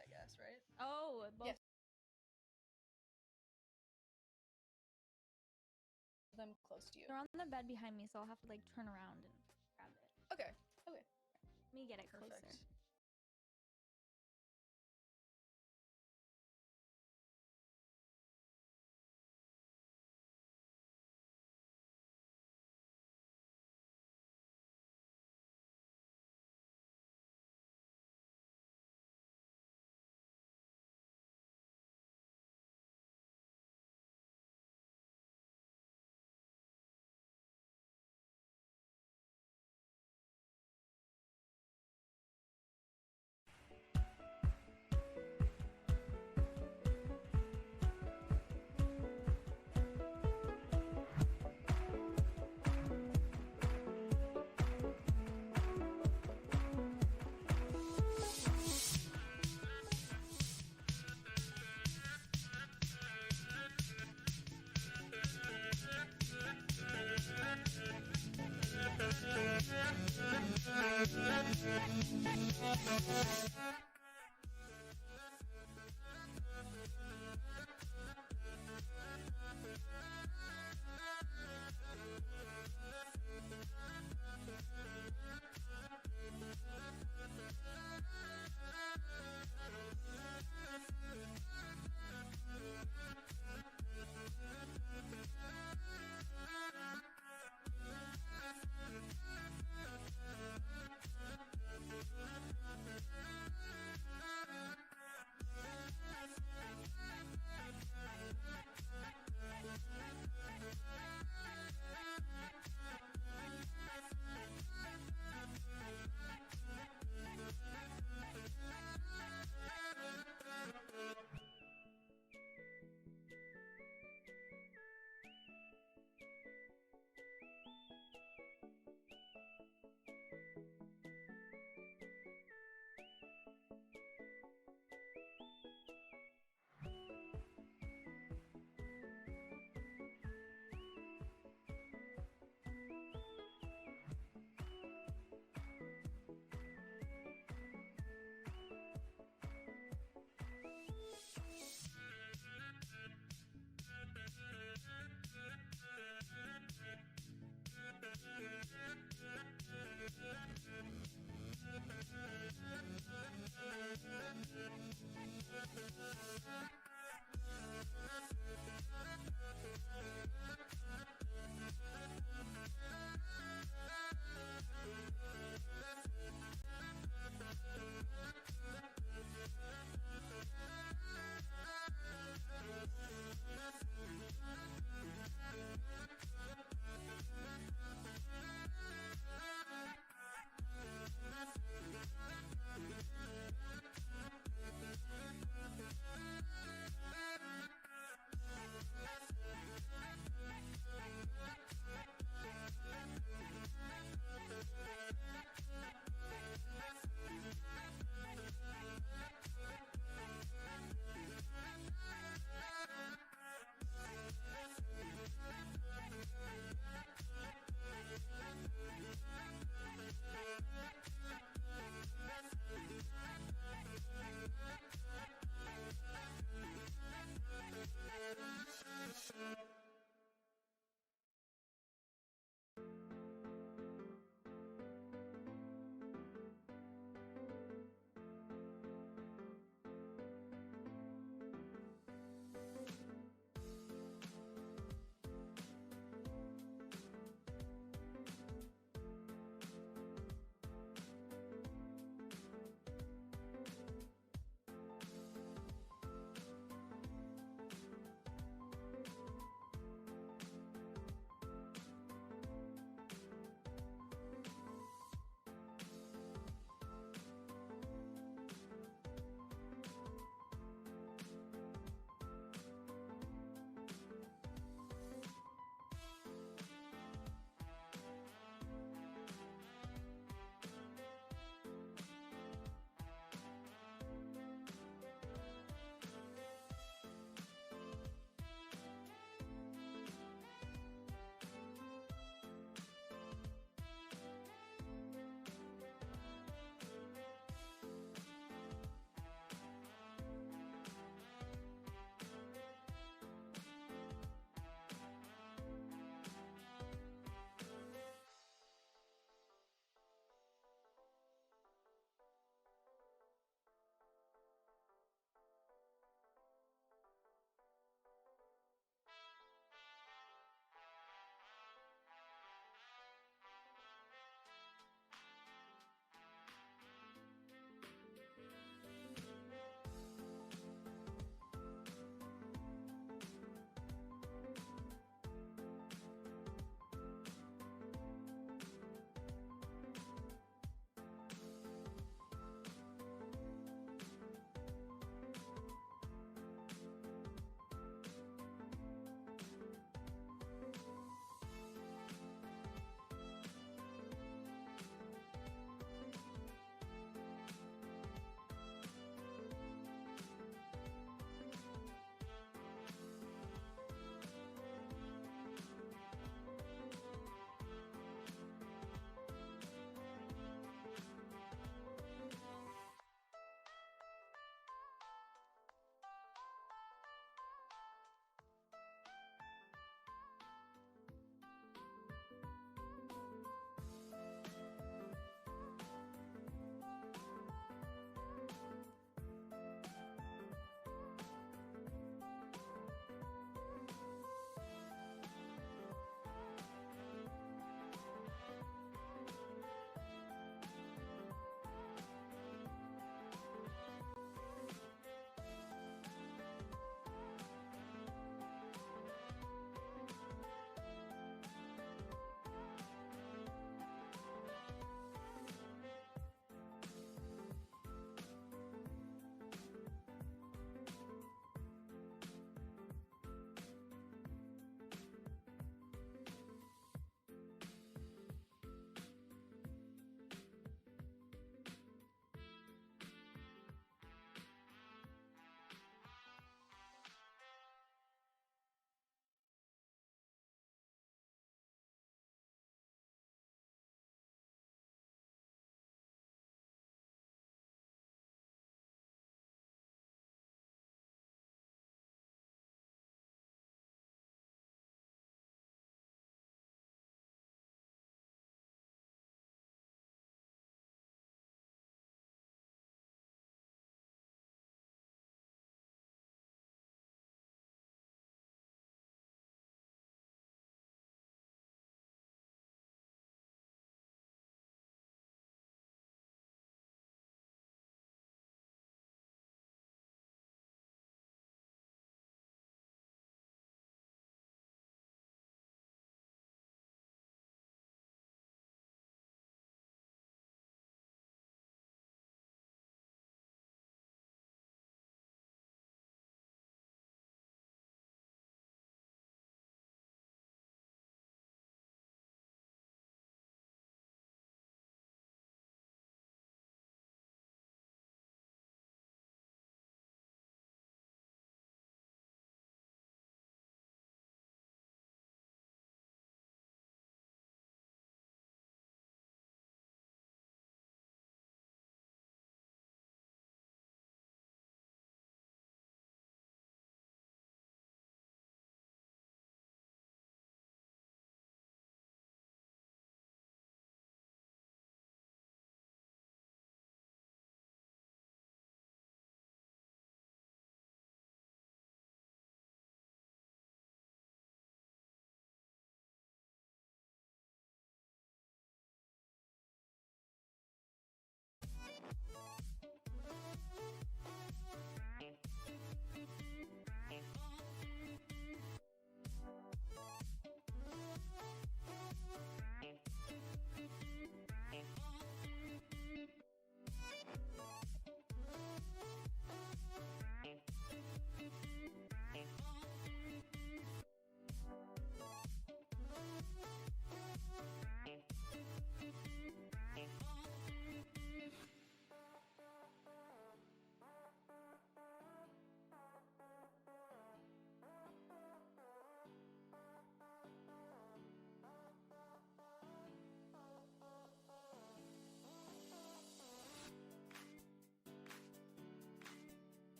I guess, right? Oh, both Yes. Them close to you. they're on the bed behind me, so I'll have to like turn around and grab it. Okay. Okay. Let me get it Perfect. closer.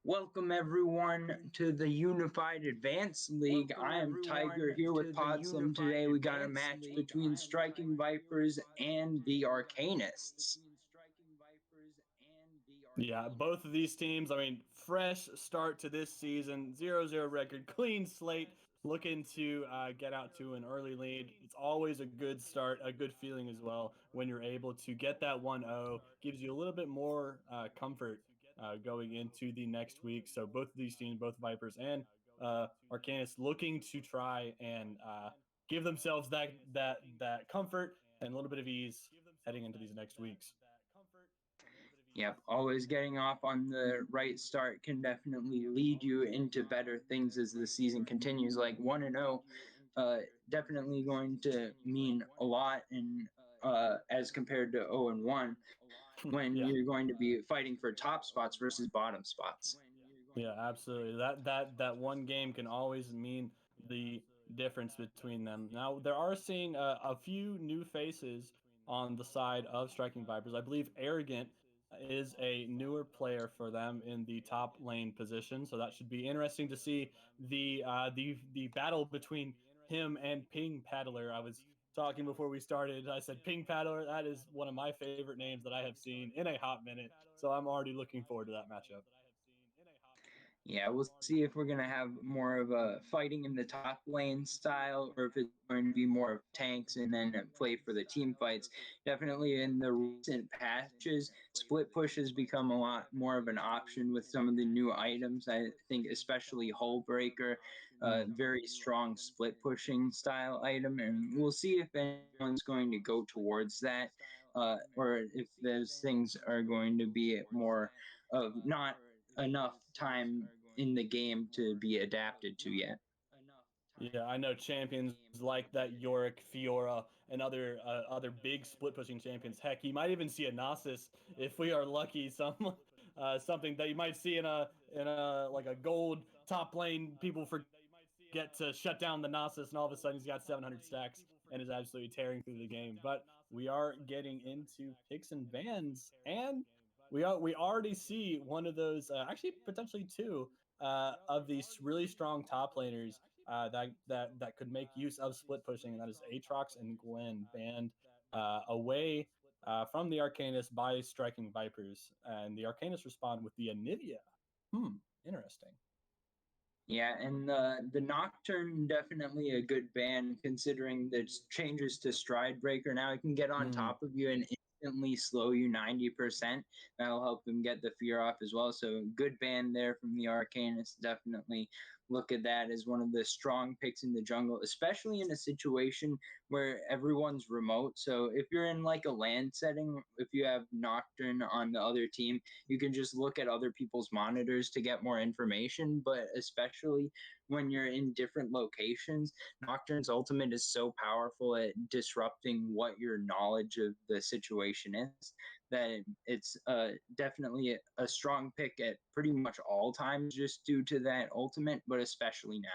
Welcome everyone to the Unified Advanced League. I am Tiger here with Podslim. Today we got a match between Striking Vipers and the Arcanists. Yeah, both of these teams, I mean, fresh start to this season, 0-0 record, clean slate, looking to get out to an early lead. It's always a good start, a good feeling as well when you're able to get that 1-0. Gives you a little bit more comfort going into the next week. So both of these teams, both Vipers and Arcanus, looking to try and give themselves that comfort and a little bit of ease heading into these next weeks. Yep, always getting off on the right start can definitely lead you into better things as the season continues. Like 1-0, definitely going to mean a lot in as compared to 0-1 when Yeah. you're going to be fighting for top spots versus bottom spots. Yeah, absolutely. That one game can always mean the difference between them. Now, there are seeing a few new faces on the side of Striking Vipers. I believe Arrogant is a newer player for them in the top lane position, so that should be interesting to see the battle between him and Ping Paddler. I was talking before we started. I said Ping Paddler. That is one of my favorite names that I have seen in a hot minute. So I'm already looking forward to that matchup. Yeah, we'll see if we're going to have more of a fighting in the top lane style or if it's going to be more of tanks and then play for the team fights. Definitely in the recent patches, split push has become a lot more of an option with some of the new items. I think especially Hull Breaker, very strong split pushing style item. And we'll see if anyone's going to go towards that or if those things are going to be more of not enough time in the game to be adapted to yet. Yeah, I know champions like that Yorick, Fiora, and other big split pushing champions. Heck, you might even see a Nasus if we are lucky. Something that you might see in a like a gold top lane. People forget to shut down the Nasus, and all of a sudden he's got 700 stacks and is absolutely tearing through the game. But we are getting into picks and bans, and we already see one of those, actually potentially two of these really strong top laners that could make use of split pushing, and that is Aatrox and Gwen banned away from the Arcanist by Striking Vipers, and the Arcanist respond with the Anivia. Interesting. Yeah, and the Nocturne definitely a good ban considering the changes to Stride Breaker. Now he can get on top of you and instantly slow you 90%. That'll help him get the fear off as well. So good ban there from the Arcanist. Definitely look at that as one of the strong picks in the jungle, especially in a situation where everyone's remote. So if you're in like a LAN setting, if you have Nocturne on the other team, you can just look at other people's monitors to get more information. But especially when you're in different locations, Nocturne's ultimate is so powerful at disrupting what your knowledge of the situation is that it's definitely a strong pick at pretty much all times just due to that ultimate, but especially now.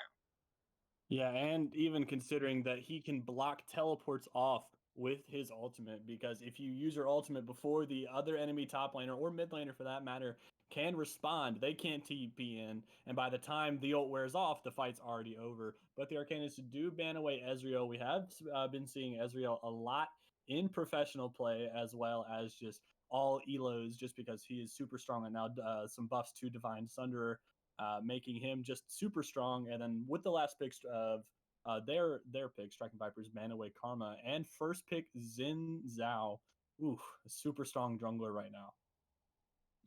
Yeah, and even considering that he can block teleports off with his ultimate, because if you use your ultimate before the other enemy top laner or mid laner for that matter can respond, they can't TP in, and by the time the ult wears off, the fight's already over. But the Arcanists do ban away Ezreal. We have been seeing Ezreal a lot in professional play as well as just all elos, just because he is super strong, and now some buffs to Divine Sunderer, making him just super strong. And then with the last picks of their pick, Striking Vipers, ban away Karma, and first pick Xin Zhao. Ooh, a super strong jungler right now.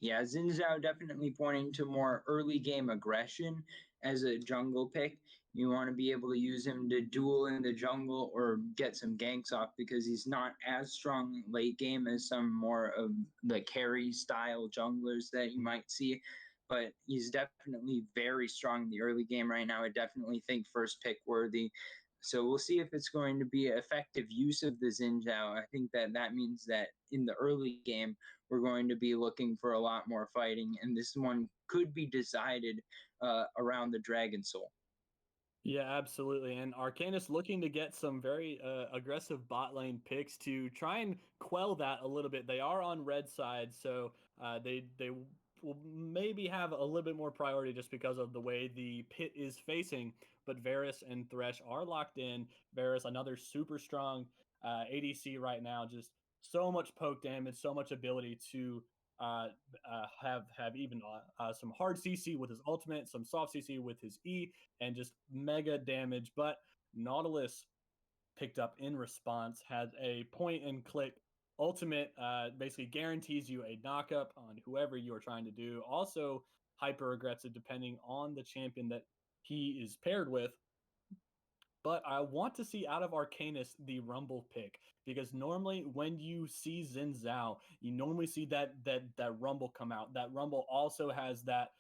Yeah, Xin Zhao definitely pointing to more early game aggression as a jungle pick. You want to be able to use him to duel in the jungle or get some ganks off because he's not as strong late game as some more of the carry style junglers that you might see. But he's definitely very strong in the early game right now. I definitely think first pick worthy. So we'll see if it's going to be effective use of the Xin Zhao. I think that means that in the early game, we're going to be looking for a lot more fighting, and this one could be decided around the Dragon Soul. Yeah, absolutely. And Arcanus looking to get some very aggressive bot lane picks to try and quell that a little bit. They are on red side, so they will maybe have a little bit more priority just because of the way the pit is facing. But Varus and Thresh are locked in. Varus, another super strong ADC right now, just so much poke damage, so much ability to have even some hard CC with his ultimate, some soft CC with his E, and just mega damage. But Nautilus picked up in response, had a point and click ultimate, basically guarantees you a knockup on whoever you are trying to do. Also hyper aggressive depending on the champion that he is paired with. But I want to see out of Arcanist the Rumble pick, because normally when you see Xin Zhao, you normally see that Rumble come out. That Rumble also has that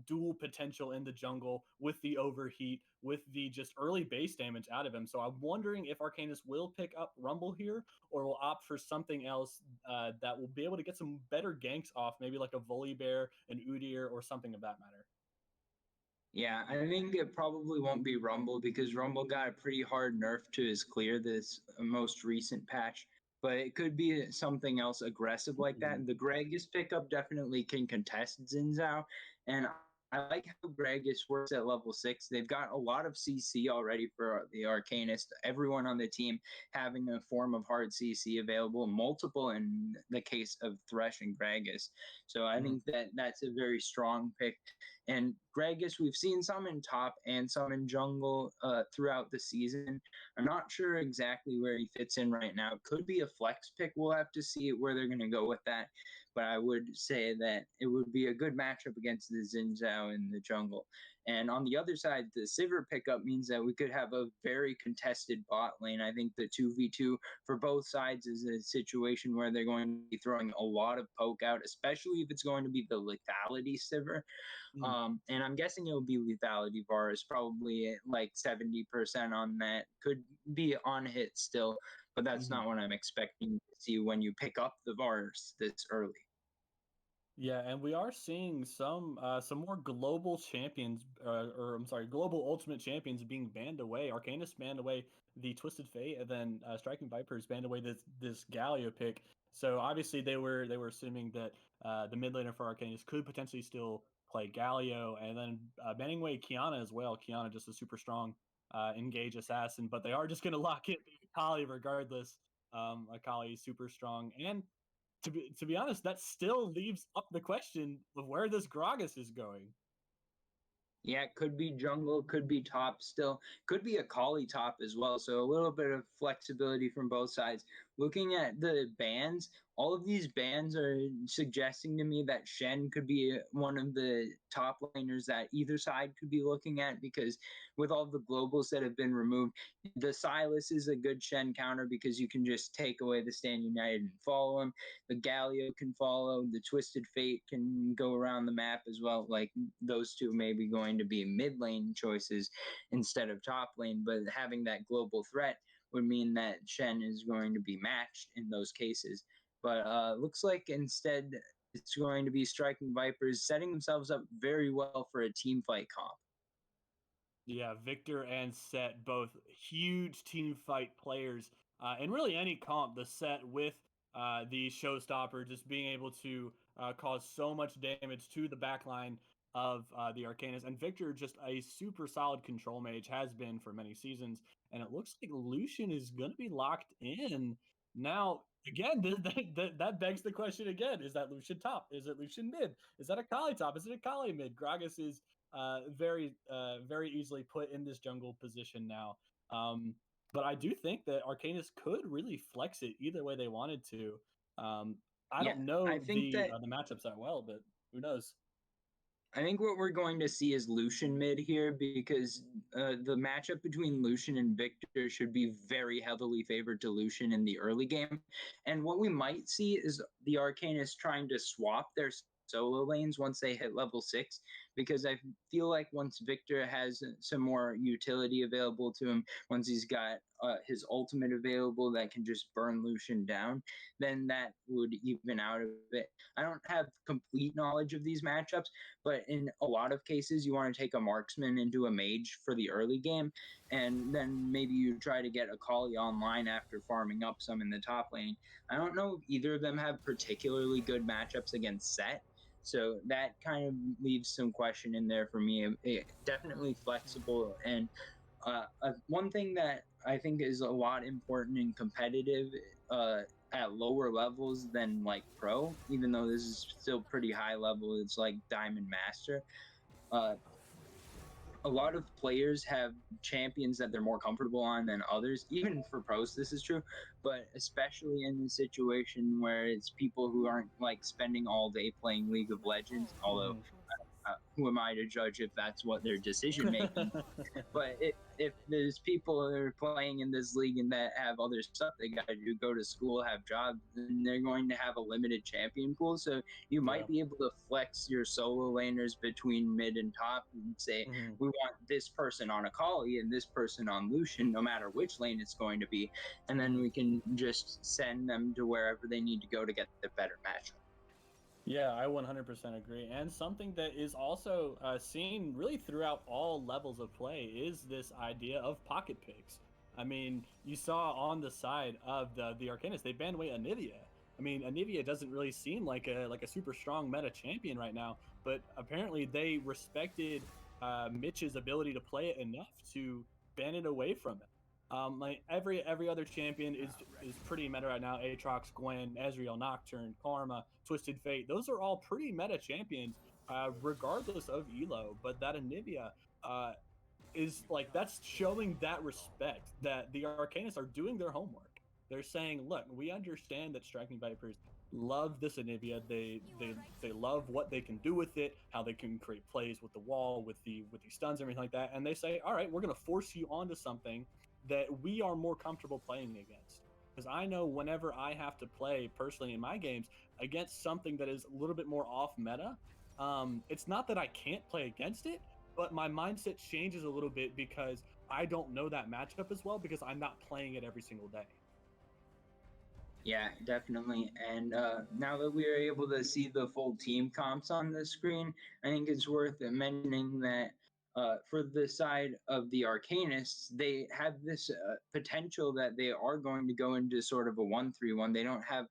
dual potential in the jungle with the overheat, with the just early base damage out of him. So I'm wondering if Arcanist will pick up Rumble here, or will opt for something else that will be able to get some better ganks off, maybe like a Volibear, an Udyr, or something of that matter. Yeah, I think it probably won't be Rumble because Rumble got a pretty hard nerf to his clear this most recent patch. But it could be something else aggressive like that. And the Gragas pickup definitely can contest Xin Zhao. And I like how Gragas works at level 6. They've got a lot of CC already for the Arcanist. Everyone on the team having a form of hard CC available, multiple in the case of Thresh and Gragas. So I think that that's a very strong pick. And Gragas, we've seen some in top and some in jungle throughout the season. I'm not sure exactly where he fits in right now. It could be a flex pick. We'll have to see where they're going to go with that. But I would say that it would be a good matchup against the Xin Zhao in the jungle. And on the other side, the Sivir pickup means that we could have a very contested bot lane. I think the 2v2 for both sides is a situation where they're going to be throwing a lot of poke out, especially if it's going to be the lethality Sivir. And I'm guessing it will be lethality Varus, probably like 70% on that. Could be on hit still, but that's not what I'm expecting to see when you pick up the Varus this early. Yeah, and we are seeing some more global champions, or I'm sorry, global ultimate champions being banned away. Arcanist banned away the Twisted Fate, and then Striking Vipers banned away this Galio pick. So obviously they were assuming that the mid laner for Arcanist could potentially still play Galio, and then banning away Kiana as well. Kiana just a super strong engage assassin, but they are just going to lock it Akali regardless. Akali is super strong, and to be honest, that still leaves up the question of where this Gragas is going. Yeah, it could be jungle, could be top still, could be a Kali top as well. So a little bit of flexibility from both sides. Looking at the bans, all of these bans are suggesting to me that Shen could be one of the top laners that either side could be looking at, because with all the globals that have been removed, the Silas is a good Shen counter because you can just take away the Stand United and follow him. The Galio can follow. The Twisted Fate can go around the map as well. Like, those two may be going to be mid lane choices instead of top lane, but having that global threat would mean that Shen is going to be matched in those cases. But looks like instead it's going to be Striking Vipers setting themselves up very well for a team fight comp. Yeah, Victor and Set, both huge team fight players. And really any comp, the Set with the Showstopper just being able to cause so much damage to the backline of the Arcanist. And Victor, just a super solid control mage, has been for many seasons. And it looks like Lucian is going to be locked in. Now, again, that begs the question again. Is that Lucian top? Is it Lucian mid? Is that a Kali top? Is it a Kali mid? Gragas is very easily put in this jungle position now. But I do think that Arcanist could really flex it either way they wanted to. I don't know the matchups that well, but who knows? I think what we're going to see is Lucian mid here, because the matchup between Lucian and Victor should be very heavily favored to Lucian in the early game. And what we might see is the Arcanists trying to swap their solo lanes once they hit level 6, because I feel like once Victor has some more utility available to him, once he's got his ultimate available that can just burn Lucian down, then that would even out of it. I don't have complete knowledge of these matchups, but in a lot of cases, you want to take a marksman into a mage for the early game, and then maybe you try to get a Kali online after farming up some in the top lane. I don't know if either of them have particularly good matchups against Set, So that kind of leaves some question in there for me. Definitely flexible. And one thing that I think is a lot important and competitive at lower levels than like pro, even though this is still pretty high level, it's like Diamond Master. A lot of players have champions that they're more comfortable on than others. Even for pros, this is true, but especially in the situation where it's people who aren't like spending all day playing League of Legends. Although, who am I to judge if that's what their decision making? But if there's people that are playing in this league and that have other stuff they got to do, go to school, have jobs, then they're going to have a limited champion pool. So you might be able to flex your solo laners between mid and top and say, we want this person on Akali and this person on Lucian, no matter which lane it's going to be. And then we can just send them to wherever they need to go to get the better matchup. Yeah, I 100% agree. And something that is also seen really throughout all levels of play is this idea of pocket picks. I mean, you saw on the side of the Arcanist, they banned away Anivia. I mean, Anivia doesn't really seem like a super strong meta champion right now, but apparently they respected Mitch's ability to play it enough to ban it away from it. Like every other champion is pretty meta right now. Aatrox, Gwen, Ezreal, Nocturne, Karma, Twisted Fate. Those are all pretty meta champions, regardless of elo. But that Anivia is like, that's showing that respect that the Arcanists are doing their homework. They're saying, look, we understand that Striking Vipers love this Anivia. They love what they can do with it, how they can create plays with the wall, with the stuns, everything like that. And they say, all right, we're gonna force you onto something that we are more comfortable playing against. Because I know whenever I have to play personally in my games against something that is a little bit more off meta, it's not that I can't play against it, but my mindset changes a little bit because I don't know that matchup as well because I'm not playing it every single day. Yeah, definitely. And now that we are able to see the full team comps on the screen, I think it's worth mentioning that for the side of the Arcanists, they have this potential that they are going to go into sort of a 1-3-1. They don't have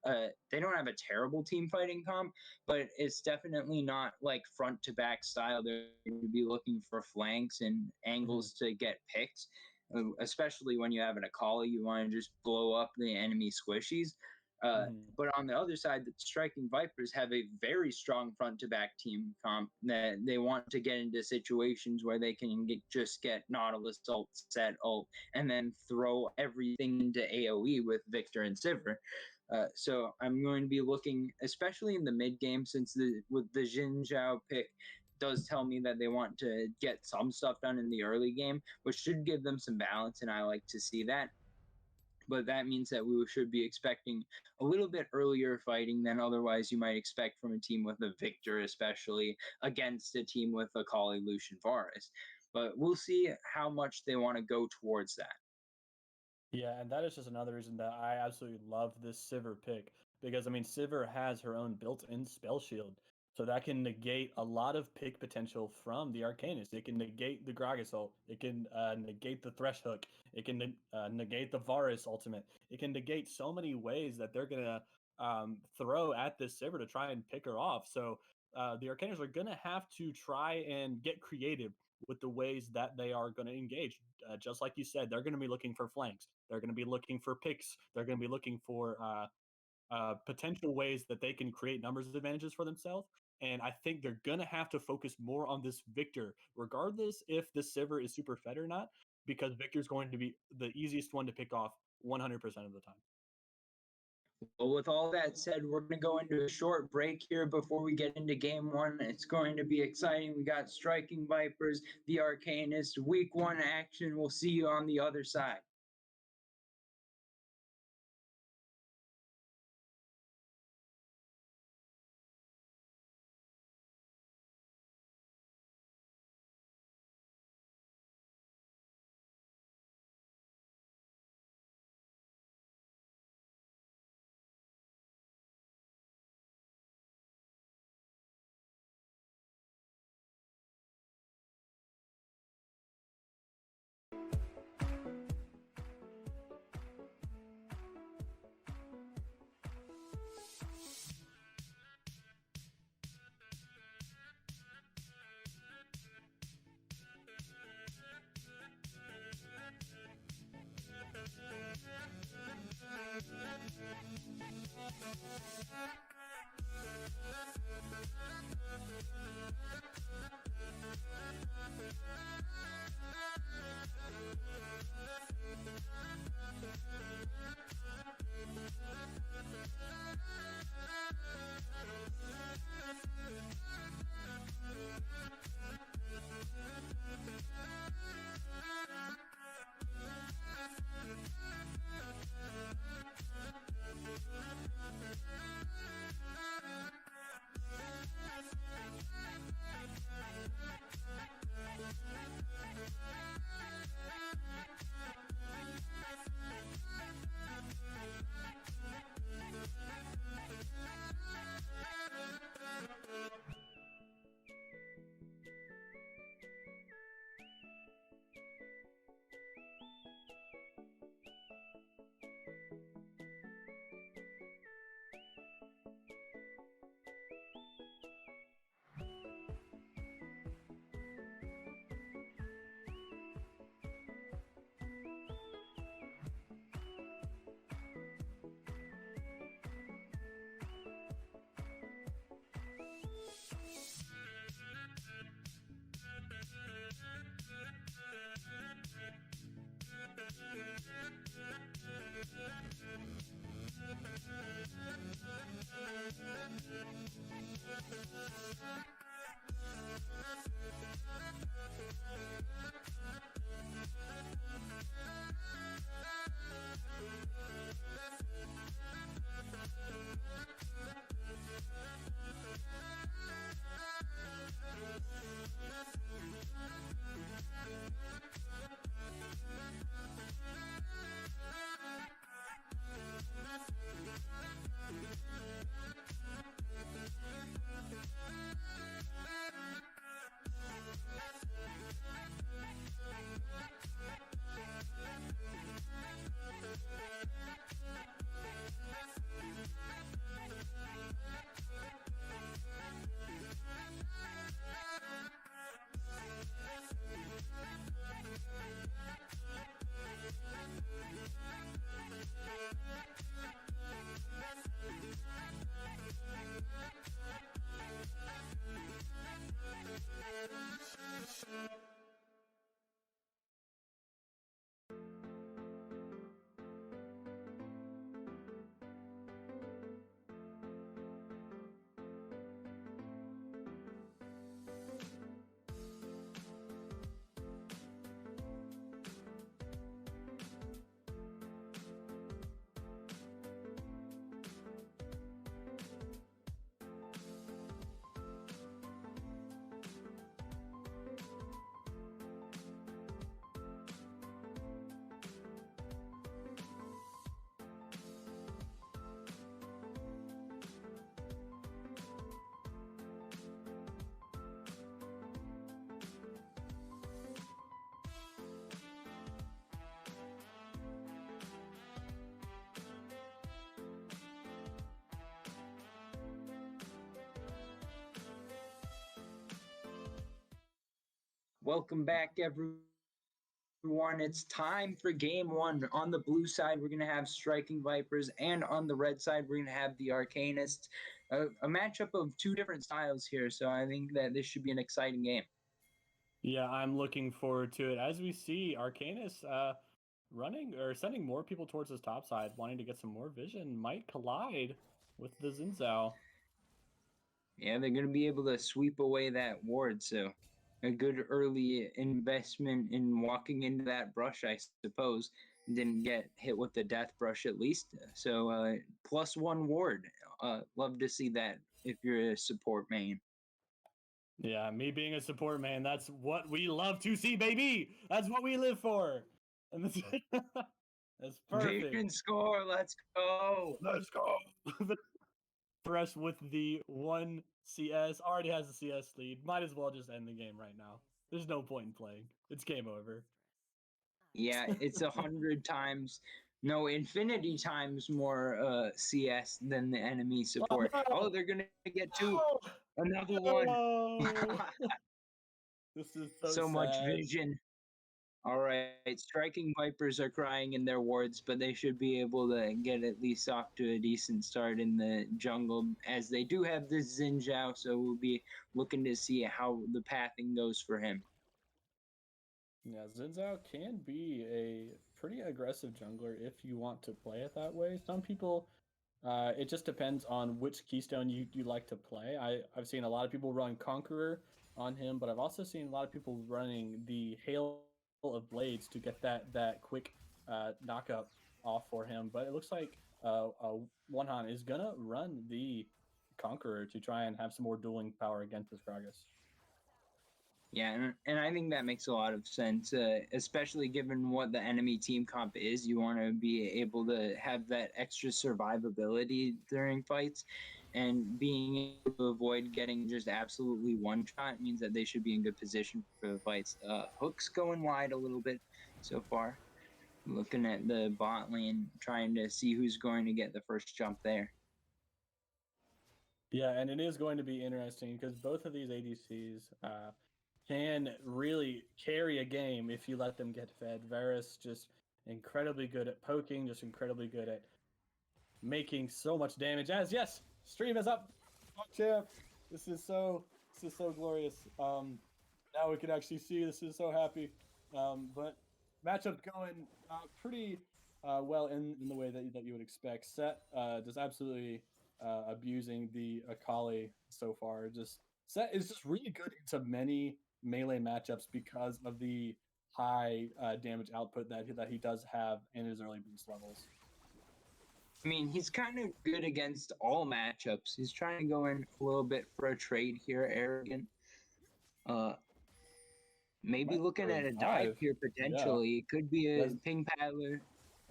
a terrible team fighting comp, but it's definitely not like front to back style. They're going to be looking for flanks and angles to get picks, especially when you have an Akali. You want to just blow up the enemy squishies. But on the other side, the Striking Vipers have a very strong front to back team comp that they want to get into situations where they can just get Nautilus ult, set ult, and then throw everything into AoE with Victor and Sivir. So I'm going to be looking, especially in the mid game, since with the Xin Zhao pick does tell me that they want to get some stuff done in the early game, which should give them some balance, and I like to see that. But that means that we should be expecting a little bit earlier fighting than otherwise you might expect from a team with a Victor, especially against a team with a Kali, Lucian, Varus. But we'll see how much they want to go towards that. Yeah, and that is just another reason that I absolutely love this Sivir pick because I mean Sivir has her own built-in spell shield, so that can negate a lot of pick potential from the Arcanist. It can negate the Gragas ult. It can negate the Thresh hook. It can negate the Varus ultimate. It can negate so many ways that they're gonna throw at this Sivir to try and pick her off. So the Arcanists are gonna have to try and get creative with the ways that they are going to engage. Just like you said, they're going to be looking for flanks. They're going to be looking for picks. They're going to be looking for potential ways that they can create numbers advantages for themselves. And I think they're going to have to focus more on this Victor, regardless if the Sivir is super fed or not, because Victor's going to be the easiest one to pick off 100% of the time. Well, with all that said, we're going to go into a short break here before we get into game one. It's going to be exciting. We got Striking Vipers, the Arcanist, week one action. We'll see you on the other side. Welcome back, everyone. It's time for game one. On the blue side, we're going to have Striking Vipers, and on the red side, we're going to have the Arcanists. A matchup of two different styles here, so I think that this should be an exciting game. Yeah, I'm looking forward to it. As we see, Arcanus running or sending more people towards his top side, wanting to get some more vision, might collide with the Zinzao. Yeah, they're going to be able to sweep away that ward, so a good early investment in walking into that brush, I suppose. Didn't get hit with the death brush at least. So +1 ward. Love to see that if you're a support main. Yeah, me being a support man, that's what we love to see, baby. That's what we live for. And this, that's perfect. Vision score, let's go. Let's go. Fresh with the 1 CS, already has the CS lead. Might as well just end the game right now. There's no point in playing. It's game over. Yeah, it's 100 times, no, infinity times more CS than the enemy support. Oh, no. Oh, they're gonna get two. Oh, Another no. one. This is So sad. much vision. All right, striking vipers are crying in their wards, but they should be able to get at least off to a decent start in the jungle, as they do have this Xin Zhao, so we'll be looking to see how the pathing goes for him. Yeah, Xin Zhao can be a pretty aggressive jungler if you want to play it that way. Some people, it just depends on which keystone you like to play. I've seen a lot of people run Conqueror on him, but I've also seen a lot of people running the Hail of Blades to get that quick knockup off for him. But it looks like Wanhan is gonna run the Conqueror to try and have some more dueling power against this Gragas. Yeah, and I think that makes a lot of sense, especially given what the enemy team comp is. You want to be able to have that extra survivability during fights, and being able to avoid getting just absolutely one shot means that they should be in good position for the fights. Hook's going wide a little bit so far. Looking at the bot lane, trying to see who's going to get the first jump there. Yeah, and it is going to be interesting because both of these ADCs can really carry a game if you let them get fed. Varus just incredibly good at poking, just incredibly good at making so much damage. As yes, stream is up. Fuck champ. This is so glorious. Now we can actually see. This is so happy. But matchup going pretty well in the way that you would expect. Set just absolutely abusing the Akali so far. Just Set is just really good into many melee matchups because of the high damage output that he does have in his early boost levels. I mean, he's kind of good against all matchups. He's trying to go in a little bit for a trade here, arrogant. Maybe Might looking at a dive here Yeah. potentially. It could be a Yes. ping paddler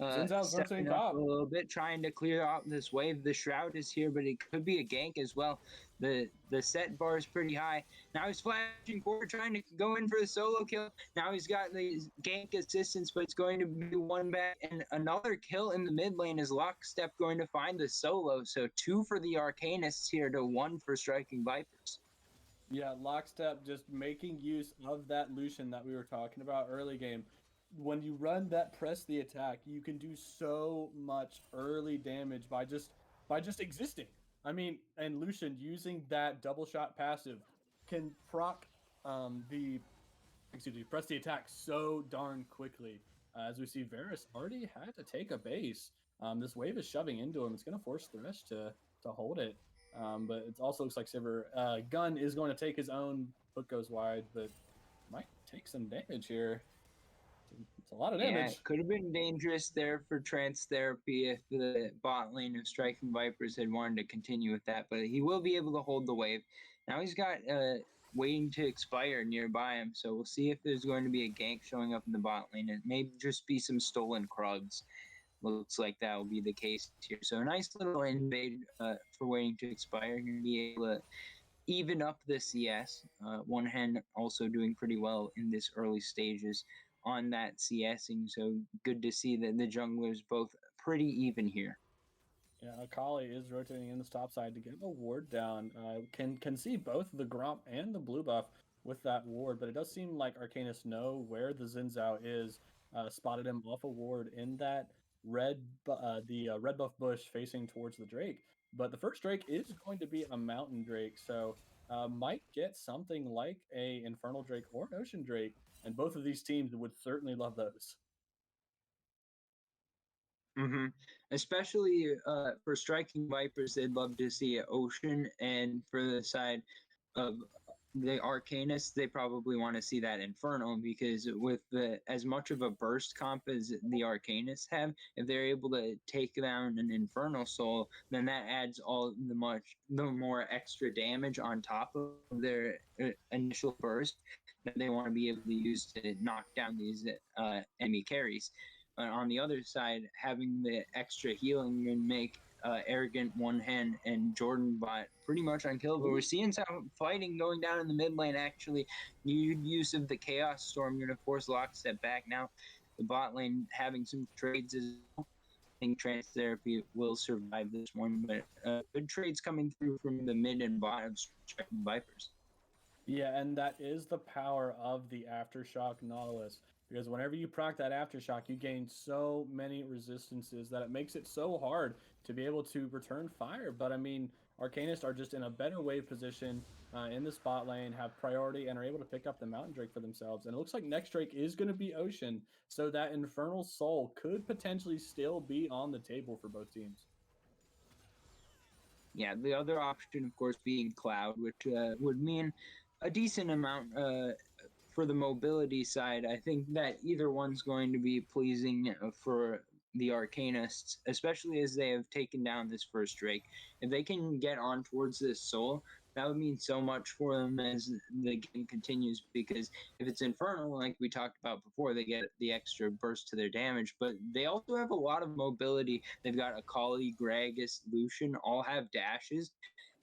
Xin Zhao's rotating stepping up top. a little bit, trying to clear out this wave. The shroud is here, but it could be a gank as well. The set bar is pretty high. Now he's flashing forward, trying to go in for the solo kill. Now he's got the gank assistance, but it's going to be one back. And another kill in the mid lane is Lockstep going to find the solo. So 2 for the Arcanists here to 1 for Striking Vipers. Yeah, Lockstep just making use of that Lucian that we were talking about early game. When you run that press the attack, you can do so much early damage by just existing. I mean, and Lucian using that double shot passive can proc the press the attack so darn quickly. As we see, Varus already had to take a base. This wave is shoving into him. It's going to force Thresh to hold it. But it also looks like Sivir Gun is going to take his own. Hook goes wide, but might take some damage here. It's a lot of damage. Yeah, it could have been dangerous there for trance therapy if the bot lane of Striking Vipers had wanted to continue with that, but he will be able to hold the wave. Now he's got waiting to expire nearby him, so we'll see if there's going to be a gank showing up in the bot lane. It may just be some stolen Krugs. Looks like that will be the case here. So a nice little invade for waiting to expire. Going to be able to even up the CS. One Hen also doing pretty well in this early stages on that CSing. So good to see that the junglers both pretty even here. Yeah, Akali is rotating in the top side to get a ward down. Can see both the Gromp and the blue buff with that ward, but it does seem like Arcanists know where the Xin Zhao is. Spotted him off a ward in that red buff bush facing towards the Drake. But the first Drake is going to be a Mountain Drake, so might get something like a Infernal Drake or an Ocean Drake, and both of these teams would certainly love those. Mm-hmm. Especially for Striking Vipers, they'd love to see Ocean, and for the side of the Arcanists, they probably want to see that Infernal, because with the as much of a burst comp as the Arcanists have, if they're able to take down an Infernal Soul, then that adds the more extra damage on top of their initial burst that they want to be able to use to knock down these enemy carries. On the other side, having the extra healing can make Arrogant, One Hand, and Jordan bot pretty much unkillable. We're seeing some fighting going down in the mid lane, actually. New use of the Chaos Storm going to force Lockstep back. Now, the bot lane having some trades as well. I think Trance Therapy will survive this one, but good trades coming through from the mid and bot of Striking Vipers. Yeah, and that is the power of the Aftershock Nautilus. because whenever you proc that aftershock, you gain so many resistances that it makes it so hard to be able to return fire. But I mean, Arcanists are just in a better wave position in the spot lane, have priority, and are able to pick up the Mountain Drake for themselves. And it looks like next Drake is going to be Ocean, so that Infernal Soul could potentially still be on the table for both teams. Yeah, the other option, of course, being Cloud, which would mean a decent amount for the mobility side. I think that either one's going to be pleasing for the Arcanists, especially as they have taken down this first Drake. If they can get on towards this Soul, that would mean so much for them as the game continues, because if it's Infernal, like we talked about before, they get the extra burst to their damage, but they also have a lot of mobility. They've got Akali, Gragas, Lucian, all have dashes,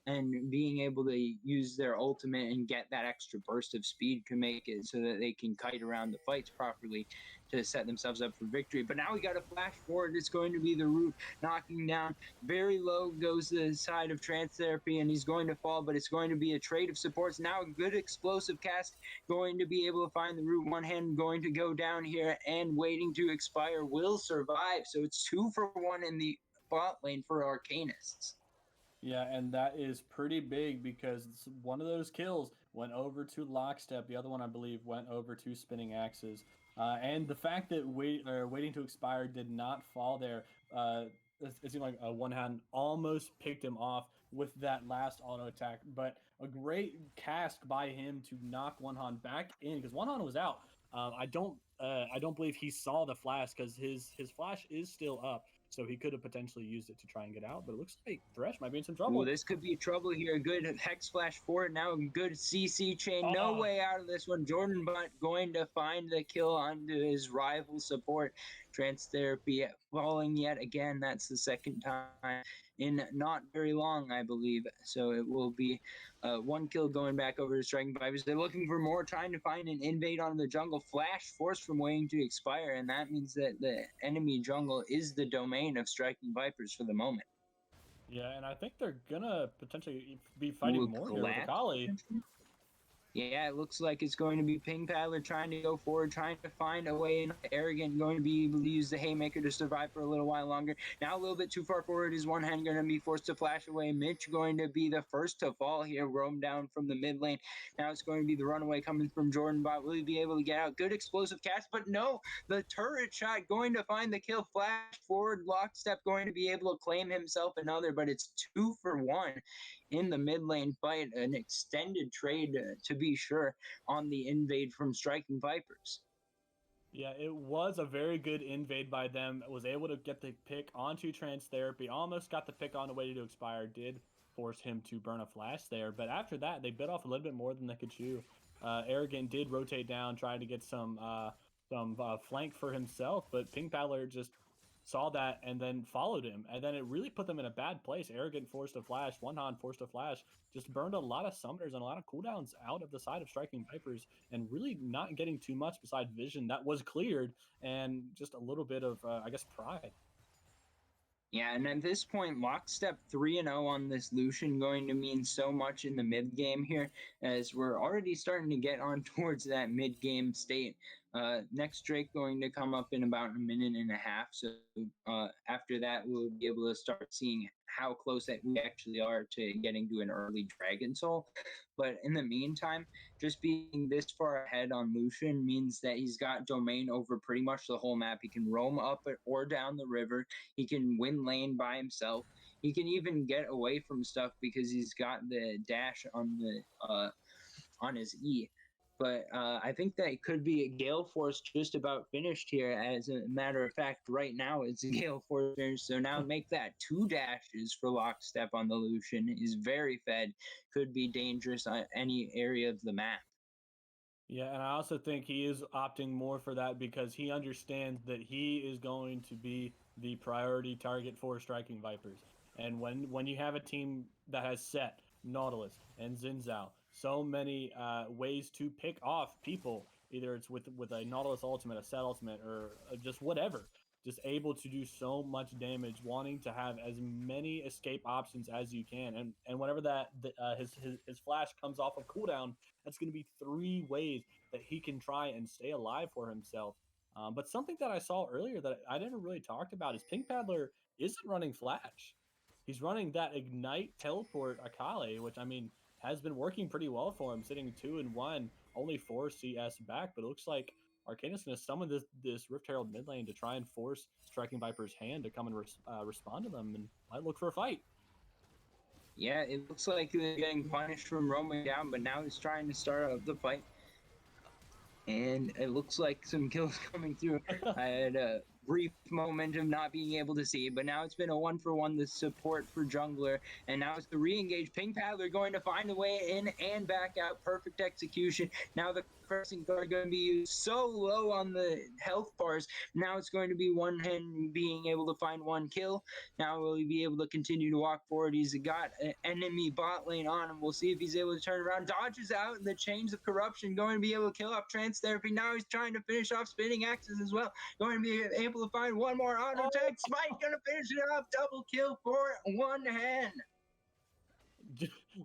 and being able to use their ultimate and get that extra burst of speed can make it so that they can kite around the fights properly to set themselves up for victory. But now we got to flash forward. It's going to be the root knocking down. Very low goes the side of Trance Therapy, and he's going to fall, but it's going to be a trade of supports. Now a good explosive cast going to be able to find the root. One hand going to go down here, and Waiting to Expire will survive. So it's 2 for 1 in the bot lane for Arcanists. Yeah, and that is pretty big because one of those kills went over to Lockstep. The other one, I believe, went over to Spinning Axes. And the fact that Waiting to Expire did not fall there, it seemed like One Hand almost picked him off with that last auto attack. But a great cast by him to knock One Hand back in, because One Hand was out. I don't believe he saw the flash, because his flash is still up. So he could have potentially used it to try and get out, but it looks like Thresh might be in some trouble. Ooh, this could be trouble here. Good Hex Flash for it. Now a good CC chain. No way out of this one. Jordan Butt going to find the kill onto his rival support. Trance Therapy falling yet again. That's the second time in not very long, I believe. So it will be one kill going back over to Striking Vipers. They're looking for more, trying to find an invade on the jungle. Flash force from Waiting to Expire, and that means that the enemy jungle is the domain of Striking Vipers for the moment. Yeah, and I think they're gonna potentially be fighting more here with Akali. Yeah, it looks like it's going to be Ping Paddler trying to go forward, trying to find a way in. Arrogant going to be able to use the Haymaker to survive for a little while longer. Now a little bit too far forward is One Hand going to be forced to flash away. Mitch going to be the first to fall here, roam down from the mid lane. Now it's going to be the runaway coming from Jordan Bot. Will he be able to get out? Good explosive cast, but no, the turret shot going to find the kill. Flash forward, Lockstep going to be able to claim himself another, but it's 2 for 1 in the mid lane fight. An extended trade to be sure on the invade from Striking Vipers. Yeah, it was a very good invade by them. Was able to get the pick onto Trance Therapy. Almost got the pick on the way to Expire. Did force him to burn a flash there. But after that, they bit off a little bit more than they could chew. Arrogant did rotate down, trying to get some flank for himself. But Pink Paddler just saw that and then followed him. And then it really put them in a bad place. Arrogant forced a flash. One Hand forced a flash. Just burned a lot of summoners and a lot of cooldowns out of the side of Striking Vipers, and really not getting too much beside vision that was cleared, and just a little bit of, I guess, pride. Yeah, and at this point, Lockstep 3-0 on this Lucian going to mean so much in the mid game here, as we're already starting to get on towards that mid game state. Next Drake going to come up in about a minute and a half, so after that we'll be able to start seeing how close that we actually are to getting to an early Dragon Soul. But in the meantime, just being this far ahead on Lucian means that he's got domain over pretty much the whole map. He can roam up or down the river. He can win lane by himself. He can even get away from stuff because he's got the dash on his E. But I think that it could be a Gale Force just about finished here. As a matter of fact, right now it's a Gale Force finished. So now make that 2 dashes for Lockstep on the Lucian is very fed. Could be dangerous on any area of the map. Yeah, and I also think he is opting more for that because he understands that he is going to be the priority target for Striking Vipers. And when you have a team that has Set, Nautilus, and Zinzao, so many ways to pick off people, either it's with a Nautilus ultimate, a Set ultimate, or just whatever, just able to do so much damage, wanting to have as many escape options as you can. And whenever his flash comes off of cooldown, that's going to be 3 ways that he can try and stay alive for himself. But something that I saw earlier that I didn't really talk about is Pink Paddler isn't running Flash. He's running that Ignite Teleport Akali, which I mean has been working pretty well for him, sitting 2-1, only 4 CS back. But it looks like Arcanus going to summon this Rift Herald mid lane to try and force Striking Viper's hand to come and respond to them, and might look for a fight. Yeah, it looks like they're getting punished from roaming down, but now he's trying to start up the fight. And it looks like some kills coming through. I had a brief moment of not being able to see, but now it's been a 1-for-1, the support for jungler, and now it's the re-engage. Pink Paddler going to find a way in and back out. Perfect execution. Now the pressing guard going to be used so low on the health bars. Now it's going to be one hand being able to find one kill. Now will he be able to continue to walk forward? He's got an enemy bot lane on him. We'll see if he's able to turn around. Dodges out, and the chains of corruption going to be able to kill off trance therapy. Now he's trying to finish off spinning axes as well. Going to be able to find one more auto attack. Smite going to finish it off. Double kill for one hand.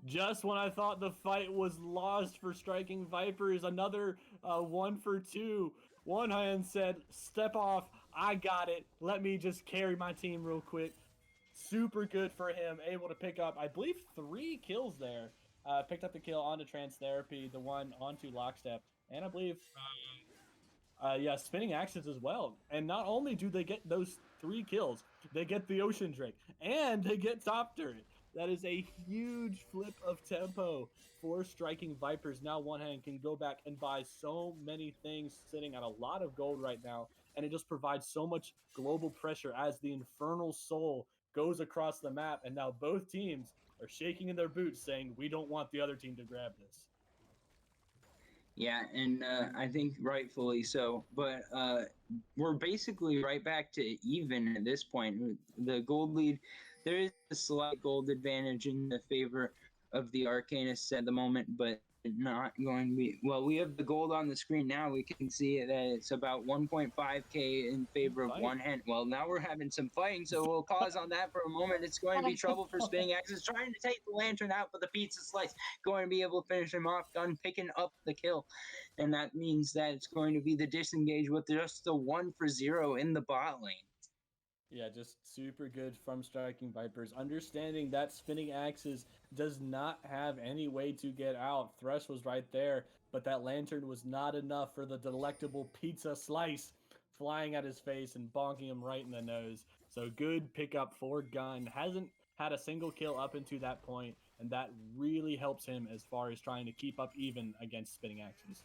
Just when I thought the fight was lost for Striking Vipers, another 1-for-2. One hand said, step off, I got it. Let me just carry my team real quick. Super good for him, able to pick up, I believe, 3 kills there. Picked up the kill onto Trance Therapy, the one onto Lockstep, and I believe, Spinning Axes as well. And not only do they get those 3 kills, they get the Ocean Drake, and they get top turret. That is a huge flip of tempo for Striking Vipers. Now one hand can go back and buy so many things, sitting at a lot of gold right now, and it just provides so much global pressure as the Infernal Soul goes across the map, and now both teams are shaking in their boots saying, we don't want the other team to grab this. Yeah, and I think rightfully so. But we're basically right back to even at this point. The gold lead, there is a slight gold advantage in the favor of the Arcanists at the moment, but not going to be. Well, we have the gold on the screen now. We can see that it's about 1.5k in favor of one hand. Well, now we're having some fighting, so we'll pause on that for a moment. It's going to be trouble for Spinning Axes, trying to take the lantern out, but the pizza slice going to be able to finish him off. Gunn picking up the kill, and that means that it's going to be the disengage with just the 1-for-0 in the bot lane. Yeah, just super good from Striking Vipers. Understanding that Spinning Axes does not have any way to get out. Thresh was right there, but that lantern was not enough for the delectable pizza slice flying at his face and bonking him right in the nose. So good pickup for Gunn. Hasn't had a single kill up into that point, and that really helps him as far as trying to keep up even against Spinning Axes.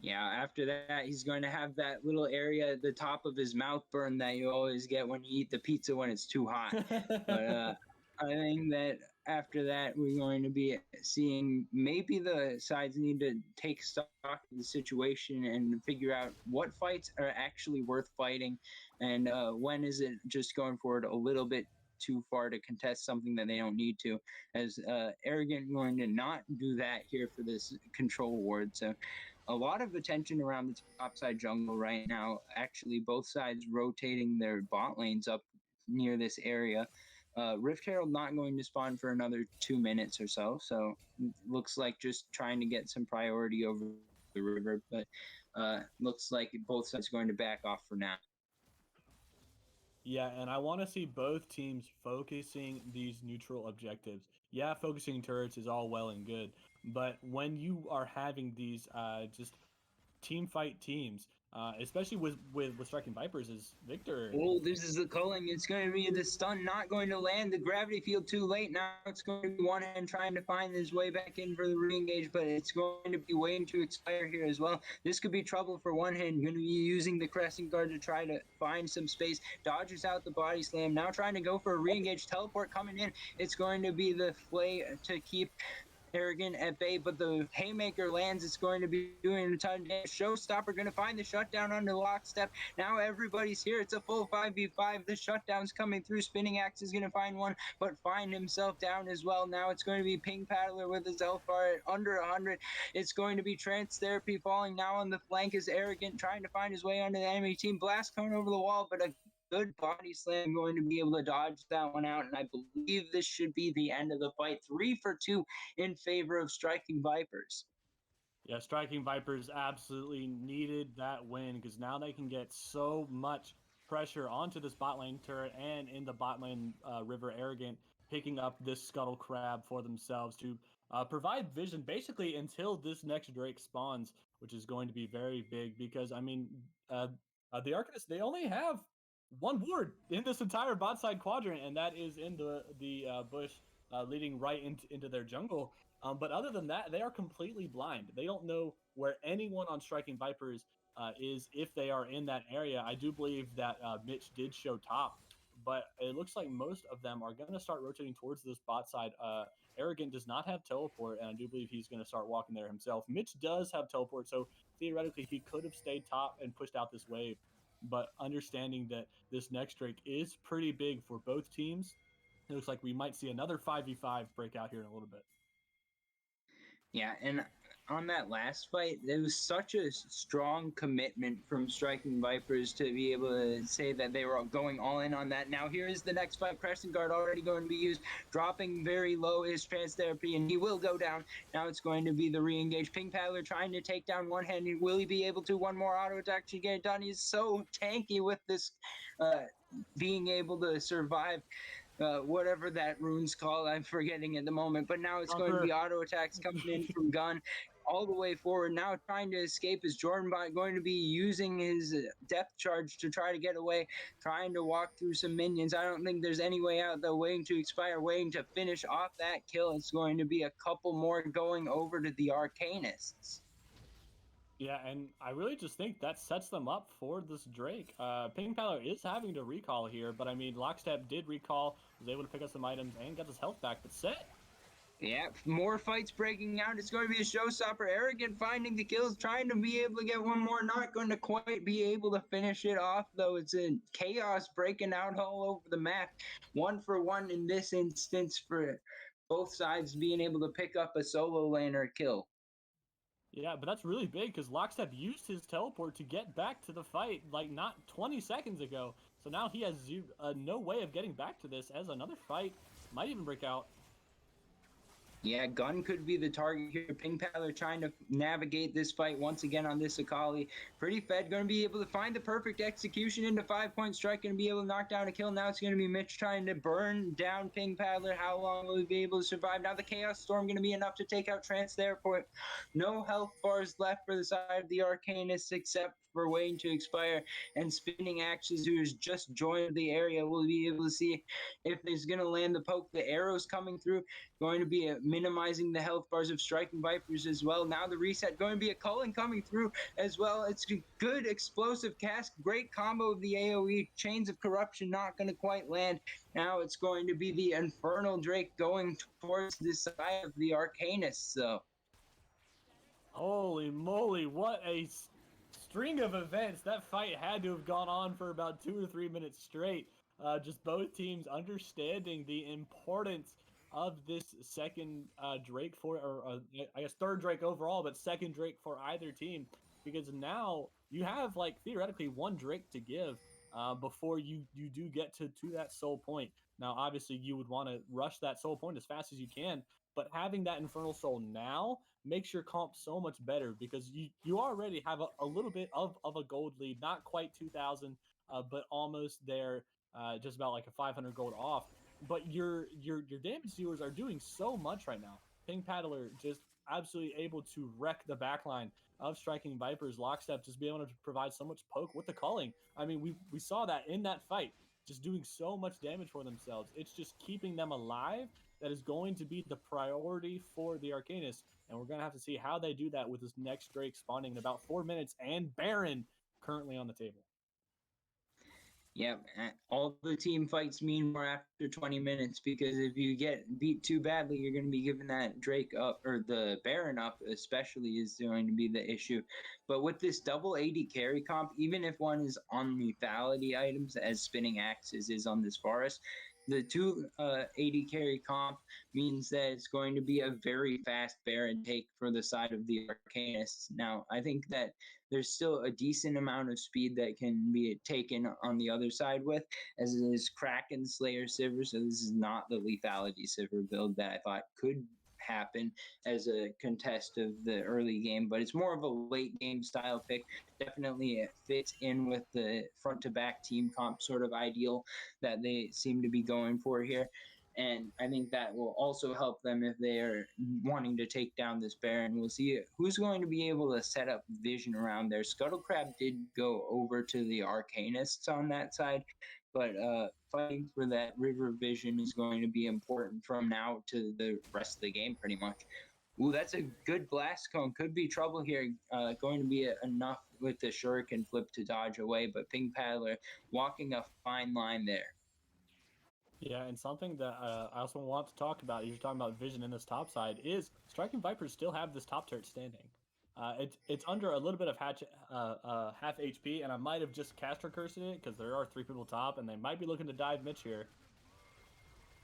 Yeah, after that, he's going to have that little area at the top of his mouth burn that you always get when you eat the pizza when it's too hot. But I think that after that, we're going to be seeing maybe the sides need to take stock of the situation and figure out what fights are actually worth fighting, and when is it just going forward a little bit too far to contest something that they don't need to, as Arrogant going to not do that here for this control ward. So a lot of attention around the top side jungle right now. Actually, both sides rotating their bot lanes up near this area. Rift Herald not going to spawn for another 2 minutes or so. So looks like just trying to get some priority over the river. But looks like both sides going to back off for now. Yeah, and I want to see both teams focusing these neutral objectives. Yeah, focusing turrets is all well and good, but when you are having these just team fight teams, especially with Striking Vipers, is Victor. Oh, this is the culling. It's going to be the stun not going to land. The gravity field too late. Now it's going to be one hand trying to find his way back in for the re-engage, but it's going to be waiting to expire here as well. This could be trouble for one hand. Going to be using the crescent guard to try to find some space. Dodges out the body slam. Now trying to go for a re-engage. Teleport coming in. It's going to be the flay to keep Arrogant at bay, but the haymaker lands. It's going to be doing a ton of damage. Showstopper going to find the shutdown under Lockstep. Now everybody's here. It's a full 5v5. The shutdown's coming through. Spinning Axe is going to find one, but find himself down as well. Now it's going to be Pink Paddler with his health bar at under 100. It's going to be Trance Therapy falling now on the flank as Arrogant trying to find his way onto the enemy team. Blast coming over the wall, but a good body slam going to be able to dodge that one out, and I believe this should be the end of the fight. 3 for 2 in favor of Striking Vipers. Yeah, Striking Vipers absolutely needed that win because now they can get so much pressure onto this bot lane turret and in the bot lane River Arrogant, picking up this Scuttle Crab for themselves to provide vision basically until this next Drake spawns, which is going to be very big because, I mean, the Arcanists, they only have one ward in this entire bot side quadrant, and that is in the bush leading right into their jungle. But other than that, they are completely blind. They don't know where anyone on Striking Vipers is if they are in that area. I do believe that Mitch did show top, but it looks like most of them are going to start rotating towards this bot side. Arrogant does not have teleport, and I do believe he's going to start walking there himself. Mitch does have teleport, so theoretically he could have stayed top and pushed out this wave. But understanding that this next Drake is pretty big for both teams, it looks like we might see another 5v5 break out here in a little bit. Yeah, and on that last fight, there was such a strong commitment from Striking Vipers to be able to say that they were going all in on that. Now, here is the next fight. Crescent Guard already going to be used, dropping very low his trance therapy, and he will go down. Now it's going to be the re-engage. Ping Paddler trying to take down one hand. Will he be able to? One more auto attack to get it done. He's so tanky with this being able to survive whatever that rune's called. I'm forgetting at the moment. But now it's going to be auto attacks coming in from Gun all the way forward. Now trying to escape is Jordanbot going to be using his depth charge to try to get away, trying to walk through some minions. I don't think there's any way out though. Waiting to expire, waiting to finish off that kill. It's going to be a couple more going over to the Arcanists. Yeah, and I really just think that sets them up for this Drake. Ping Paddler is having to recall here, but I mean, Lockstep did recall, was able to pick up some items and got his health back, but set. Yeah, more fights breaking out. It's going to be a showstopper. Arrogant finding the kills, trying to be able to get one more. Not going to quite be able to finish it off, though. It's a chaos breaking out all over the map. 1-for-1 in this instance for both sides being able to pick up a solo laner kill. Yeah, but that's really big because Lockstep used his teleport to get back to the fight like not 20 seconds ago. So now he has no way of getting back to this as another fight might even break out. Yeah, Gun could be the target here. Ping Paddler trying to navigate this fight once again on this Akali. Pretty Fed going to be able to find the perfect execution into 5-point strike and be able to knock down a kill. Now it's going to be Mitch trying to burn down Ping Paddler. How long will he be able to survive? Now the Chaos Storm going to be enough to take out Trance Theraport. No health bars left for the side of the Arcanists except for waiting to expire. And Spinning Axes, who has just joined the area, will be able to see if he's going to land the poke. The arrows coming through, going to be minimizing the health bars of Striking Vipers as well. Now the reset going to be a Cullen coming through as well. It's a good explosive cast, great combo of the AoE. Chains of Corruption not going to quite land. Now it's going to be the Infernal Drake going towards the side of the Arcanists, though. Holy moly, what a string of events. That fight had to have gone on for about 2 or 3 minutes straight. Just both teams understanding the importance of this second Drake or I guess third Drake overall, but second Drake for either team, because now you have like theoretically one Drake to give before you do get to that soul point. Now, obviously, you would want to rush that soul point as fast as you can, but having that Infernal Soul now makes your comp so much better because you already have a little bit of a gold lead, not quite 2,000, but almost there, just about like a 500 gold off. But your damage dealers are doing so much right now. Ping Paddler just absolutely able to wreck the backline of Striking Vipers. Lockstep just being able to provide so much poke with the culling. I mean, we saw that in that fight, just doing so much damage for themselves. It's just keeping them alive that is going to be the priority for the Arcanists. And we're going to have to see how they do that with this next Drake spawning in about 4 minutes and Baron currently on the table. Yep, all the team fights mean more after 20 minutes because if you get beat too badly, you're going to be giving that Drake up, or the Baron up especially is going to be the issue. But with this double AD carry comp, even if one is on lethality items, as Spinning Axes is on this Forest, the two AD carry comp means that it's going to be a very fast Baron take for the side of the Arcanists. Now, I think that there's still a decent amount of speed that can be taken on the other side with, as it is Kraken Slayer Sivir. So this is not the lethality Sivir build that I thought could happen as a contest of the early game, but it's more of a late game style pick. Definitely it fits in with the front to back team comp sort of ideal that they seem to be going for here. And I think that will also help them if they are wanting to take down this Baron. We'll see who's going to be able to set up vision around there. Scuttlecrab did go over to the Arcanists on that side, but fighting for that river vision is going to be important from now to the rest of the game pretty much. Ooh, that's a good blast cone. Could be trouble here. Going to be enough with the shuriken flip to dodge away, but Ping Paddler walking a fine line there. Yeah, and something that I also want to talk about, you're talking about vision in this top side, is Striking Vipers still have this top turret standing. It's under a little bit of half HP, and I might have just caster cursed it because there are 3 people top, and they might be looking to dive Mitch here.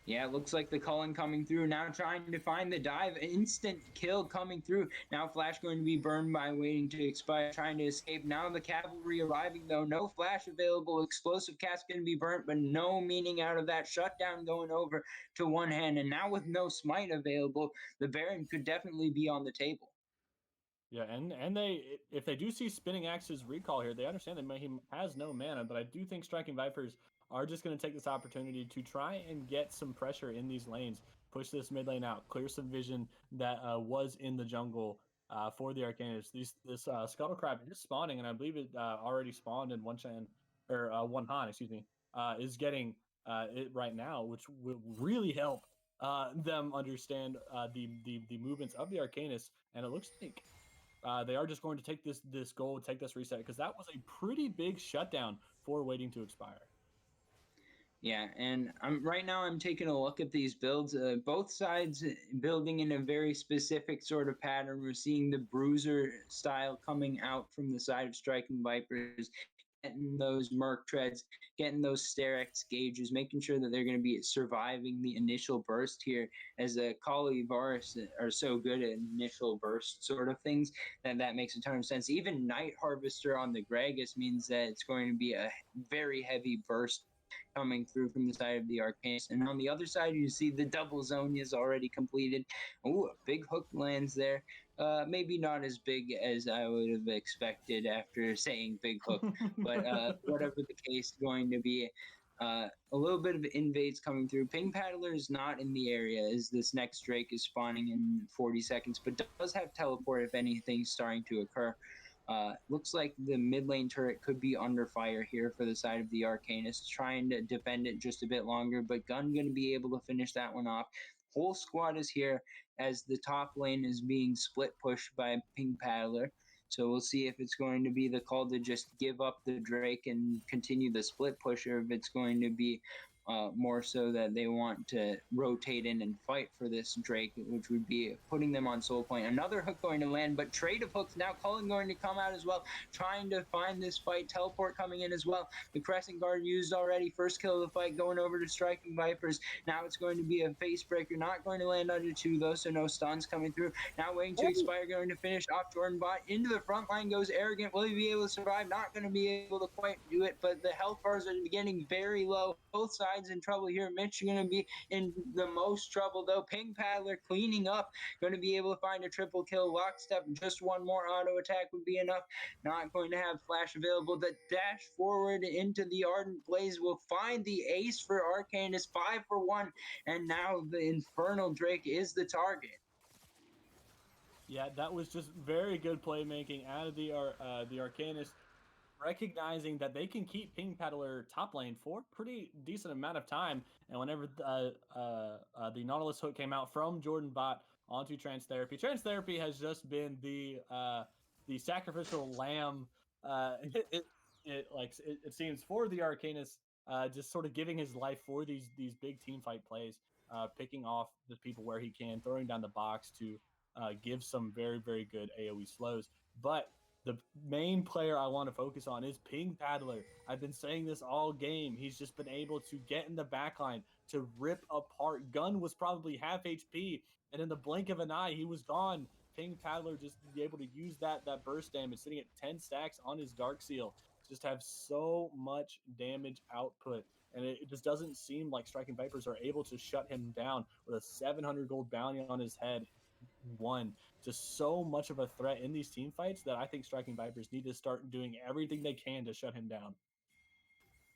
Yeah, it looks like the Cullen coming through. Now trying to find the dive. Instant kill coming through. Now Flash going to be burned by waiting to expire, trying to escape. Now the cavalry arriving, though. No Flash available. Explosive cast going to be burnt, but no meaning out of that. Shutdown going over to one hand. And now with no smite available, the Baron could definitely be on the table. Yeah, and if they do see Spinning Axe's recall here, they understand that he has no mana, but I do think Striking Vipers are just going to take this opportunity to try and get some pressure in these lanes, push this mid lane out, clear some vision that was in the jungle for the Arcanists. This Scuttlecrab is spawning, and I believe it already spawned in one Chan, or one Han, excuse me, is getting it right now, which will really help them understand the movements of the Arcanists, and it looks like they are just going to take this goal, take this reset, because that was a pretty big shutdown for waiting to expire. Yeah, and right now I'm taking a look at these builds. Both sides building in a very specific sort of pattern. We're seeing the Bruiser style coming out from the side of Striking Vipers, getting those Merc Treads, getting those Sterex gauges, making sure that they're going to be surviving the initial burst here, as the Kali Varus are so good at initial burst sort of things that makes a ton of sense. Even Night Harvester on the Gragas means that it's going to be a very heavy burst coming through from the side of the Arcanist. And on the other side, you see the double zone is already completed. Ooh, a big hook lands there. Maybe not as big as I would have expected after saying big hook, but whatever the case going to be, a little bit of invades coming through. Ping Paddler is not in the area as this next Drake is spawning in 40 seconds, but does have teleport if anything's starting to occur. Looks like the mid lane turret could be under fire here for the side of the Arcanist, trying to defend it just a bit longer, but Gun going to be able to finish that one off. Whole squad is here as the top lane is being split pushed by Ping Paddler. So we'll see if it's going to be the call to just give up the Drake and continue the split push, or if it's going to be more so that they want to rotate in and fight for this Drake, which would be putting them on soul point. Another hook going to land, but trade of hooks now. Cullen going to come out as well, trying to find this fight. Teleport coming in as well. The Crescent Guard used already. First kill of the fight going over to Striking Vipers. Now it's going to be a face breaker, not going to land under 2 though, so no stuns coming through. Now waiting to expire, going to finish off Jordan Bot. Into the front line goes Arrogant. Will he be able to survive? Not going to be able to quite do it, but the health bars are getting very low. Both sides in trouble here. Mitch going to be in the most trouble though. Ping Paddler cleaning up, going to be able to find a triple kill. Lockstep, just one more auto attack would be enough. Not going to have flash available. The dash forward into the Ardent Blaze will find the ace for Arcanist, 5 for 1, and now the Infernal Drake is the target. Yeah, that was just very good playmaking out of the Arcanist, recognizing that they can keep Ping Paddler top lane for a pretty decent amount of time. And whenever the Nautilus hook came out from Jordan Bot onto Trance Therapy has just been the sacrificial lamb. It seems for the Arcanist, just sort of giving his life for these big team fight plays, picking off the people where he can, throwing down the box to give some very, very good AoE slows. But the main player I want to focus on is Ping Paddler. I've been saying this all game. He's just been able to get in the backline to rip apart. Gun was probably half HP, and in the blink of an eye, he was gone. Ping Paddler just be able to use that burst damage, sitting at 10 stacks on his Dark Seal, just have so much damage output. And it just doesn't seem like Striking Vipers are able to shut him down with a 700 gold bounty on his head one. Just so much of a threat in these team fights that I think Striking Vipers need to start doing everything they can to shut him down.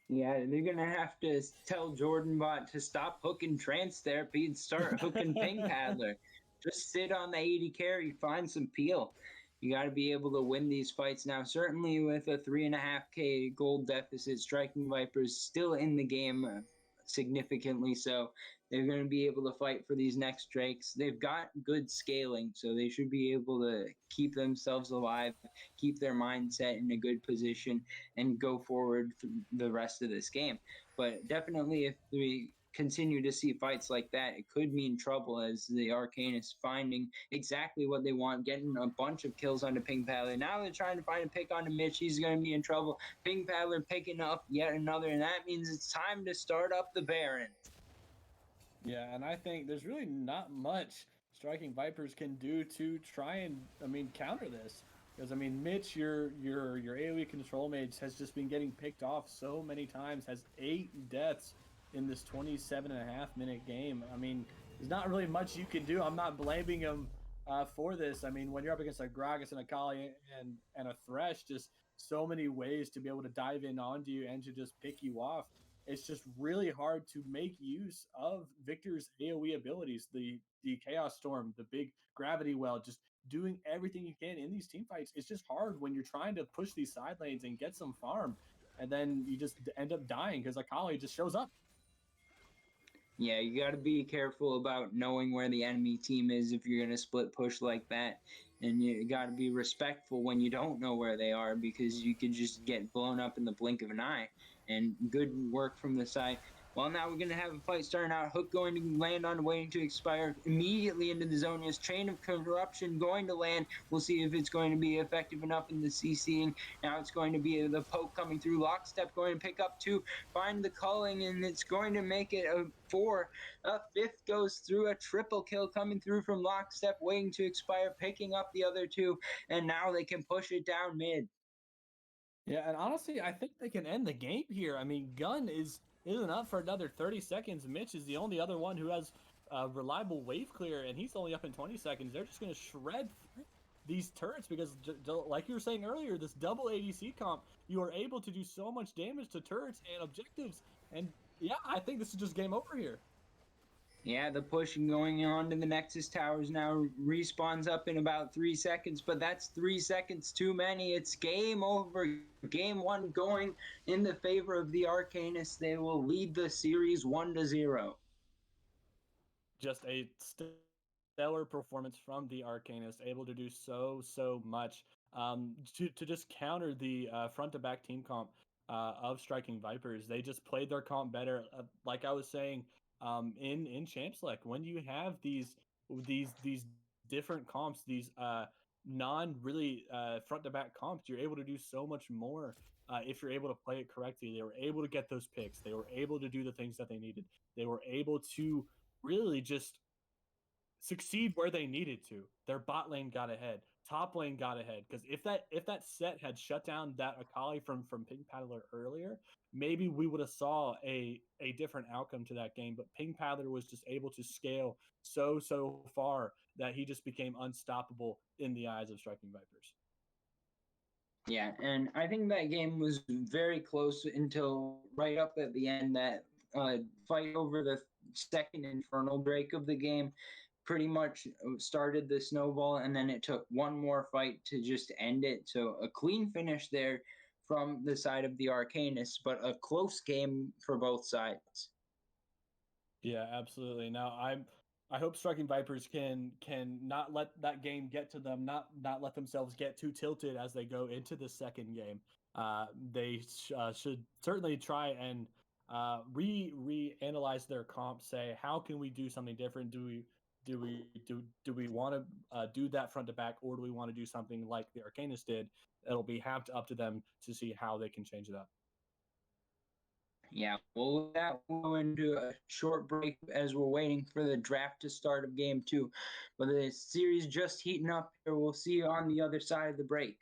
Yeah, they're gonna have to tell Jordan Bot to stop hooking trance therapy and start hooking ping paddler. Just sit on the 80 carry, find some peel. You got to be able to win these fights now. Certainly, with a 3.5K gold deficit, Striking Vipers still in the game, significantly so. They're going to be able to fight for these next Drakes. They've got good scaling, so they should be able to keep themselves alive, keep their mindset in a good position, and go forward through the rest of this game. But definitely, if we continue to see fights like that, it could mean trouble, as the Arcanist finding exactly what they want, getting a bunch of kills onto Ping Paddler. Now they're trying to find a pick onto Mitch. He's going to be in trouble. Ping Paddler picking up yet another, and that means it's time to start up the Baron. Yeah, and I think there's really not much Striking Vipers can do to try and, counter this. Because Mitch, your AoE control mage has just been getting picked off so many times. Has 8 deaths in this 27.5-minute game. There's not really much you can do. I'm not blaming him for this. When you're up against a Gragas and a Kali and a Thresh, just so many ways to be able to dive in onto you and to just pick you off. It's just really hard to make use of Victor's AoE abilities, the Chaos Storm, the big gravity well, just doing everything you can in these team fights. It's just hard when you're trying to push these side lanes and get some farm, and then you just end up dying because Akali just shows up. Yeah, you got to be careful about knowing where the enemy team is if you're going to split push like that. And you got to be respectful when you don't know where they are, because you could just get blown up in the blink of an eye. And good work from the side. Well, now we're going to have a fight starting out. Hook going to land on, waiting to expire immediately into the zone. His Chain of Corruption going to land. We'll see if it's going to be effective enough in the CCing. Now it's going to be the poke coming through. Lockstep going to pick up 2, find the culling, and it's going to make it a 4. A 5th goes through. A triple kill coming through from Lockstep, waiting to expire, picking up the other 2, and now they can push it down mid. Yeah, and honestly, I think they can end the game here. Gun isn't up for another 30 seconds. Mitch is the only other one who has reliable wave clear, and he's only up in 20 seconds. They're just going to shred these turrets because, like you were saying earlier, this double ADC comp, you are able to do so much damage to turrets and objectives. And yeah, I think this is just game over here. Yeah, the pushing going on to the Nexus Towers now. Respawns up in about 3 seconds, but that's 3 seconds too many. It's game over. Game 1 going in the favor of the Arcanists. They will lead the series 1-0. Just a stellar performance from the Arcanist, able to do so much to just counter the front to back team comp of Striking Vipers. They just played their comp better. Like I was saying, in Champ Select, when you have these different comps, these non really front to back comps, you're able to do so much more. If you're able to play it correctly. They were able to get those picks. They were able to do the things that they needed. They were able to really just succeed where they needed to. Their bot lane got ahead, top lane got ahead. Because if that set had shut down that Akali from Ping Paddler earlier, maybe we would have saw a different outcome to that game. But Ping Paddler was just able to scale so far that he just became unstoppable in the eyes of Striking Vipers. Yeah, and I think that game was very close until right up at the end. That fight over the second Infernal Drake of the game pretty much started the snowball, and then it took one more fight to just end it. So a clean finish there from the side of the Arcanists, but a close game for both sides. Yeah, absolutely. Now I hope Striking Vipers can not let that game get to them, not let themselves get too tilted as they go into the second game. They should certainly try and reanalyze their comp. Say, how can we do something different? Do we want to do that front to back, or do we want to do something like the Arcanist did? It'll be up to them to see how they can change it up. Yeah, well, with that, we'll go into a short break as we're waiting for the draft to start of game 2. But the series just heating up here. We'll see you on the other side of the break.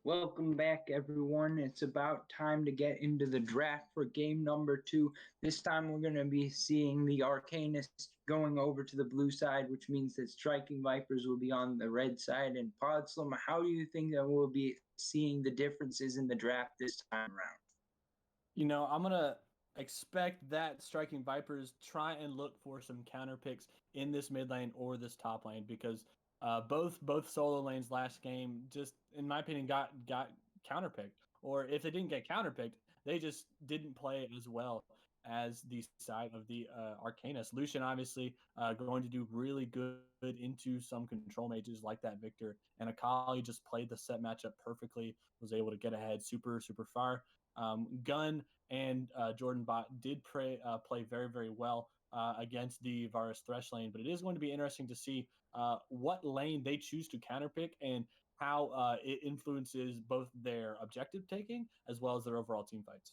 Welcome back, everyone. It's about time to get into the draft for game number 2. This time we're going to be seeing the Arcanist going over to the blue side, which means that Striking Vipers will be on the red side. And Podslam, how do you think that we'll be seeing the differences in the draft this time around? You know, I'm going to expect that Striking Vipers try and look for some counter picks in this mid lane or this top lane, because both solo lanes last game just, in my opinion, got counterpicked. Or if they didn't get counterpicked, they just didn't play as well. as the side of the Arcanist. Lucian obviously going to do really good into some control mages like that Victor, and Akali just played the set matchup perfectly, was able to get ahead super far. Gun and Jordan Bot did play very well against the Varus Thresh lane, but it is going to be interesting to see what lane they choose to counterpick and how it influences both their objective taking as well as their overall team fights.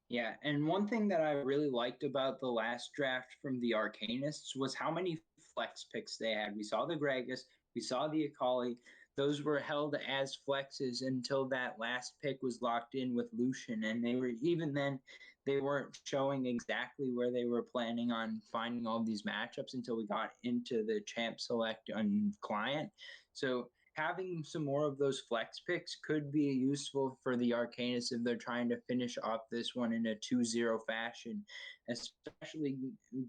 Yeah, and one thing that I really liked about the last draft from the Arcanists was how many flex picks they had. We saw the Gragas, we saw the Akali. Those were held as flexes until that last pick was locked in with Lucian, and they were even then they weren't showing exactly where they were planning on finding all these matchups until we got into the champ select on client. So having some more of those flex picks could be useful for the Arcanists if they're trying to finish off this one in a 2-0 fashion, especially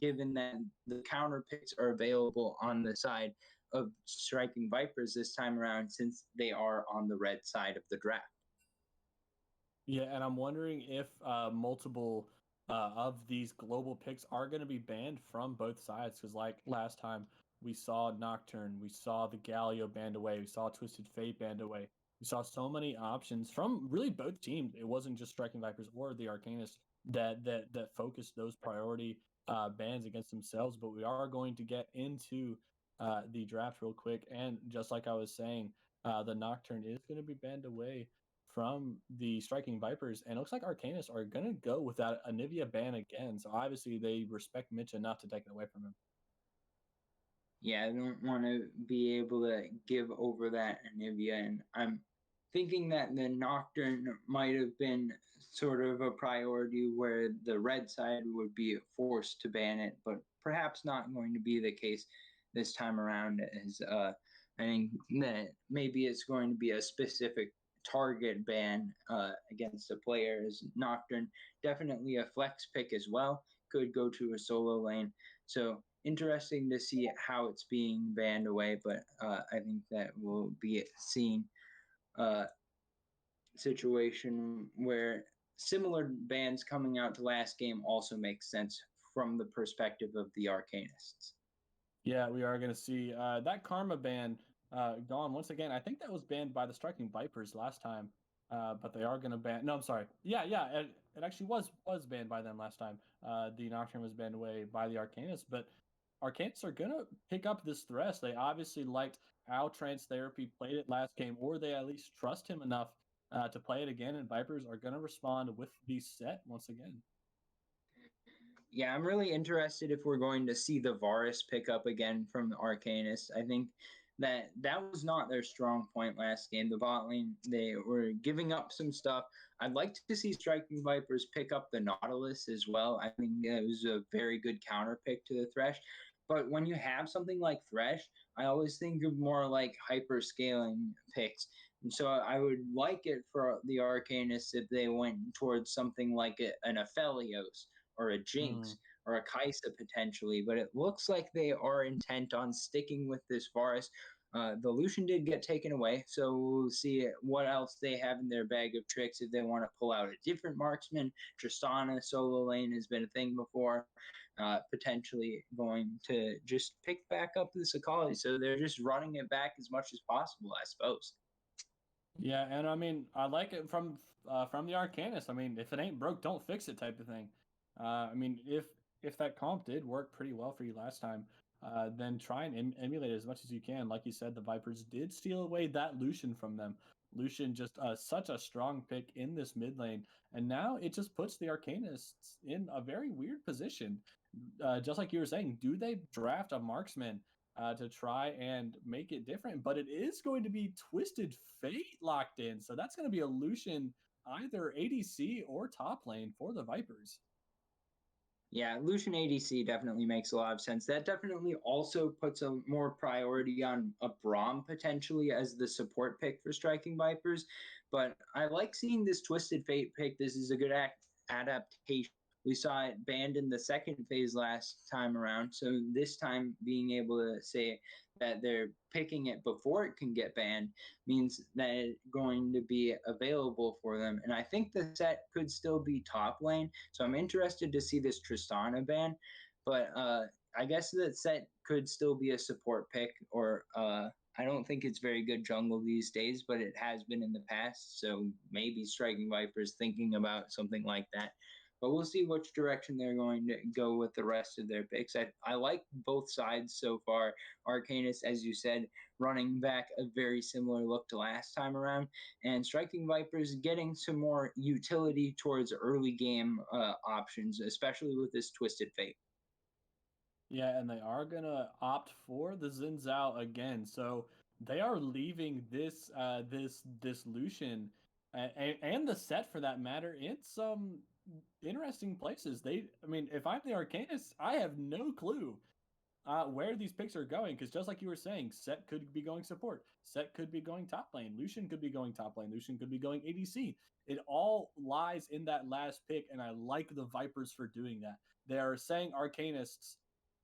given that the counter picks are available on the side of Striking Vipers this time around since they are on the red side of the draft. Yeah, and I'm wondering if multiple of these global picks are going to be banned from both sides, because like last time we saw Nocturne, we saw the Galio banned away, we saw Twisted Fate banned away. We saw so many options from really both teams. It wasn't just Striking Vipers or the Arcanists that focused those priority bans against themselves, but we are going to get into the draft real quick. And just like I was saying, the Nocturne is going to be banned away from the Striking Vipers, and it looks like Arcanists are going to go with that Anivia ban again. So obviously they respect Mitch enough to take it away from him. Yeah, I don't want to be able to give over that Anivia, and I'm thinking that the Nocturne might have been sort of a priority where the red side would be forced to ban it, but perhaps not going to be the case this time around, as I think that maybe it's going to be a specific target ban against a player. As Nocturne, definitely a flex pick as well, could go to a solo lane. So interesting to see how it's being banned away, but I think that we'll be seeing a situation where similar bans coming out to last game also makes sense from the perspective of the Arcanists. Yeah, we are going to see that Karma ban gone once again. I think that was banned by the Striking Vipers last time, but they are going to ban. No, I'm sorry. Yeah, it actually was banned by them last time. The Nocturne was banned away by the Arcanists, but Arcanists are going to pick up this Thresh. They obviously liked how Trance Therapy played it last game, or they at least trust him enough to play it again, and Vipers are going to respond with the set once again. Yeah, I'm really interested if we're going to see the Varus pick up again from the Arcanist. I think that was not their strong point last game. The bot lane, they were giving up some stuff. I'd like to see Striking Vipers pick up the Nautilus as well. I think it was a very good counter pick to the Thresh. But when you have something like Thresh, I always think of more like hyper scaling picks. And so I would like it for the Arcanists if they went towards something like an Aphelios or a Jinx or a Kaisa potentially, but it looks like they are intent on sticking with this Varus. The Lucian did get taken away, so we'll see what else they have in their bag of tricks if they want to pull out a different marksman. Tristana solo lane has been a thing before, potentially going to just pick back up this Akali, so they're just running it back as much as possible, I suppose. Yeah, and I mean, I like it from the Arcanist. I mean, if it ain't broke, don't fix it type of thing. I mean, if that comp did work pretty well for you last time, then try and emulate it as much as you can. Like you said, the Vipers did steal away that Lucian from them. Lucian just such a strong pick in this mid lane, and now it just puts the Arcanists in a very weird position. Just like you were saying, do they draft a marksman to try and make it different? But it is going to be Twisted Fate locked in, so that's going to be a Lucian either ADC or top lane for the Vipers. Yeah, Lucian ADC definitely makes a lot of sense. That definitely also puts a more priority on a Braum potentially as the support pick for Striking Vipers. But I like seeing this Twisted Fate pick. This is a good adaptation We saw it banned in the second phase last time around. So this time, being able to say that they're picking it before it can get banned means that it's going to be available for them. And I think the set could still be top lane. So I'm interested to see this Tristana ban. But I guess that set could still be a support pick, or I don't think it's very good jungle these days, but it has been in the past. So maybe Striking Vipers thinking about something like that. But we'll see which direction they're going to go with the rest of their picks. I like both sides so far. Arcanist, as you said, running back a very similar look to last time around, and Striking Vipers getting some more utility towards early game options, especially with this Twisted Fate. Yeah, and they are gonna opt for the Xin Zhao again. So they are leaving this Lucian and the set for that matter in some interesting places. I mean, if I'm the Arcanist, I have no clue where these picks are going, because just like you were saying, Set could be going support, Set could be going top lane, Lucian could be going top lane, Lucian could be going ADC. It all lies in that last pick, and I like the Vipers for doing that. They are saying, Arcanists,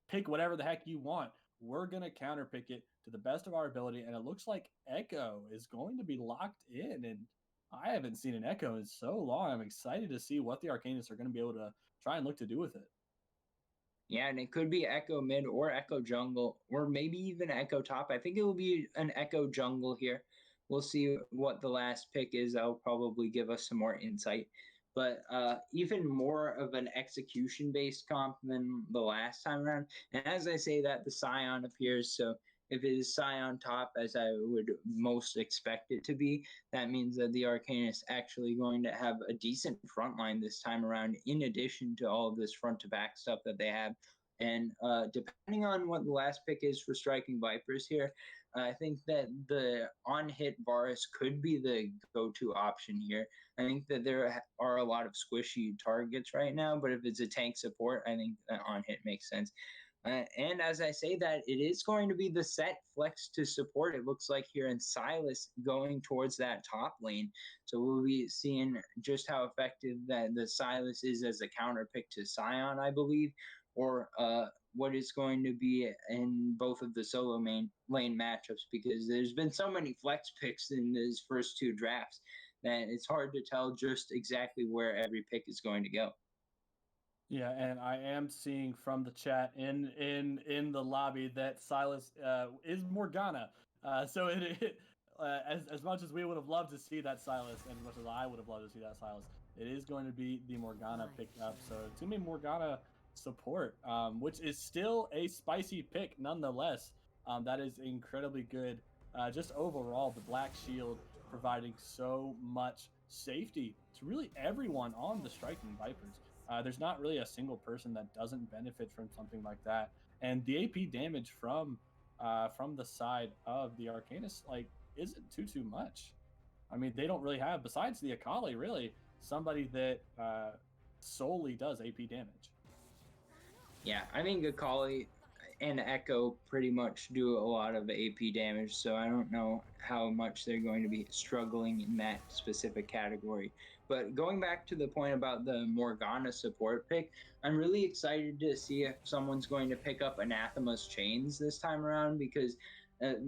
pick whatever the heck you want. We're going to counterpick it to the best of our ability, and it looks like Echo is going to be locked in, and I haven't seen an Echo in so long. I'm excited to see what the Arcanists are going to be able to try and look to do with it. Yeah, and it could be Echo mid or Echo jungle, or maybe even Echo top. I think it will be an Echo jungle here. We'll see what the last pick is. That'll probably give us some more insight. But even more of an execution-based comp than the last time around. And as I say that, the Scion appears. So if it is Scion top, as I would most expect it to be, that means that the Arcanist is actually going to have a decent front line this time around, in addition to all of this front-to-back stuff that they have. And depending on what the last pick is for Striking Vipers here, I think that the on-hit Varus could be the go-to option here. I think that there are a lot of squishy targets right now, but if it's a tank support, I think that on-hit makes sense. And as I say that, it is going to be the set flex to support. It looks like here in Silas going towards that top lane. So we'll be seeing just how effective that the Silas is as a counter pick to Scion, I believe, or what is going to be in both of the solo lane matchups, because there's been so many flex picks in these first two drafts that it's hard to tell just exactly where every pick is going to go. Yeah, and I am seeing from the chat in the lobby that Silas is Morgana. So as much as we would have loved to see that Silas, and as much as I would have loved to see that Silas, it is going to be the Morgana picked up. So it's gonna be Morgana support, which is still a spicy pick nonetheless. That is incredibly good. Just overall, the Black Shield providing so much safety to really everyone on the Striking Vipers. There's not really a single person that doesn't benefit from something like that, and the AP damage from the side of the Arcanist isn't too much. I mean, they don't really have, besides the Akali, really somebody that solely does AP damage. Yeah, I think Akali and Echo pretty much do a lot of AP damage, so I don't know how much they're going to be struggling in that specific category. But going back to the point about the Morgana support pick, I'm really excited to see if someone's going to pick up Anathema's Chains this time around, because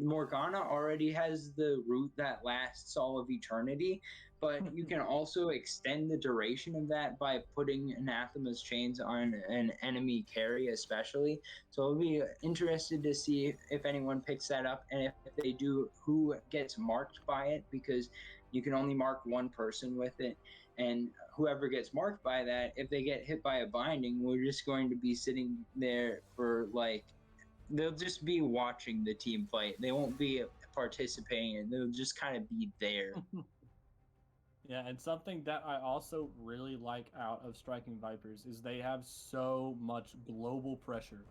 Morgana already has the root that lasts all of eternity, but you can also extend the duration of that by putting Anathema's Chains on an enemy carry, especially. So I'll be interested to see if anyone picks that up, and if they do, who gets marked by it, because you can only mark one person with it. And whoever gets marked by that, if they get hit by a binding, we're just going to be sitting there for they'll just be watching the team fight. They won't be participating, and they'll just kind of be there. Yeah, and something that I also really like out of Striking Vipers is they have so much global pressure.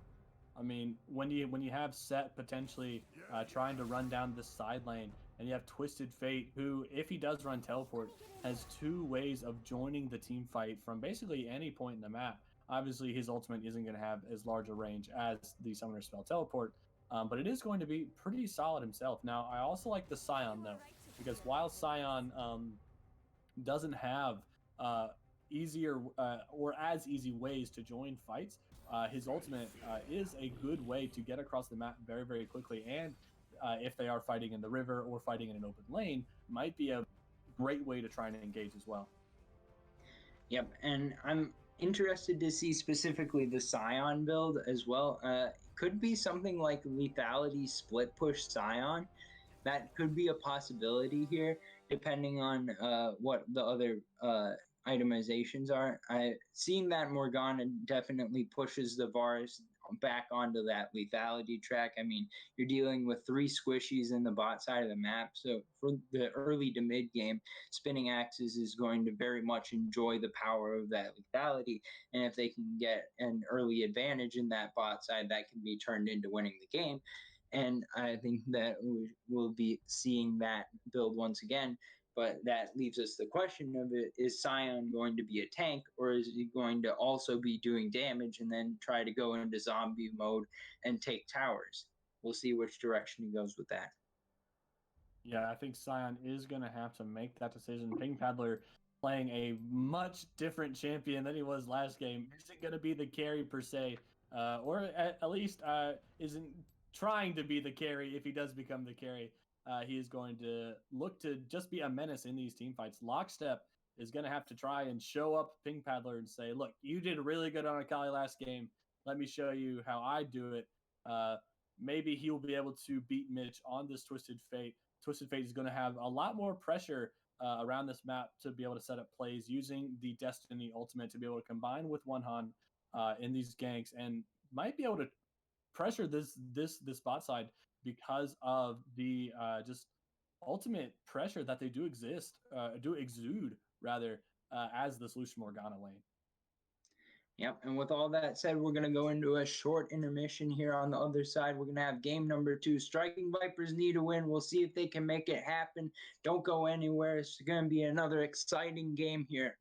I mean, when you have Set potentially trying to run down this side lane, and you have Twisted Fate, who, if he does run teleport, has two ways of joining the team fight from basically any point in the map. Obviously, his ultimate isn't going to have as large a range as the summoner spell teleport, but it is going to be pretty solid himself. Now, I also like the Scion, though, because while Scion doesn't have easier or as easy ways to join fights. His ultimate is a good way to get across the map very, very quickly. And if they are fighting in the river or fighting in an open lane, might be a great way to try and engage as well. Yep, and I'm interested to see specifically the Scion build as well. Could be something like Lethality split push Scion. That could be a possibility here, depending on what the other itemizations are. Seeing that Morgana definitely pushes the Varus back onto that lethality track. I mean, you're dealing with 3 squishies in the bot side of the map, so for the early to mid game, Spinning Axes is going to very much enjoy the power of that lethality, and if they can get an early advantage in that bot side, that can be turned into winning the game. And I think that we will be seeing that build once again. But that leaves us the question of it, is Scion going to be a tank, or is he going to also be doing damage and then try to go into zombie mode and take towers? We'll see which direction he goes with that. Yeah, I think Scion is going to have to make that decision. Ping Paddler playing a much different champion than he was last game. Isn't going to be the carry per se, or at least isn't trying to be the carry if he does become the carry. He is going to look to just be a menace in these team fights. Lockstep is going to have to try and show up Ping Paddler and say, look, you did really good on Akali last game. Let me show you how I do it. Maybe he will be able to beat Mitch on this Twisted Fate. Twisted Fate is going to have a lot more pressure around this map to be able to set up plays using the Destiny Ultimate to be able to combine with One in these ganks, and might be able to pressure this bot side because of the just ultimate pressure that they do exude rather as this Lucian Morgana lane. Yep, and with all that said, we're going to go into a short intermission here on the other side. We're going to have game number 2. Striking Vipers need a win. We'll see if they can make it happen. Don't go anywhere. It's going to be another exciting game here.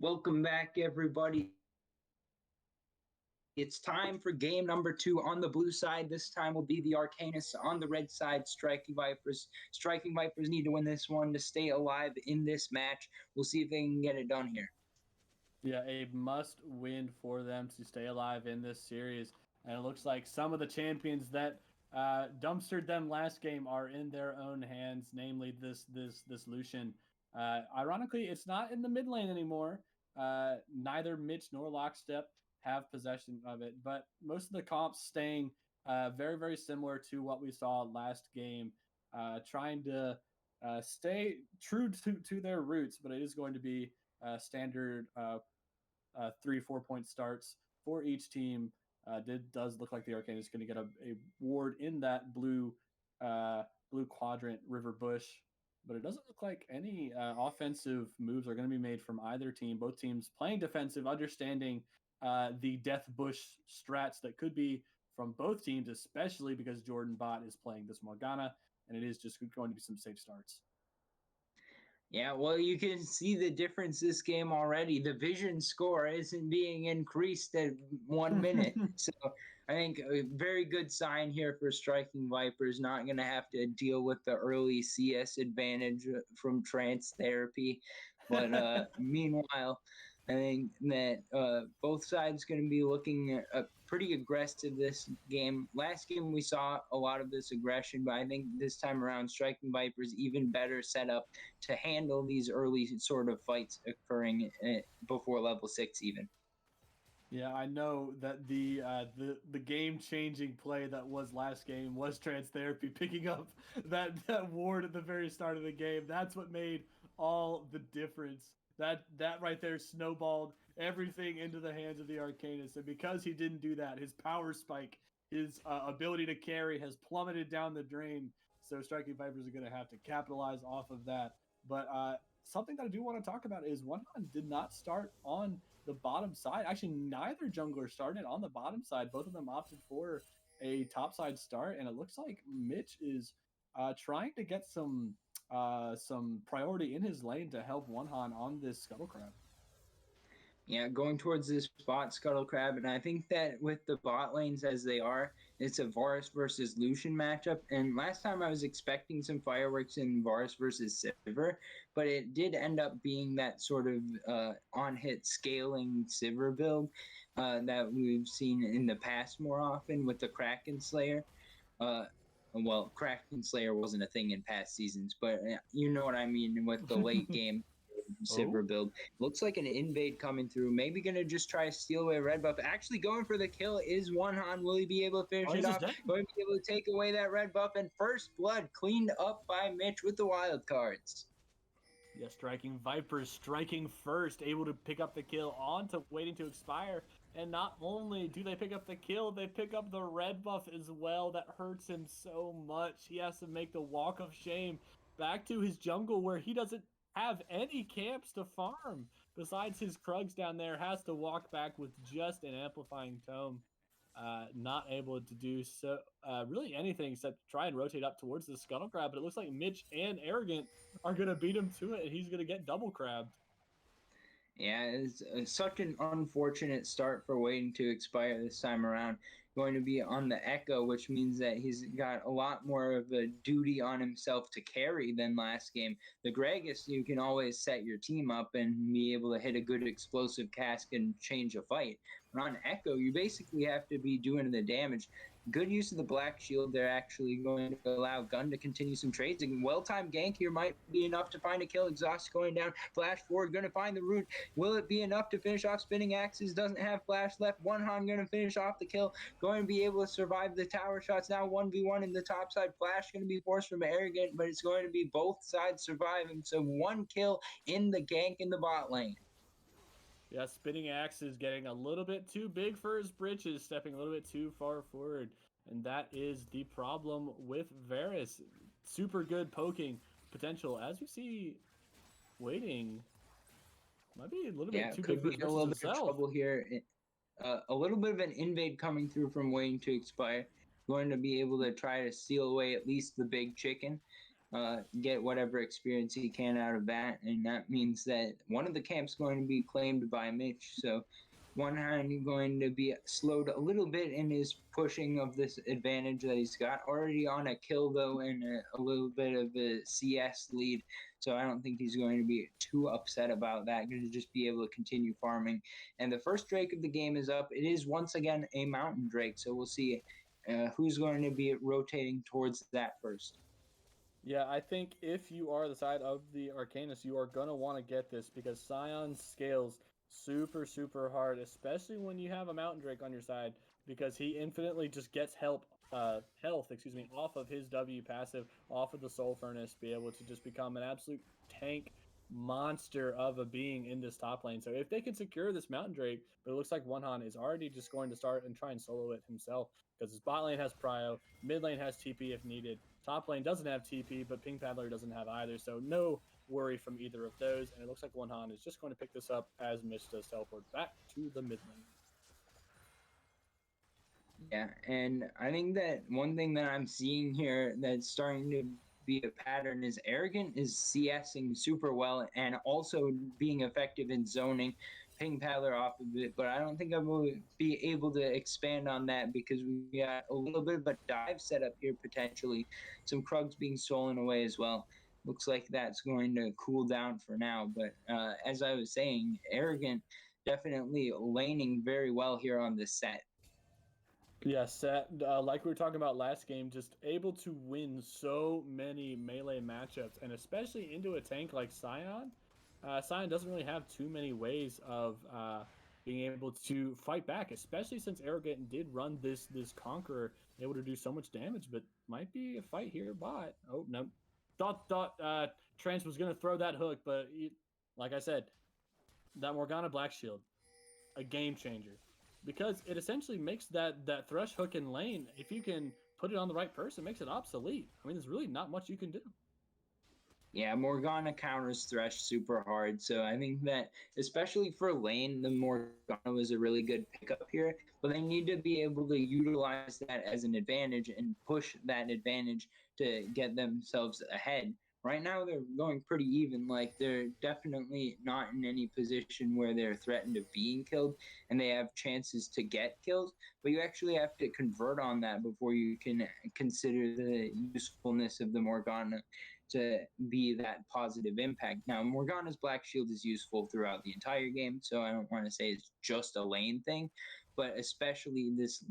Welcome back, everybody. It's time for game number 2 on the blue side. This time will be the Arcanists on the red side, Striking Vipers. Striking Vipers need to win this one to stay alive in this match. We'll see if they can get it done here. Yeah, a must win for them to stay alive in this series. And it looks like some of the champions that dumpstered them last game are in their own hands, namely this Lucian. Ironically, it's not in the mid lane anymore. Neither Mitch nor Lockstep have possession of it, but most of the comps staying very, very similar to what we saw last game, trying to stay true to their roots, but it is going to be standard 3-4 point starts for each team. Does look like the Arcane is going to get a ward in that blue quadrant River Bush, but it doesn't look like any offensive moves are going to be made from either team. Both teams playing defensive, understanding the Death Bush strats that could be from both teams, especially because Jordan Bot is playing this Morgana, and it is just going to be some safe starts. Yeah, well, you can see the difference this game already. The vision score isn't being increased at 1 minute. So I think a very good sign here for Striking Vipers, not going to have to deal with the early CS advantage from trance therapy. But meanwhile, I think that both sides going to be looking pretty aggressive this game. Last game we saw a lot of this aggression, but I think this time around Striking Vipers even better set up to handle these early sort of fights occurring before level 6 even. Yeah, I know that the game-changing play that was last game was trance therapy picking up that ward at the very start of the game. That's what made all the difference. That right there snowballed everything into the hands of the Arcanist, and because he didn't do that, his power spike, his ability to carry has plummeted down the drain. So Striking Vipers are going to have to capitalize off of that. But something that I do want to talk about is One did not start on the bottom side. Actually, neither jungler started on the bottom side. Both of them opted for a top side start, and it looks like Mitch is trying to get some priority in his lane to help One on this Scuttle Crab. Yeah, going towards this bot Scuttle Crab, and I think that with the bot lanes as they are, it's a Varus versus Lucian matchup. And last time I was expecting some fireworks in Varus versus Sivir, but it did end up being that sort of on-hit scaling Sivir build that we've seen in the past more often with the Kraken Slayer. Well, Kraken Slayer wasn't a thing in past seasons, but you know what I mean with the late game Sivir build. Looks like an invade coming through. Maybe going to just try to steal away red buff. Actually going for the kill is One. Will he be able to finish it off? Going to be able to take away that red buff, and first blood cleaned up by Mitch with the wild cards. Yeah, Striking Vipers striking first, able to pick up the kill onto Waiting to Expire. And not only do they pick up the kill, they pick up the red buff as well. That hurts him so much. He has to make the walk of shame back to his jungle where he doesn't have any camps to farm. Besides his Krugs down there, has to walk back with just an amplifying tome. Not able to do so really anything except try and rotate up towards the Scuttle Crab, but it looks like Mitch and Arrogant are going to beat him to it, and he's going to get double crabbed. Yeah, it's such an unfortunate start for Waiting to Expire this time around. Going to be on the Echo, which means that he's got a lot more of a duty on himself to carry than last game. The Gragas, you can always set your team up and be able to hit a good explosive cask and change a fight. But on Echo, you basically have to be doing the damage. Good use of the Black Shield. They're actually going to allow Gun to continue some trades. And well-timed gank here might be enough to find a kill. Exhaust going down. Flash forward, going to find the root. Will it be enough to finish off Spinning Axes? Doesn't have flash left. One going to finish off the kill. Going to be able to survive the tower shots. Now 1v1 in the top side. Flash going to be forced from Arrogant, but it's going to be both sides surviving. So 1 kill in the gank in the bot lane. Yeah, Spinning Axe is getting a little bit too big for his britches, stepping a little bit too far forward. And that is the problem with Varus. Super good poking potential. As we see, Waiting might be a little bit too big for his britches a little himself. bit of trouble here. A little bit of an invade coming through from Waiting to Expire. Going to be able to try to steal away at least the big chicken. get whatever experience he can out of that. And that means that one of the camps going to be claimed by Mitch. So one hand going to be slowed a little bit in his pushing of this advantage that he's got. Already on a kill, though, and a little bit of a CS lead. So I don't think he's going to be too upset about that. Going to just be able to continue farming. And the first Drake of the game is up. It is once again a Mountain Drake. So we'll see who's going to be rotating towards that first. Yeah, I think if you are the side of the Arcanist, you are going to want to get this because Scion scales super, super hard, especially when you have a Mountain Drake on your side because he infinitely just gets health, off of his W passive, off of the Soul Furnace, be able to just become an absolute tank monster of a being in this top lane. So if they can secure this Mountain Drake, but it looks like Wonhan is already just going to start and try and solo it himself because his bot lane has prio, mid lane has TP if needed. Top lane doesn't have TP, but Ping Paddler doesn't have either, so no worry from either of those. And it looks like Wonhan is just going to pick this up as Mitch does teleport back to the mid lane. Yeah, and I think that one thing that I'm seeing here that's starting to be a pattern is Arrogant is CSing super well and also being effective in zoning Ping Paddler off of it, but I don't think I will be able to expand on that because we got a little bit of a dive set up here potentially. Some Krugs being stolen away as well. Looks like that's going to cool down for now, but as I was saying, Arrogant definitely laning very well here on this set. Yes, like we were talking about last game, just able to win so many melee matchups, and especially into a tank like Scion. Scion doesn't really have too many ways of being able to fight back, especially since Arrogant did run this Conqueror, able to do so much damage, but might be a fight here bot. Oh, no. Thought Trance was going to throw that hook, but like I said, that Morgana Black Shield, a game changer because it essentially makes that Thresh hook in lane, if you can put it on the right person, makes it obsolete. I mean, there's really not much you can do. Yeah, Morgana counters Thresh super hard, so I think that especially for lane, the Morgana was a really good pickup here. But they need to be able to utilize that as an advantage and push that advantage to get themselves ahead. Right now, they're going pretty even. Like they're definitely not in any position where they're threatened of being killed, and they have chances to get kills. But you actually have to convert on that before you can consider the usefulness of the Morgana to be that positive impact. Now, Morgana's Black Shield is useful throughout the entire game, so I don't want to say it's just a lane thing, but especially this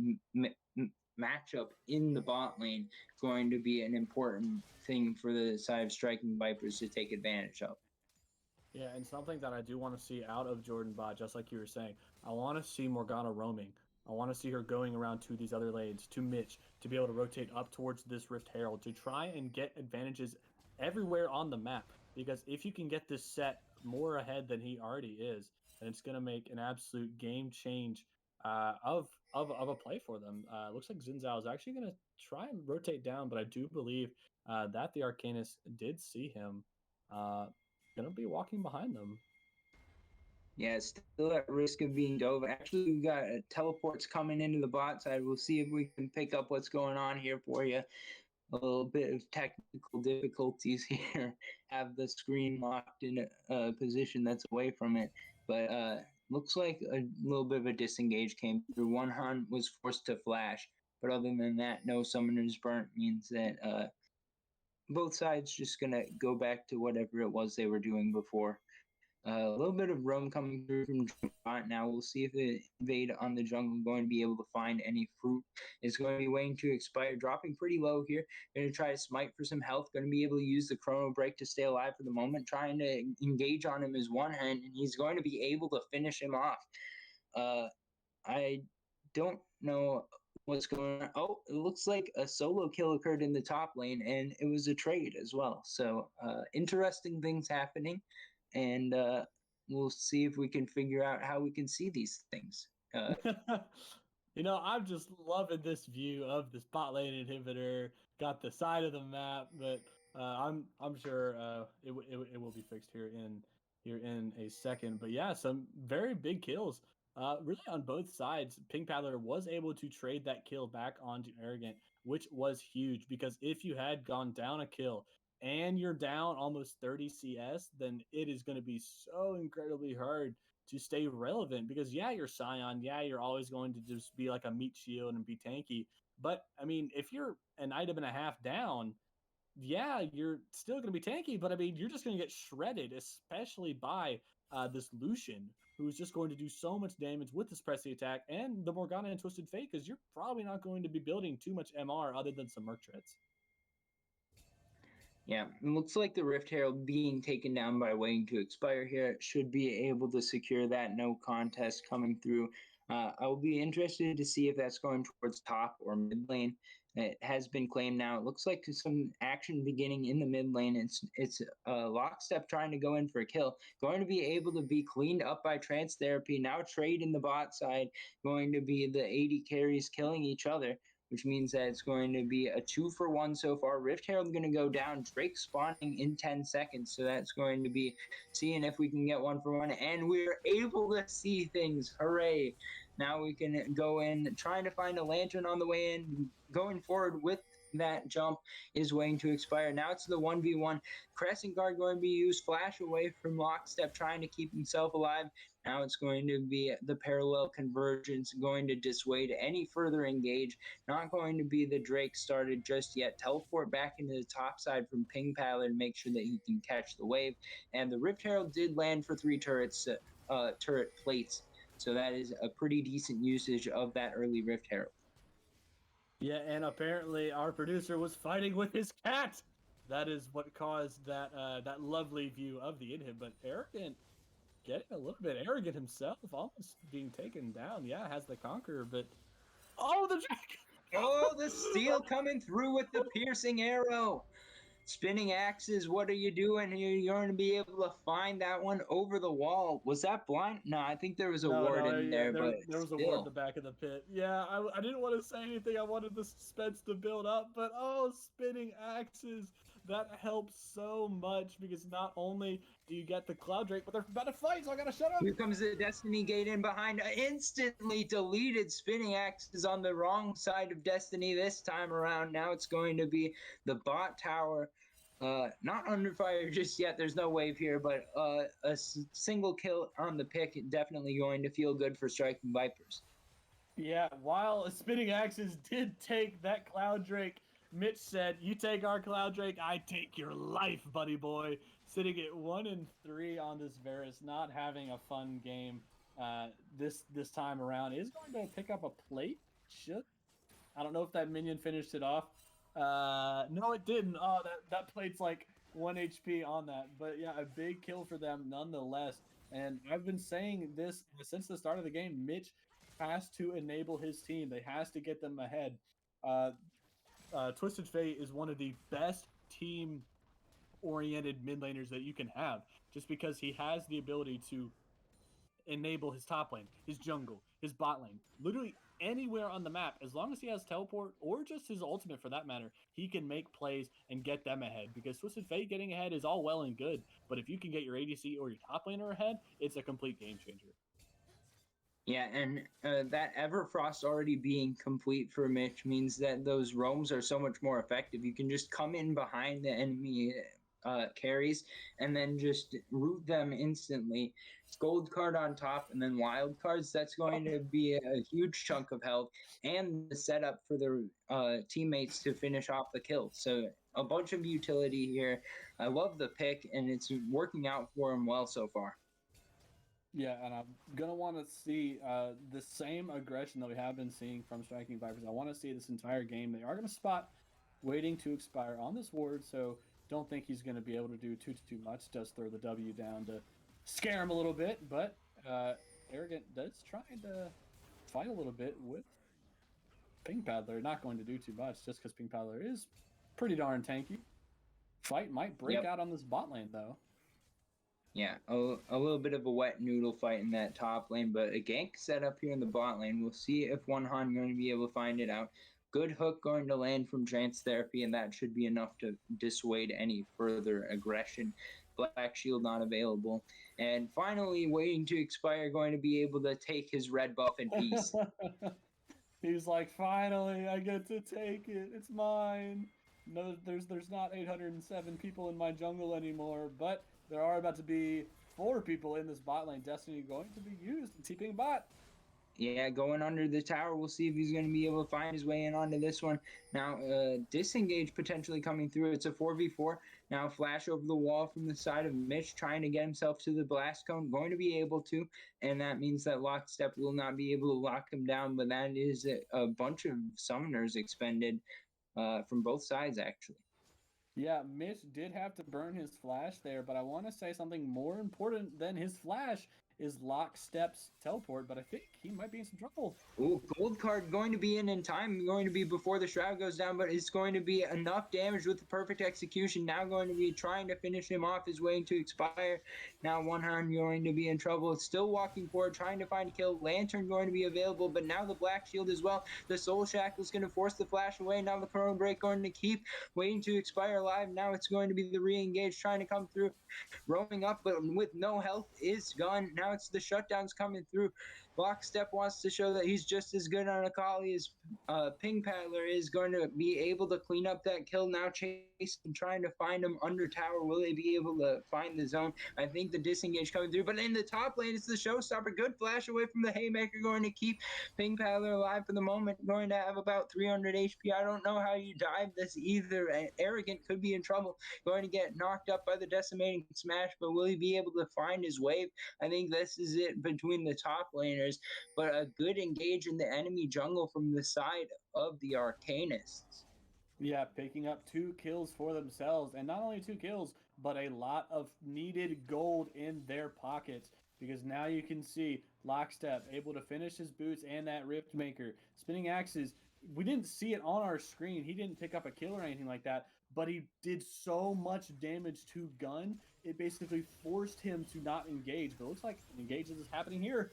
matchup in the bot lane going to be an important thing for the side of Striking Vipers to take advantage of. Yeah, and something that I do want to see out of Jordan Bot, just like you were saying, I want to see Morgana roaming. I want to see her going around to these other lanes, to Mitch, to be able to rotate up towards this Rift Herald, to try and get advantages everywhere on the map. Because if you can get this set more ahead than he already is, then it's going to make an absolute game change of a play for them. Looks like Xin Zhao is actually going to try and rotate down, but I do believe that the Arcanist did see him. Gonna be walking behind them. Yeah, still at risk of being dove. Actually, we got teleports coming into the bot side. We'll see if we can pick up what's going on here for you. A little bit of technical difficulties here. Have the screen locked in a position that's away from it. But looks like a little bit of a disengage came through. One hunt was forced to flash. But other than that, no summoners burnt means that both sides just going to go back to whatever it was they were doing before. A little bit of roam coming through from Bot now. We'll see if the invade on the jungle going to be able to find any fruit. It's going to be waiting to expire, dropping pretty low here. Going to try to smite for some health. Going to be able to use the chrono break to stay alive for the moment. Trying to engage on him is one hand, and he's going to be able to finish him off. I don't know what's going on. Oh, it looks like a solo kill occurred in the top lane, and it was a trade as well. So interesting things happening. And we'll see if we can figure out how we can see these things. I'm just loving this view of the spot lane inhibitor. Got the side of the map, but I'm sure it will be fixed here in a second. But yeah, some very big kills. Really on both sides. Pink Paddler was able to trade that kill back onto Arrogant, which was huge because if you had gone down a kill, and you're down almost 30 CS, then it is going to be so incredibly hard to stay relevant because, yeah, you're Scion. Yeah, you're always going to just be like a meat shield and be tanky. But, I mean, if you're an item and a half down, yeah, you're still going to be tanky, but I mean, you're just going to get shredded, especially by this Lucian, who's just going to do so much damage with this pressing attack and the Morgana and Twisted Fate, because you're probably not going to be building too much MR other than some Merc Treads. Yeah, it looks like the Rift Herald being taken down by waiting to expire here should be able to secure that no contest coming through. I will be interested to see if that's going towards top or mid lane. It has been claimed now. It looks like some action beginning in the mid lane. It's Lockstep trying to go in for a kill. Going to be able to be cleaned up by Trance Therapy. Now trade in the bot side. Going to be the 80 carries killing each other, which means that it's going to be a 2-for-1 so far. Rift Herald going to go down. Drake spawning in 10 seconds, so that's going to be seeing if we can get 1-for-1. And we're able to see things. Hooray. Now we can go in, trying to find a lantern on the way in. Going forward with that jump is waiting to expire. Now it's the 1v1. Crescent Guard going to be used. Flash away from Lockstep, trying to keep himself alive. Now it's going to be the parallel convergence, going to dissuade any further engage. Not going to be the Drake started just yet. Teleport back into the top side from Ping Paddler to make sure that he can catch the wave. And the Rift Herald did land for 3 turrets, turret plates. So that is a pretty decent usage of that early Rift Herald. Yeah, and apparently our producer was fighting with his cat. That is what caused that that lovely view of the inhib. But Arrogant, getting a little bit arrogant himself, almost being taken down. Yeah, has the Conqueror, but oh, the Drake! Oh, the steel coming through with the piercing arrow. Spinning axes, what are you doing here? You're going to be able to find that one over the wall. Was that blind? No, I think there was a ward in there, but there was still. a ward in the back of the pit. Yeah, I didn't want to say anything. I wanted the suspense to build up, but oh, spinning axes, that helps so much because not only do you get the Cloud Drake, but they're about to fight, so I gotta shut up. Here comes the Destiny Gate in behind. Instantly deleted. Spinning axes on the wrong side of Destiny this time around. Now it's going to be the bot tower. Not under fire just yet. There's no wave here, but a single kill on the pick definitely going to feel good for Striking Vipers. Yeah, while Spinning Axes did take that Cloud Drake, Mitch said, "You take our Cloud Drake, I take your life, buddy boy." Sitting at 1-3 on this Varus, not having a fun game this time around. Is going to pick up a plate. Should. I don't know if that minion finished it off. No, it didn't. Oh, that plate's like 1 HP on that. But yeah, a big kill for them nonetheless. And I've been saying this since the start of the game. Mitch has to enable his team. They has to get them ahead. Twisted Fate is one of the best team-oriented mid laners that you can have, just because he has the ability to enable his top lane, his jungle, his bot lane, literally anywhere on the map. As long as he has teleport or just his ultimate for that matter, he can make plays and get them ahead, because Twisted Fate getting ahead is all well and good, but if you can get your ADC or your top laner ahead, it's a complete game changer. Yeah, and that Everfrost already being complete for Mitch means that those roams are so much more effective. You can just come in behind the enemy carries and then just root them instantly. Gold card on top and then wild cards. That's going to be a huge chunk of health and the setup for the teammates to finish off the kill. So a bunch of utility here. I love the pick, and it's working out for him well so far. Yeah, and I'm going to want to see the same aggression that we have been seeing from Striking Vipers. I want to see this entire game. They are going to spot waiting to expire on this ward, so don't think he's going to be able to do too much. Does throw the W down to scare him a little bit, but Arrogant does try to fight a little bit with Ping Paddler. Not going to do too much just because Ping Paddler is pretty darn tanky. Fight might break out on this bot lane, though. Yeah, a little bit of a wet noodle fight in that top lane, but a gank set up here in the bot lane. We'll see if One Han going to be able to find it out. Good hook going to land from Trance Therapy, and that should be enough to dissuade any further aggression. Black Shield not available. And finally, waiting to expire, going to be able to take his red buff in peace. He's like, finally, I get to take it. It's mine. No, there's not 807 people in my jungle anymore, but there are about to be 4 people in this bot lane. Destiny going to be used in TPing bot. Yeah, going under the tower. We'll see if he's going to be able to find his way in onto this one. Now, disengage potentially coming through. It's a 4v4. Now, flash over the wall from the side of Mitch, trying to get himself to the blast cone. Going to be able to, and that means that Lockstep will not be able to lock him down, but that is a bunch of summoners expended from both sides, actually. Yeah, Mitch did have to burn his flash there, but I want to say something more important than his flash is Lockstep's teleport, but I think he might be in some trouble. Ooh, gold card going to be in time, going to be before the shroud goes down, but it's going to be enough damage with the perfect execution. Now going to be trying to finish him off, his way to expire. Now One Hand going to be in trouble. It's still walking forward, trying to find a kill. Lantern going to be available, but now the Black Shield as well. The Soul Shackle is going to force the flash away. Now the Chrono Break going to keep waiting to expire alive. Now it's going to be the re-engage trying to come through. Roaming up, but with no health, is gone. Now it's the shutdowns coming through. Lockstep wants to show that he's just as good on Akali as Ping Paddler is. Going to be able to clean up that kill. Now chasing, trying to find him under tower. Will they be able to find the zone? I think the disengage coming through, but in the top lane, it's the showstopper. Good flash away from the Haymaker, going to keep Ping Paddler alive for the moment. Going to have about 300 HP. I don't know how you dive this either. Arrogant could be in trouble. Going to get knocked up by the decimating smash, but will he be able to find his wave? I think this is it between the top laners, but a good engage in the enemy jungle from the side of the Arcanists. Yeah, picking up 2 kills for themselves, and not only 2 kills, but a lot of needed gold in their pockets. Because now you can see Lockstep able to finish his boots and that Rift Maker. Spinning Axes, we didn't see it on our screen. He didn't pick up a kill or anything like that, but he did so much damage to Gun, it basically forced him to not engage. But it looks like engage is happening here.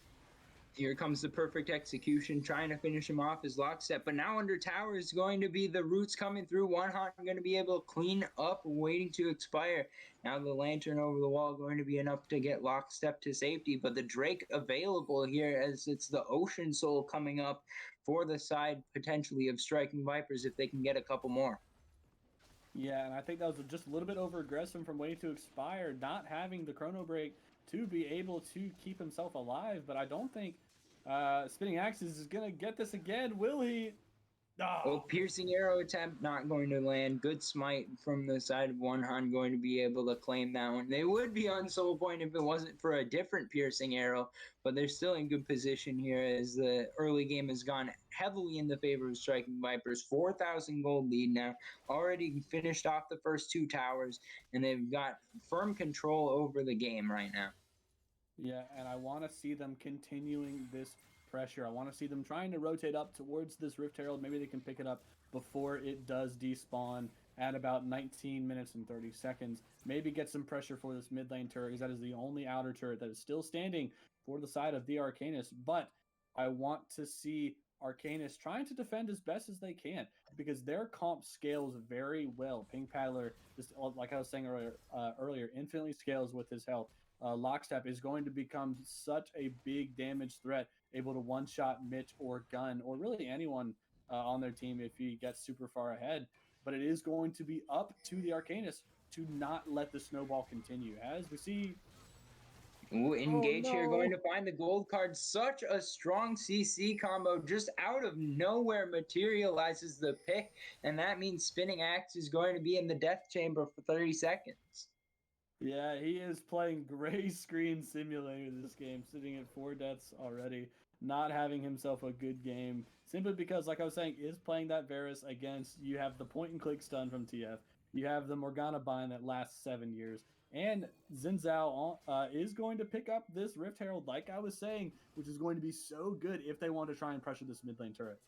Here comes the perfect execution, trying to finish him off as Lockstep. But now under tower is going to be the roots coming through. One Hawk going to be able to clean up, waiting to expire. Now the lantern over the wall going to be enough to get Lockstep to safety. But the Drake available here, as it's the Ocean Soul coming up for the side potentially of Striking Vipers if they can get a couple more. Yeah, and I think that was just a little bit over aggressive from waiting to expire, not having the Chrono Break to be able to keep himself alive. But I don't think Spinning Axes is going to get this again, will he? Oh, piercing arrow attempt not going to land. Good smite from the side of One Han, going to be able to claim that one. They would be on soul point if it wasn't for a different piercing arrow, but they're still in good position here as the early game has gone heavily in the favor of Striking Vipers. 4,000 gold lead now. Already finished off the first 2 towers, and they've got firm control over the game right now. Yeah, and I want to see them continuing this pressure. I want to see them trying to rotate up towards this Rift Herald. Maybe they can pick it up before it does despawn at about 19 minutes and 30 seconds. Maybe get some pressure for this mid lane turret, because that is the only outer turret that is still standing for the side of the Arcanist. But I want to see Arcanist trying to defend as best as they can, because their comp scales very well. Ping Paddler, just like I was saying earlier, infinitely scales with his health. Lockstep is going to become such a big damage threat, able to one-shot Mitch or Gun, or really anyone on their team if he gets super far ahead. But it is going to be up to the Arcanist to not let the snowball continue. As we see... Ooh, engage here, going no. to find the gold card. Such a strong CC combo, just out of nowhere materializes the pick, and that means Spinning Axe is going to be in the death chamber for 30 seconds. Yeah, he is playing Gray Screen Simulator this game, sitting at 4 deaths already, not having himself a good game, simply because, like I was saying, is playing that Varus against, you have the point-and-click stun from TF, you have the Morgana bind that lasts 7 years, and Xin Zhao is going to pick up this Rift Herald, like I was saying, which is going to be so good if they want to try and pressure this mid lane turret.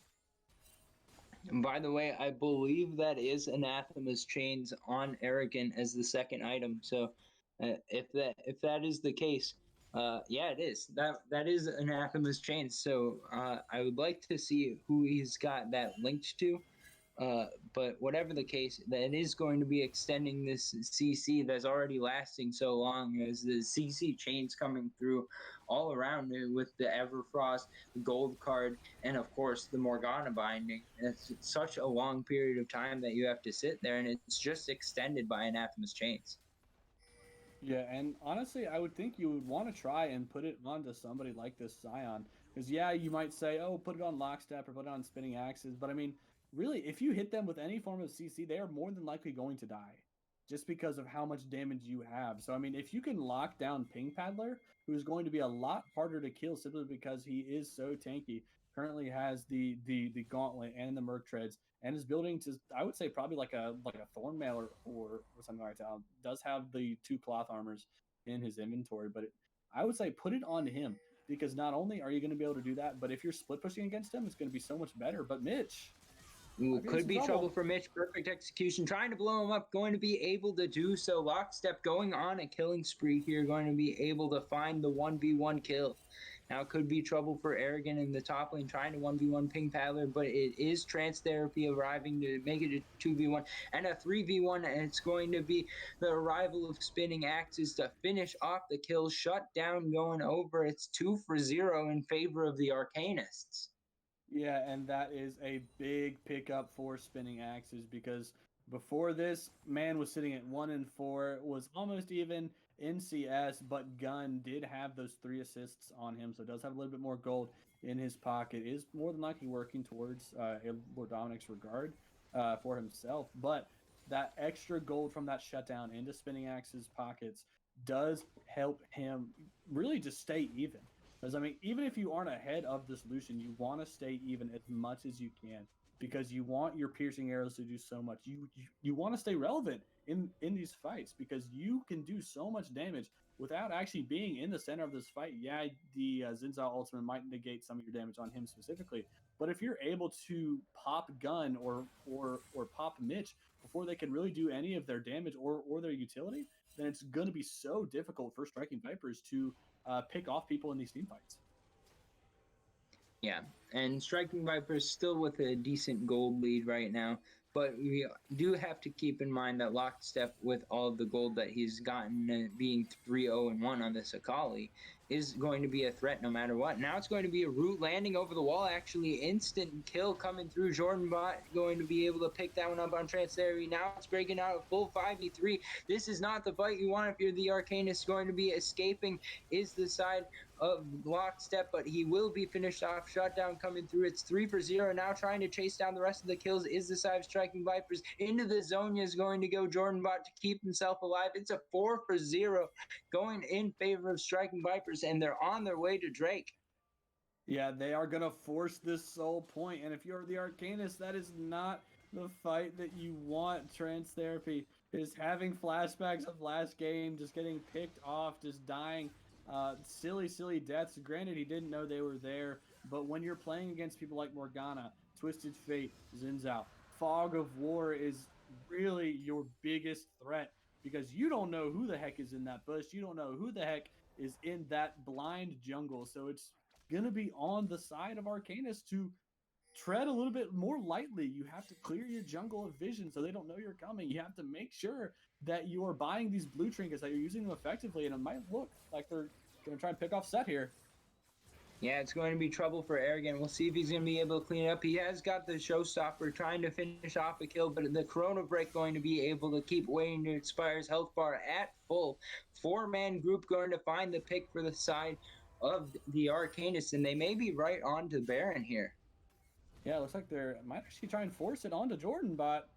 And by the way, I believe that is Anathema's chains on Arrogant as the second item. So if that is the case, yeah, it is. That is Anathema's chains. So I would like to see who he's got that linked to. But whatever the case, that is going to be extending this CC that's already lasting so long, as the CC chains coming through all around it with the Everfrost, the Gold card, and of course the Morgana binding. It's such a long period of time that you have to sit there, and it's just extended by Anathema's chains. Yeah, and honestly, I would think you would want to try and put it onto somebody like this Scion. Because, yeah, you might say, oh, put it on Lockstep or put it on Spinning Axes. But, I mean, really, if you hit them with any form of CC, they are more than likely going to die just because of how much damage you have. So, I mean, if you can lock down Ping Paddler, who's going to be a lot harder to kill simply because he is so tanky, currently has the Gauntlet and the Merc Treads, and is building to, I would say, probably like a thorn mail or something like that. Does have the 2 cloth armors in his inventory, but I would say put it on him, because not only are you going to be able to do that, but if you're split pushing against him, it's going to be so much better. But Mitch, Ooh, could be trouble for Mitch. Perfect execution, trying to blow him up, going to be able to do so. Lockstep going on a killing spree here, going to be able to find the 1v1 kill. Now it could be trouble for Arrogant in the top lane, trying to 1v1 Ping Paddler, but it is Trance Therapy arriving to make it a 2v1 and a 3v1, and it's going to be the arrival of Spinning Axes to finish off the kill. Shut down going over. It's 2-0 in favor of the Arcanists. Yeah, and that is a big pickup for Spinning Axes, because before this, man was sitting at 1-4, was almost even in CS, but Gunn did have those 3 assists on him, so does have a little bit more gold in his pocket. Is more than likely working towards Lord Dominic's regard for himself, but that extra gold from that shutdown into Spinning Axes' pockets does help him really just stay even. Because, I mean, even if you aren't ahead of this Lucian, you want to stay even as much as you can, because you want your piercing arrows to do so much. You want to stay relevant in these fights, because you can do so much damage without actually being in the center of this fight. Yeah, the Xin Zhao ultimate might negate some of your damage on him specifically, but if you're able to pop Gun or pop Mitch before they can really do any of their damage or their utility, then it's going to be so difficult for Striking Vipers to pick off people in these team fights. Yeah, and Striking Vipers still with a decent gold lead right now, but we do have to keep in mind that Lockstep, with all of the gold that he's gotten, being 3-0-1 on this Akali, is going to be a threat no matter what. Now it's going to be a root landing over the wall, actually instant kill coming through. Jordan Bot going to be able to pick that one up on Trance Therapy. Now it's breaking out a full 5v3. This is not the fight you want if you're the Arcanist. Going to be escaping is the side of Lockstep, but he will be finished off. Shutdown coming through. It's 3-0. Now trying to chase down the rest of the kills is the side of Striking Vipers. Into the Zonia is going to go Jordan Bot to keep himself alive. It's a 4-0 going in favor of Striking Vipers, and they're on their way to Drake. Yeah, they are going to force this soul point, and if you're the Arcanist, that is not the fight that you want. Trance Therapy is having flashbacks of last game, just getting picked off, just dying. Silly deaths. Granted, he didn't know they were there, but when you're playing against people like Morgana, Twisted Fate, Xin Zhao, Fog of War is really your biggest threat, because you don't know who the heck is in that bush. You don't know who the heck is in that blind jungle. So it's going to be on the side of Arcanist to tread a little bit more lightly. You have to clear your jungle of vision so they don't know you're coming. You have to make sure that you are buying these blue trinkets, that you're using them effectively, and it might look like they're going to try and pick off Set here. Yeah, it's going to be trouble for Arrogant. We'll see if he's going to be able to clean it up. He has got the showstopper trying to finish off a kill, but the Corona Break going to be able to keep waiting to expire his health bar at full. 4-man group going to find the pick for the side of the Arcanist, and they may be right on to Baron here. Yeah, it looks like they might actually try and force it onto Jordan, but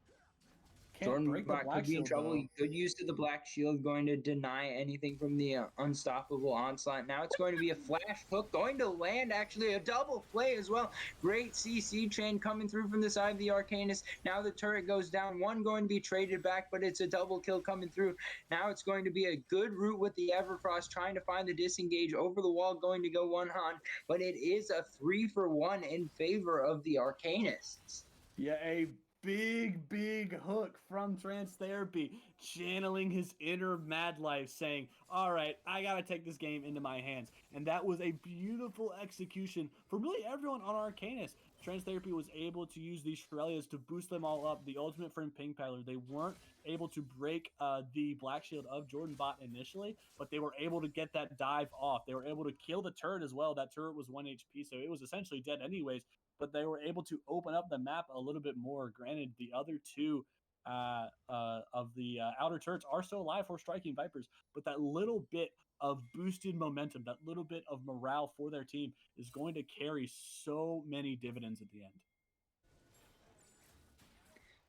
Jordan Bot could be in trouble. He could use the Black Shield, going to deny anything from the unstoppable onslaught. Now it's going to be a flash hook, going to land actually a double play as well. Great CC chain coming through from the side of the Arcanist. Now the turret goes down. One going to be traded back, but it's a double kill coming through. Now it's going to be a good route with the Everfrost, trying to find the disengage over the wall, going to go one on, but it is a 3-for-1 in favor of the Arcanists. Yeah, a big hook from Trance Therapy, channeling his inner Mad Life, saying, all right, I gotta take this game into my hands. And that was a beautiful execution for really everyone on Arcanist. Trans Therapy was able to use these Shurelias to boost them all up. The ultimate from Pink Paddler. They weren't able to break the Black Shield of Jordan Bot initially, but they were able to get that dive off. They were able to kill the turret as well. That turret was 1 HP, so it was essentially dead anyways, but they were able to open up the map a little bit more. Granted, the other two of the outer turrets are still alive for Striking Vipers, but that little bit of boosted momentum, that little bit of morale for their team is going to carry so many dividends at the end.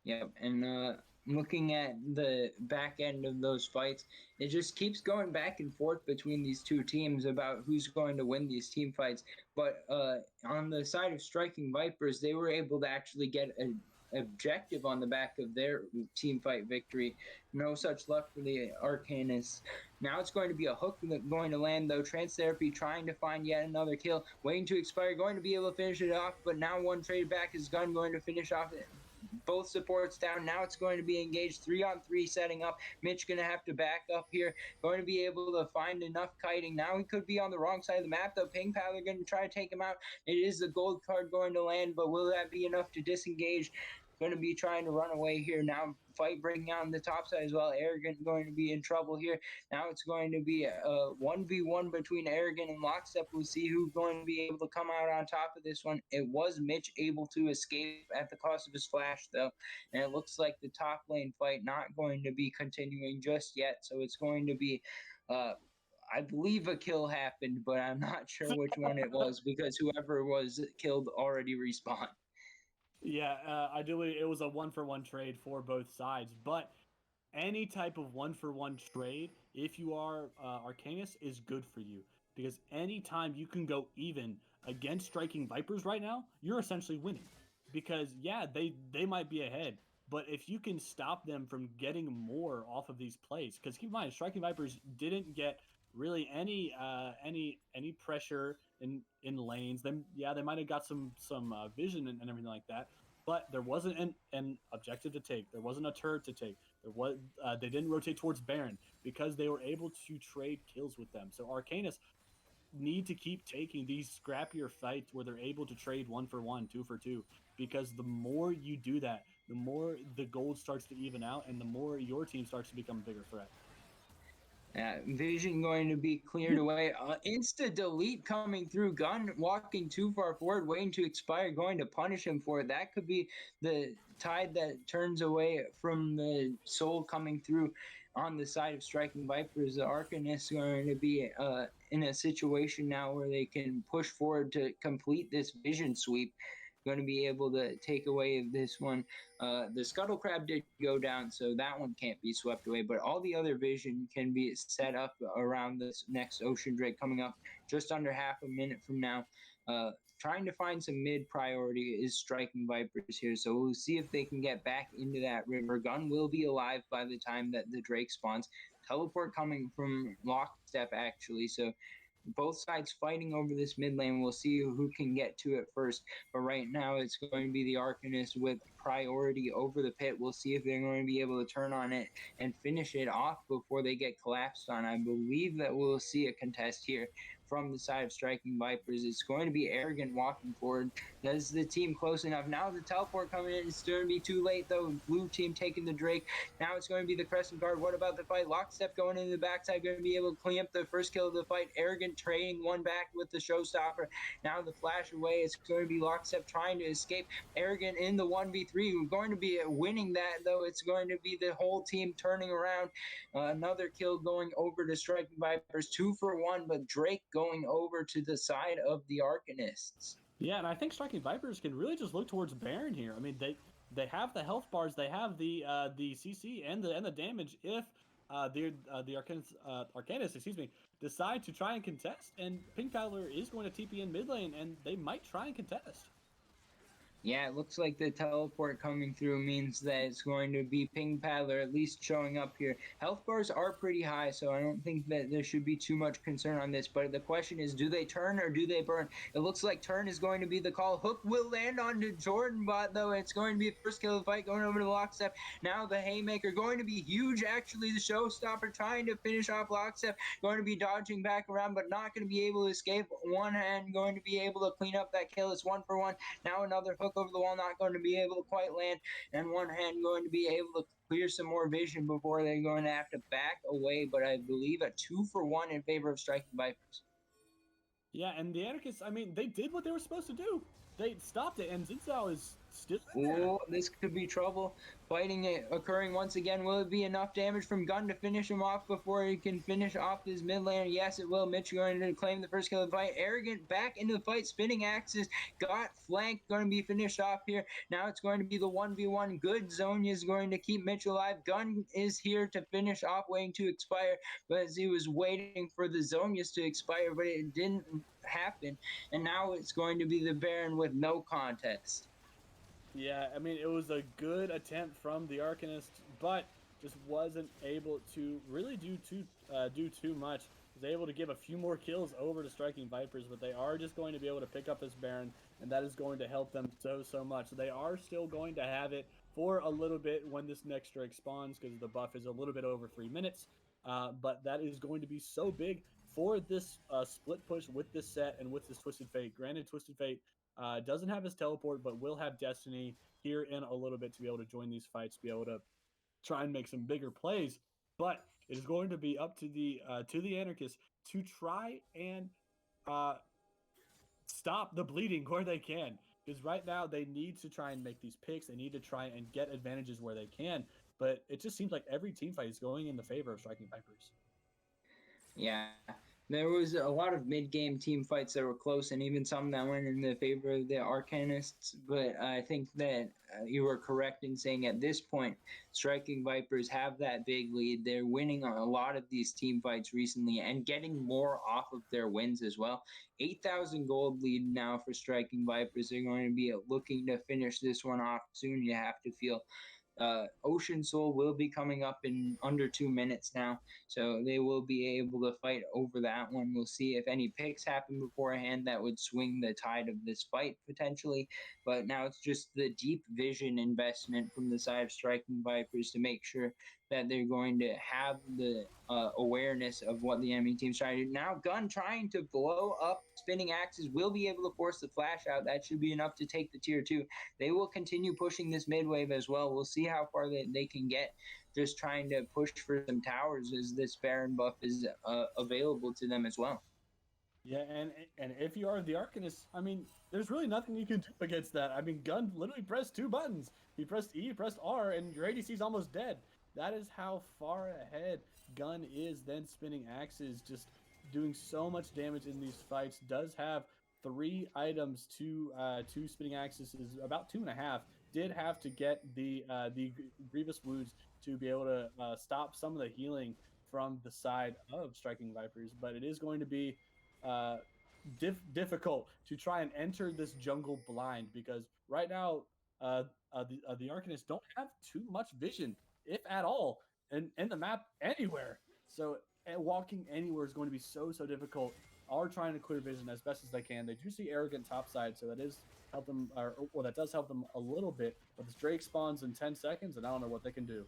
Yep, and looking at the back end of those fights, it just keeps going back and forth between these two teams about who's going to win these team fights. But on the side of Striking Vipers, they were able to actually get an objective on the back of their team fight victory. No such luck for the Arcanists. Now it's going to be a hook going to land, though. Trans Therapy trying to find yet another kill, waiting to expire, going to be able to finish it off, but now one traded back, his gun going to finish off it. Both supports down. Now it's going to be engaged 3-on-3 setting up. Mitch going to have to back up here. Going to be able to find enough kiting. Now he could be on the wrong side of the map, though. Pink Paddler going to try to take him out. It is the gold card going to land, but will that be enough to disengage? Going to be trying to run away here. Now fight breaking out on the top side as well. Arrogant going to be in trouble here. Now it's going to be a 1v1 between Arrogant and Lockstep. We'll see who's going to be able to come out on top of this one. It was Mitch able to escape at the cost of his flash, though. And it looks like the top lane fight not going to be continuing just yet. So it's going to be I believe a kill happened, but I'm not sure which one it was because whoever was killed already respawned. Yeah, ideally it was a 1-for-1 trade for both sides, but any type of 1-for-1 trade, if you are Arcanist, is good for you, because anytime you can go even against Striking Vipers right now, you're essentially winning. Because yeah, they might be ahead, but if you can stop them from getting more off of these plays, because keep in mind, Striking Vipers didn't get really any pressure in lanes. Then yeah, they might have got some vision and everything like that, but there wasn't an objective to take. There wasn't a turret to take. There was they didn't rotate towards Baron because they were able to trade kills with them. So Arcanus need to keep taking these scrappier fights where they're able to trade 1-for-1, 2-for-2, because the more you do that, the more the gold starts to even out, and the more your team starts to become a bigger threat. Vision going to be cleared away. Insta delete coming through. Gun walking too far forward, waiting to expire, going to punish him for it. That could be the tide that turns away from the soul coming through on the side of Striking Vipers. The Arcanists are going to be in a situation now where they can push forward to complete this vision sweep. Going to be able to take away this one. The Scuttle Crab did go down, so that one can't be swept away, but all the other vision can be set up around this next Ocean Drake coming up just under half a minute from now. Trying to find some mid priority is Striking Vipers here, so we'll see if they can get back into that river. Gun will be alive by the time that the Drake spawns. Teleport coming from Lockstep, actually, so both sides fighting over this mid lane. We'll see who can get to it first. But right now, it's going to be the Arcanist with priority over the pit. We'll see if they're going to be able to turn on it and finish it off before they get collapsed on. I believe that we'll see a contest here from the side of Striking Vipers. It's going to be Arrogant walking forward. Does the team close enough? Now the teleport coming in. It's going to be too late, though. Blue team taking the Drake. Now it's going to be the Crescent Guard. What about the fight? Lockstep going into the backside, going to be able to clean up the first kill of the fight. Arrogant trading one back with the Showstopper. Now the flash away. It's going to be Lockstep trying to escape. Arrogant in the 1v3. We're going to be winning that, though. It's going to be the whole team turning around. Another kill going over to Striking Vipers. 2-for-1, but Drake going over to the side of the Arcanists. Yeah, and I think Striking Vipers can really just look towards Baron here. I mean, they have the health bars, they have the CC and the damage. If the Arcanists, excuse me, decide to try and contest, and Pink Paddler is going to TP in mid lane, and they might try and contest. Yeah, it looks like the teleport coming through means that it's going to be Ping Paddler at least showing up here. Health bars are pretty high, so I don't think that there should be too much concern on this. But the question is, do they turn or do they burn? It looks like turn is going to be the call. Hook will land onto Jordan Bot, though. It's going to be a first kill of the fight going over to Lockstep. Now the Haymaker going to be huge, actually, the showstopper trying to finish off Lockstep. Going to be dodging back around, but not going to be able to escape. One hand going to be able to clean up that kill. It's 1 for 1. Now another hook over the wall, not going to be able to quite land, and one hand going to be able to clear some more vision before they're going to have to back away. But I believe a 2 for 1 in favor of Striking Vipers. Yeah, and the Anarchists, I mean, they did what they were supposed to do. They stopped it, and Zinzao is still in there. Oh, this could be trouble. Fighting it occurring once again. Will it be enough damage from Gun to finish him off before he can finish off his mid laner? Yes, it will. Mitch going to claim the first kill of the fight. Arrogant back into the fight. Spinning axes. Got flanked. Going to be finished off here. Now it's going to be the 1v1. Good Zonia is going to keep Mitch alive. Gun is here to finish off, waiting to expire. But as he was waiting for the Zonias to expire, but it didn't happen. And now it's going to be the Baron with no contest. Yeah, I mean, it was a good attempt from the Arcanist, but just wasn't able to really do too much. Was able to give a few more kills over to Striking Vipers, but they are just going to be able to pick up this Baron, and that is going to help them so much. They are still going to have it for a little bit when this next strike spawns, because the buff is a little bit over 3 minutes. But that is going to be so big for this split push with this set and with this Twisted Fate. Granted, Twisted Fate doesn't have his teleport, but will have Destiny here in a little bit to be able to join these fights, be able to try and make some bigger plays. But it is going to be up to the Anarchists to try and stop the bleeding where they can. Because right now they need to try and make these picks. They need to try and get advantages where they can. But it just seems like every team fight is going in the favor of Striking Vipers. Yeah, there was a lot of mid-game team fights that were close, and even some that went in the favor of the Arcanists. But I think that you were correct in saying at this point, Striking Vipers have that big lead. They're winning a lot of these team fights recently and getting more off of their wins as well. 8,000 gold lead now for Striking Vipers. They're going to be looking to finish this one off soon. You have to feel. Ocean Soul will be coming up in under 2 minutes now, so they will be able to fight over that one. We'll see if any picks happen beforehand that would swing the tide of this fight potentially, but now it's just the deep vision investment from the side of Striking Vipers to make sure that they're going to have the awareness of what the enemy team's trying to do. Now Gun trying to blow up Spinning Axes will be able to force the flash out. That should be enough to take the tier 2. They will continue pushing this mid wave as well. We'll see how far they can get, just trying to push for some towers as this Baron buff is available to them as well. Yeah, and if you are the Arcanist, I mean, there's really nothing you can do against that. I mean, Gun literally pressed 2 buttons. He pressed E, pressed R, and your ADC's almost dead. That is how far ahead Gun is. Then Spinning Axes, just doing so much damage in these fights. Does have 3 items to Spinning Axes, is about 2.5. Did have to get the Grievous Wounds to be able to stop some of the healing from the side of Striking Vipers, but it is going to be difficult to try and enter this jungle blind, because right now the Arcanists don't have too much vision, if at all, in the map anywhere. So walking anywhere is going to be so difficult. Are trying to clear vision as best as they can. They do see Arrogant topside, so that is help them, or that does help them a little bit. But this Drake spawns in 10 seconds, and I don't know what they can do.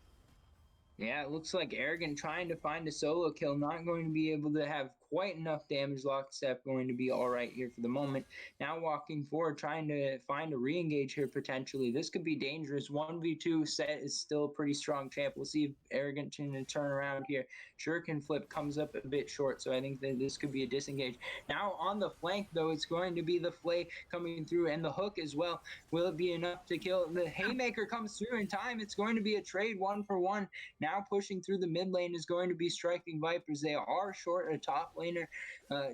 Yeah, it looks like Arrogant trying to find a solo kill, not going to be able to have quite enough damage. Lockstep going to be all right here for the moment. Now walking forward, trying to find a re-engage here potentially. This could be dangerous. 1v2 set is still a pretty strong champ. We'll see if Arrogant can turn around here. Shuriken flip comes up a bit short, so I think that this could be a disengage. Now on the flank, though, it's going to be the Flay coming through and the hook as well. Will it be enough to kill? The Haymaker comes through in time. It's going to be a trade 1 for 1. Now pushing through the mid lane is going to be Striking Vipers. They are short a top laner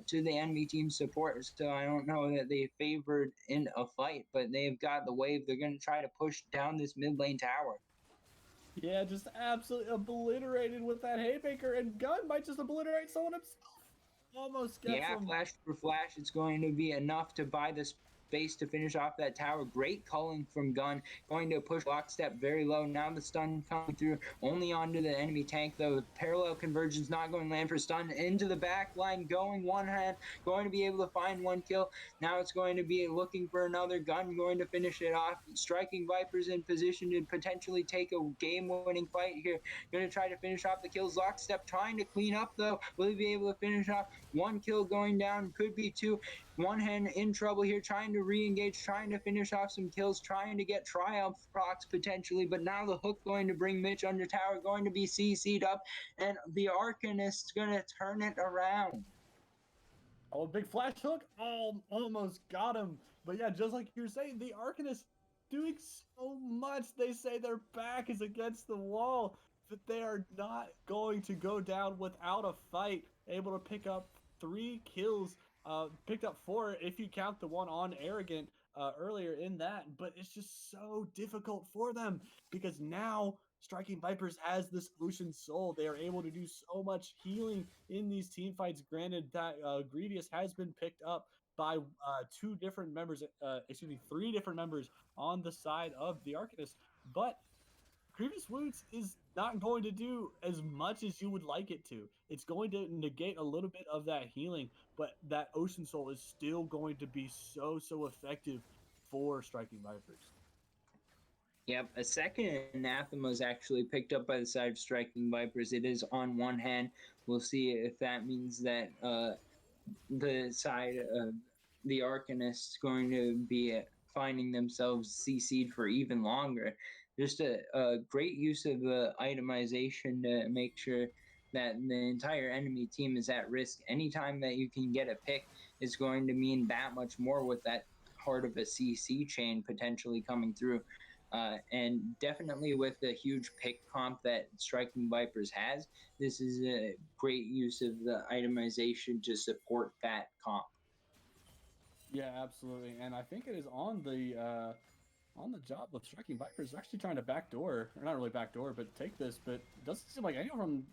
to the enemy team support, so I don't know that they favored in a fight, but they've got the wave. They're going to try to push down this mid lane tower. Yeah, just absolutely obliterated with that Haymaker, and Gun might just obliterate someone himself. Almost gets him. Flash for flash, it's going to be enough to buy this space to finish off that tower. Great culling from Gun, going to push lockstep very low. Now the stun coming through, only onto the enemy tank though. The parallel conversion's not going to land for stun. Into the back line, going one hand, going to be able to find one kill. Now it's going to be looking for another. Gun going to finish it off. Striking Vipers in position to potentially take a game-winning fight here. Going to try to finish off the kills. Lockstep trying to clean up though. Will he be able to finish off? One kill going down, could be two. One hand in trouble here, trying to re-engage, trying to finish off some kills, trying to get triumph procs potentially, but now the hook going to bring Mitch under tower, going to be CC'd up, and the Arcanist's going to turn it around. Oh, big flash hook. Oh, almost got him. But yeah, just like you're saying, the Arcanist doing so much. They say their back is against the wall, but they are not going to go down without a fight. Able to pick up 3 kills. Picked up 4 if you count the one on Arrogant earlier in that. But it's just so difficult for them because now Striking Vipers has this Ocean Soul. They are able to do so much healing in these team fights. Granted that Grievous has been picked up by 3 different members on the side of the Arcanist. But Grievous Wounds is not going to do as much as you would like it to. It's going to negate a little bit of that healing, but that Ocean Soul is still going to be so effective for Striking Vipers. Yep, a second Anathema is actually picked up by the side of Striking Vipers. It is on one hand. We'll see if that means that the side of the Arcanist is going to be finding themselves CC'd for even longer. Just a great use of the itemization to make sure that the entire enemy team is at risk. Anytime that you can get a pick is going to mean that much more with that heart of a CC chain potentially coming through. And definitely with the huge pick comp that Striking Vipers has, this is a great use of the itemization to support that comp. Yeah, absolutely. And I think it is on the job of Striking Vipers. They're actually trying to backdoor, or not really backdoor, but take this. But it doesn't seem like anyone from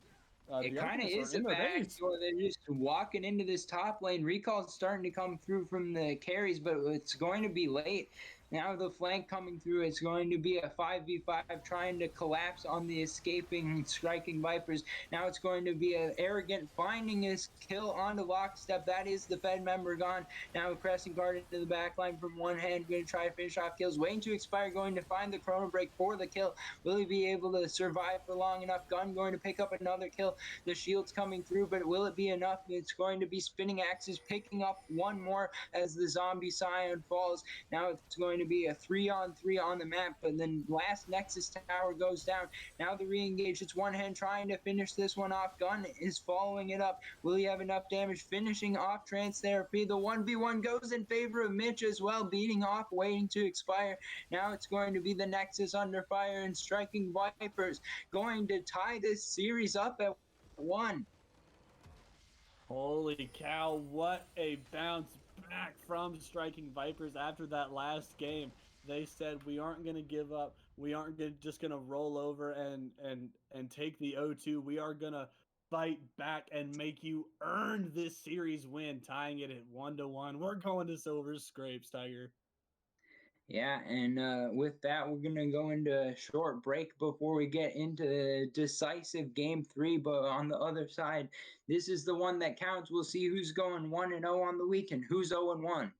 it kind of is a backdoor. They're just walking into this top lane. Recall's starting to come through from the carries, but it's going to be late. Now the flank coming through, it's going to be a 5v5 trying to collapse on the escaping Striking Vipers. Now it's going to be an Arrogant finding his kill onto Lockstep. That is the Fed member gone. Now pressing guard into the back line from one hand, going to try to finish off kills. Waiting to expire, going to find the Chrono Break for the kill. Will he be able to survive for long enough? Gun going to pick up another kill. The shield's coming through, but will it be enough? It's going to be Spinning Axes picking up one more as the Zombie Scion falls. Now it's going to be a 3-on-3 on the map, but then last Nexus tower goes down. Now the re-engage, it's one hand trying to finish this one off. Gun is following it up. Will he have enough damage? Finishing off Trance Therapy. The 1v1 goes in favor of Mitch as well, beating off, waiting to expire. Now it's going to be the Nexus under fire, and Striking Vipers going to tie this series up at 1. Holy cow, what a bounce back from Striking Vipers after that last game. They said, we aren't going to give up. We aren't just going to roll over and take the 0-2. We are going to fight back and make you earn this series win, tying it at 1-1. We're going to Silver Scrapes, Tiger. Yeah, and with that, we're going to go into a short break before we get into decisive Game 3. But on the other side, this is the one that counts. We'll see who's going 1-0 on the week and who's 0-1.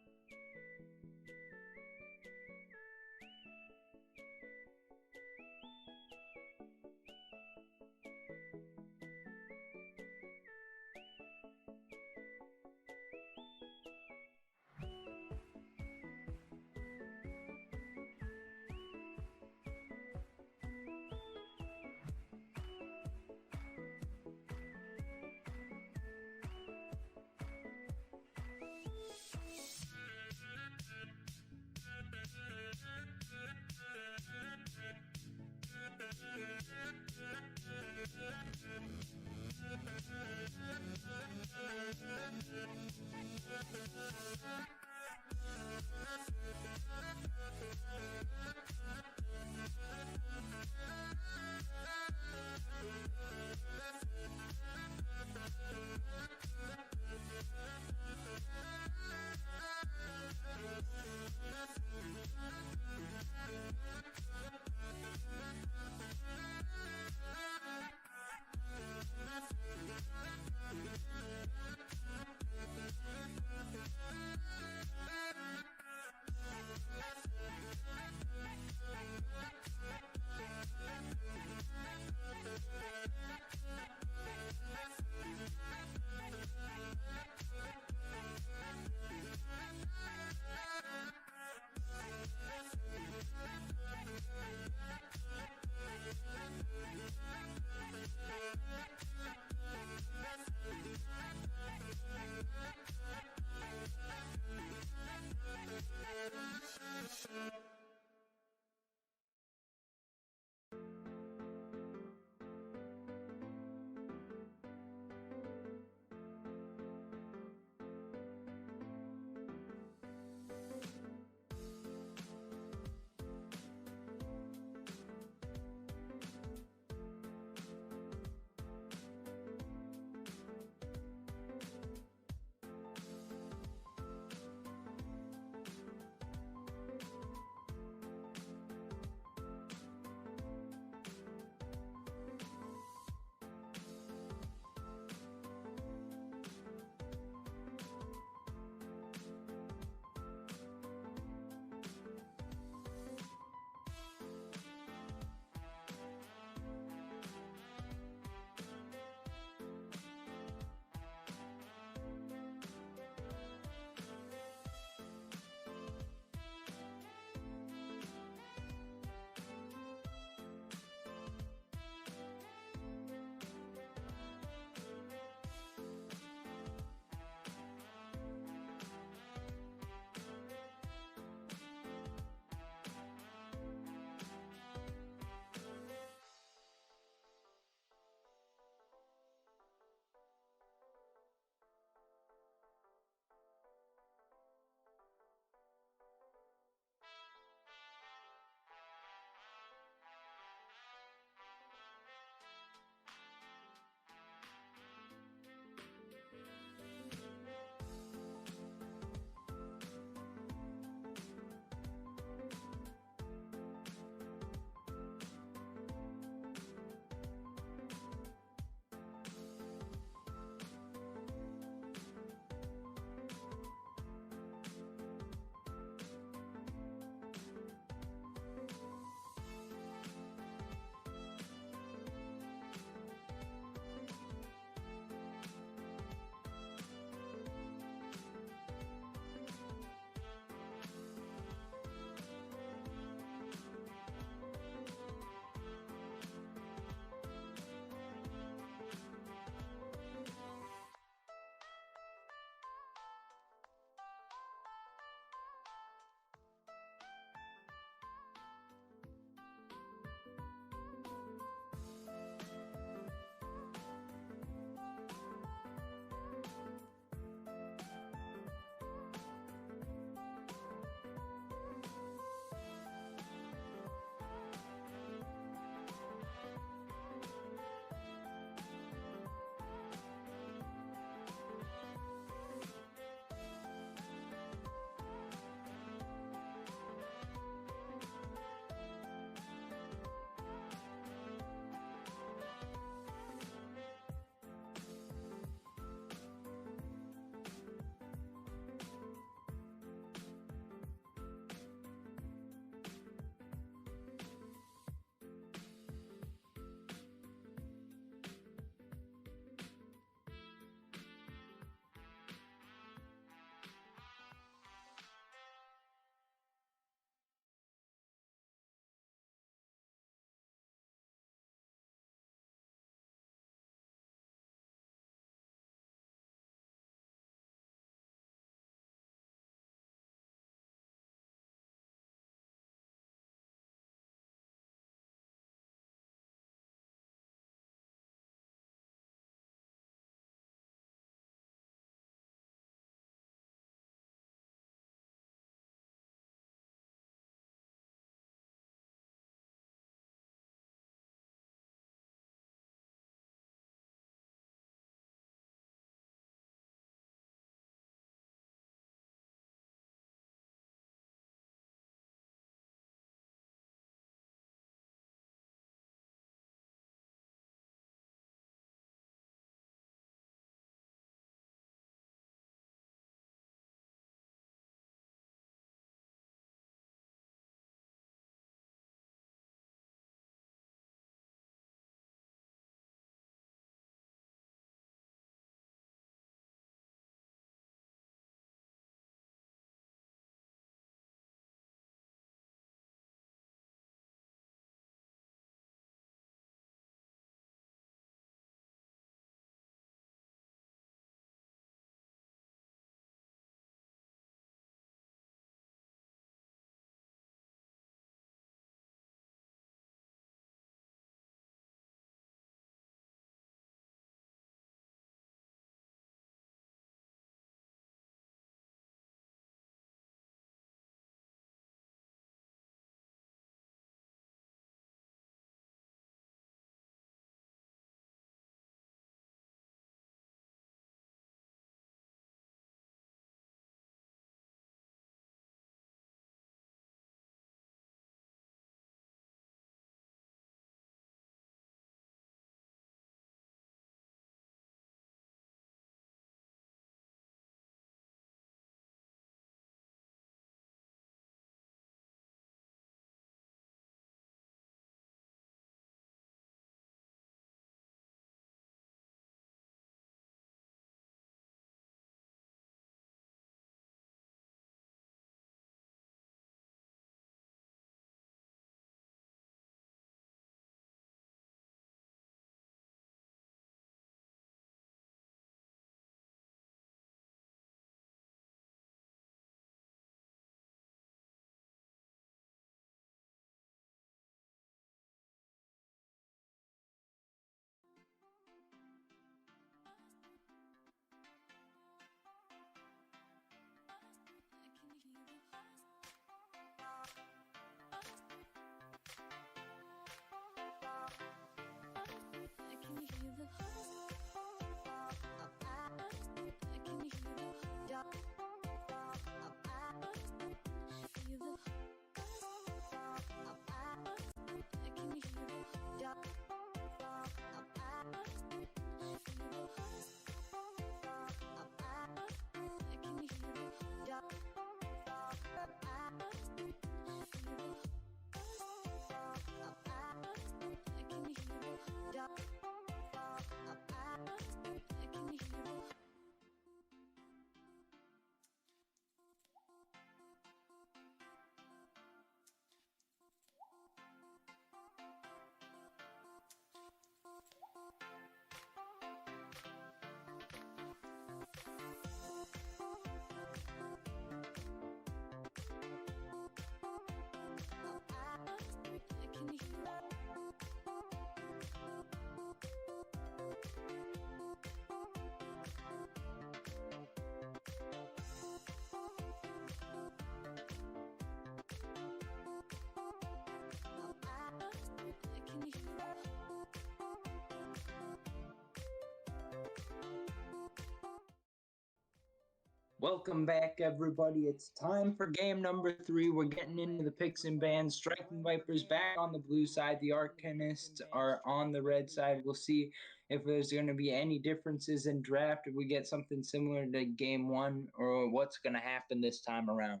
Welcome back, everybody. It's time for game number 3. We're getting into the picks and bans. Striking Vipers back on the blue side. The Arcanists are on the red side. We'll see if there's going to be any differences in draft, if we get something similar to game 1, or what's going to happen this time around.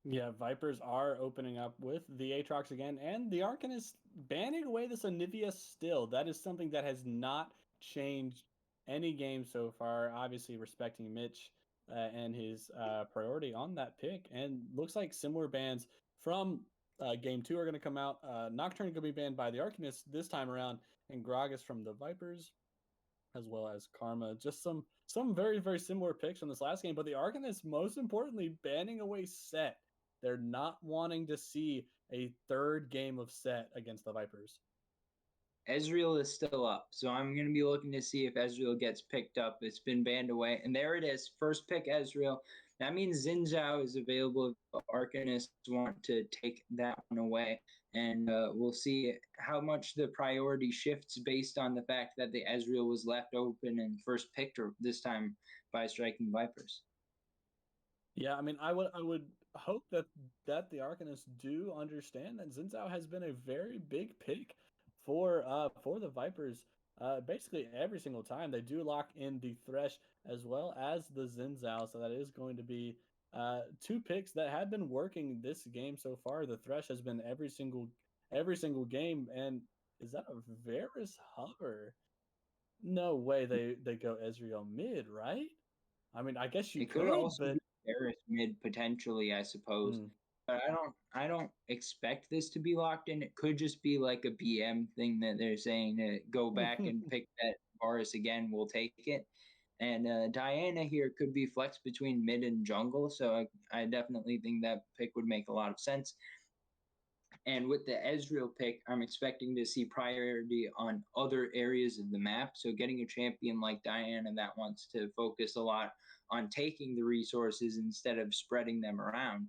Yeah, Vipers are opening up with the Aatrox again, and the Arcanist banning away this Anivia still. That is something that has not changed any game so far, obviously respecting Mitch and his priority on that pick. And looks like similar bans from game 2 are going to come out. Nocturne going to be banned by the Arcanist this time around, and Gragas from the Vipers, as well as Karma. Just some very, very similar picks from this last game, but the Arcanists, most importantly, banning away Set. They're not wanting to see a third game of Set against the Vipers. Ezreal is still up, so I'm going to be looking to see if Ezreal gets picked up. It's been banned away, and there it is. First pick, Ezreal. That means Xin Zhao is available if the Arcanists want to take that one away, and we'll see how much the priority shifts based on the fact that the Ezreal was left open and first picked this time by Striking Vipers. Yeah, I mean, I would hope that the Arcanists do understand that Xin Zhao has been a very big pick for the Vipers. Basically every single time they do lock in the Thresh as well as the Xin Zhao, so that is going to be two picks that have been working this game so far. The Thresh has been every single game, and is that a Varus hover? No way they go Ezreal mid, right? I mean, I guess you It could could, also but be Varus mid potentially, I suppose. But I don't expect this to be locked in. It could just be like a BM thing that they're saying to go back and pick that Varus again. We'll take it. And Diana here could be flexed between mid and jungle, so I definitely think that pick would make a lot of sense. And with the Ezreal pick, I'm expecting to see priority on other areas of the map. So getting a champion like Diana that wants to focus a lot on taking the resources instead of spreading them around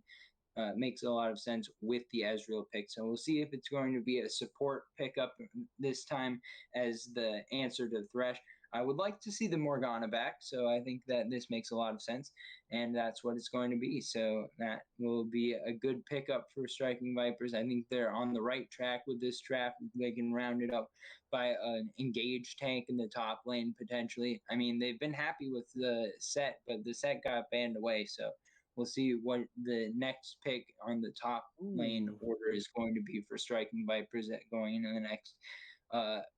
makes a lot of sense with the Ezreal pick. So we'll see if it's going to be a support pickup this time as the answer to Thresh. I would like to see the Morgana back, so I think that this makes a lot of sense, and that's what it's going to be. So that will be a good pickup for Striking Vipers. I think they're on the right track with this draft. They can round it up by an engaged tank in the top lane, potentially. I mean, they've been happy with the set, but the set got banned away, so we'll see what the next pick on the top lane order is going to be for Striking Vipers going into the next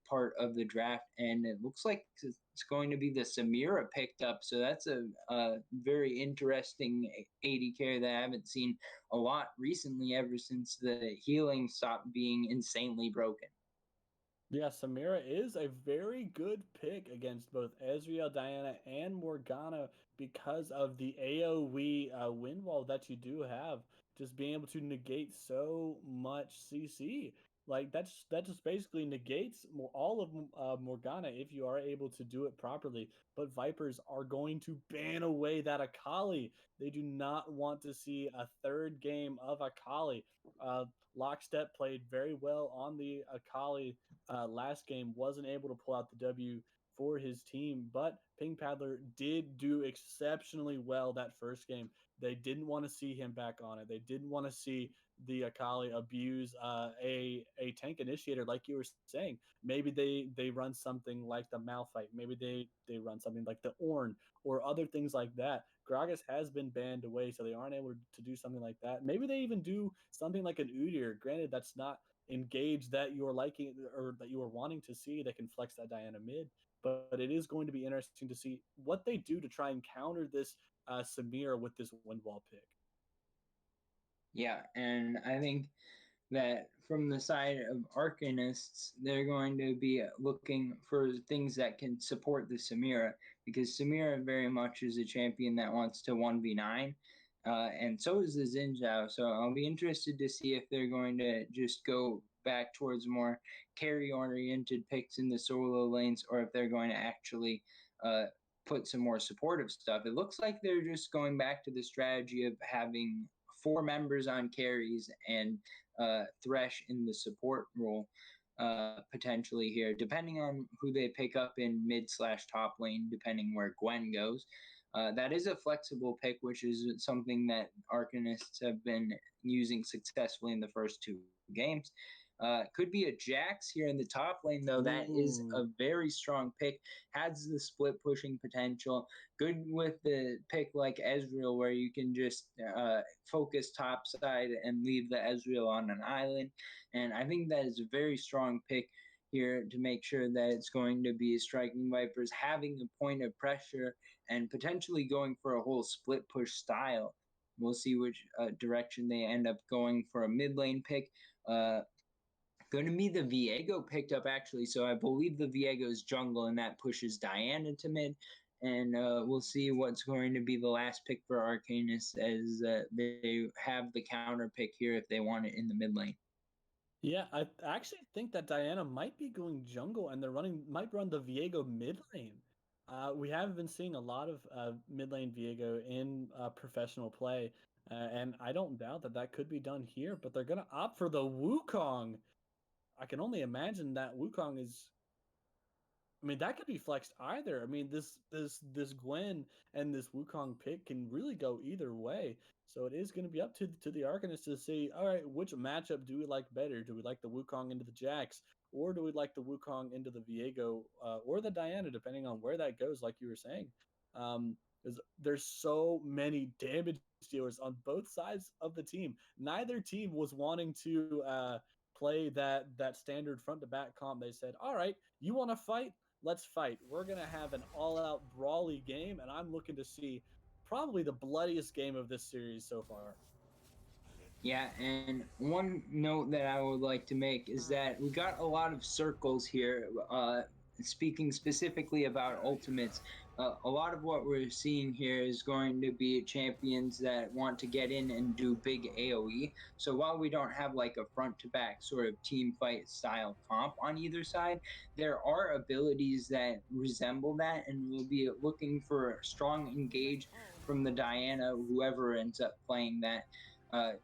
part of the draft. And it looks like it's going to be the Samira picked up. So that's a very interesting AD carry that I haven't seen a lot recently, ever since the healing stopped being insanely broken. Yeah, Samira is a very good pick against both Ezreal, Diana, and Morgana because of the AoE wind wall that you do have. Just being able to negate so much CC. Like that just basically negates all of Morgana if you are able to do it properly. But Vipers are going to ban away that Akali. They do not want to see a third game of Akali. Lockstep played very well on the Akali last game, wasn't able to pull out the W for his team, but Pink Paddler did do exceptionally well that first game. They didn't want to see him back on it. They didn't want to see the Akali abuse a tank initiator, like you were saying. Maybe they run something like the Malphite. Maybe they run something like the Ornn or other things like that. Gragas has been banned away, so they aren't able to do something like that. Maybe they even do something like an Udyr. Granted, that's not engage that you're liking or that you are wanting to see that can flex that Diana mid. But it is going to be interesting to see what they do to try and counter this Samir with this Windwall pick. Yeah, and I think that from the side of Arcanists, they're going to be looking for things that can support the Samira, because Samira very much is a champion that wants to 1v9, and so is the Xin Zhao. So I'll be interested to see if they're going to just go back towards more carry-oriented picks in the solo lanes, or if they're going to actually put some more supportive stuff. It looks like they're just going back to the strategy of having 4 members on carries and Thresh in the support role potentially here, depending on who they pick up in mid/top lane, depending where Gwen goes. That is a flexible pick, which is something that Arcanists have been using successfully in the first two games. Could be a Jax here in the top lane, though. That is a very strong pick. Has the split pushing potential. Good with the pick like Ezreal, where you can just focus top side and leave the Ezreal on an island. And I think that is a very strong pick here to make sure that it's going to be striking Vipers having a point of pressure and potentially going for a whole split push style. We'll see which direction they end up going for a mid lane pick. Going to be the Viego picked up actually, so I believe the Viego's jungle and that pushes Diana to mid. And we'll see what's going to be the last pick for Arcanist as they have the counter pick here if they want it in the mid lane. Yeah, I actually think that Diana might be going jungle, and might run the Viego mid lane. We have been seeing a lot of mid lane Viego in professional play, and I don't doubt that that could be done here. But they're gonna opt for the Wukong. I can only imagine that Wukong is. I mean, that could be flexed either. I mean, this Gwen and this Wukong pick can really go either way. So it is going to be up to the Arcanist to see, all right, which matchup do we like better? Do we like the Wukong into the Jax, or do we like the Wukong into the Viego or the Diana, depending on where that goes, like you were saying. There's so many damage dealers on both sides of the team. Neither team was wanting to play that standard front to back comp. They said, all right, you want to fight? Let's fight. We're going to have an all-out brawly game, and I'm looking to see probably the bloodiest game of this series so far. Yeah, and one note that I would like to make is that we got a lot of circles here. Speaking specifically about ultimates, a lot of what we're seeing here is going to be champions that want to get in and do big AoE. So while we don't have like a front to back sort of team fight style comp on either side, there are abilities that resemble that, and we'll be looking for strong engage from the Diana, whoever ends up playing that.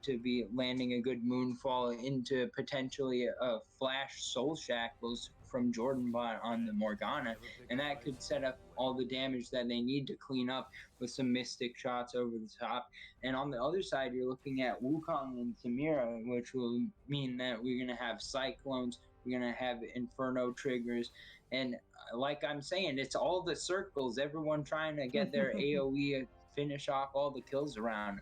To be landing a good moonfall into potentially a flash soul shackles from Jordan Bot on the Morgana, and that could set up all the damage that they need to clean up with some mystic shots over the top. And on the other side, you're looking at Wukong and Samira, which will mean that we're going to have cyclones, we're going to have inferno triggers, and like I'm saying, it's all the circles, everyone trying to get their AoE finish off all the kills around.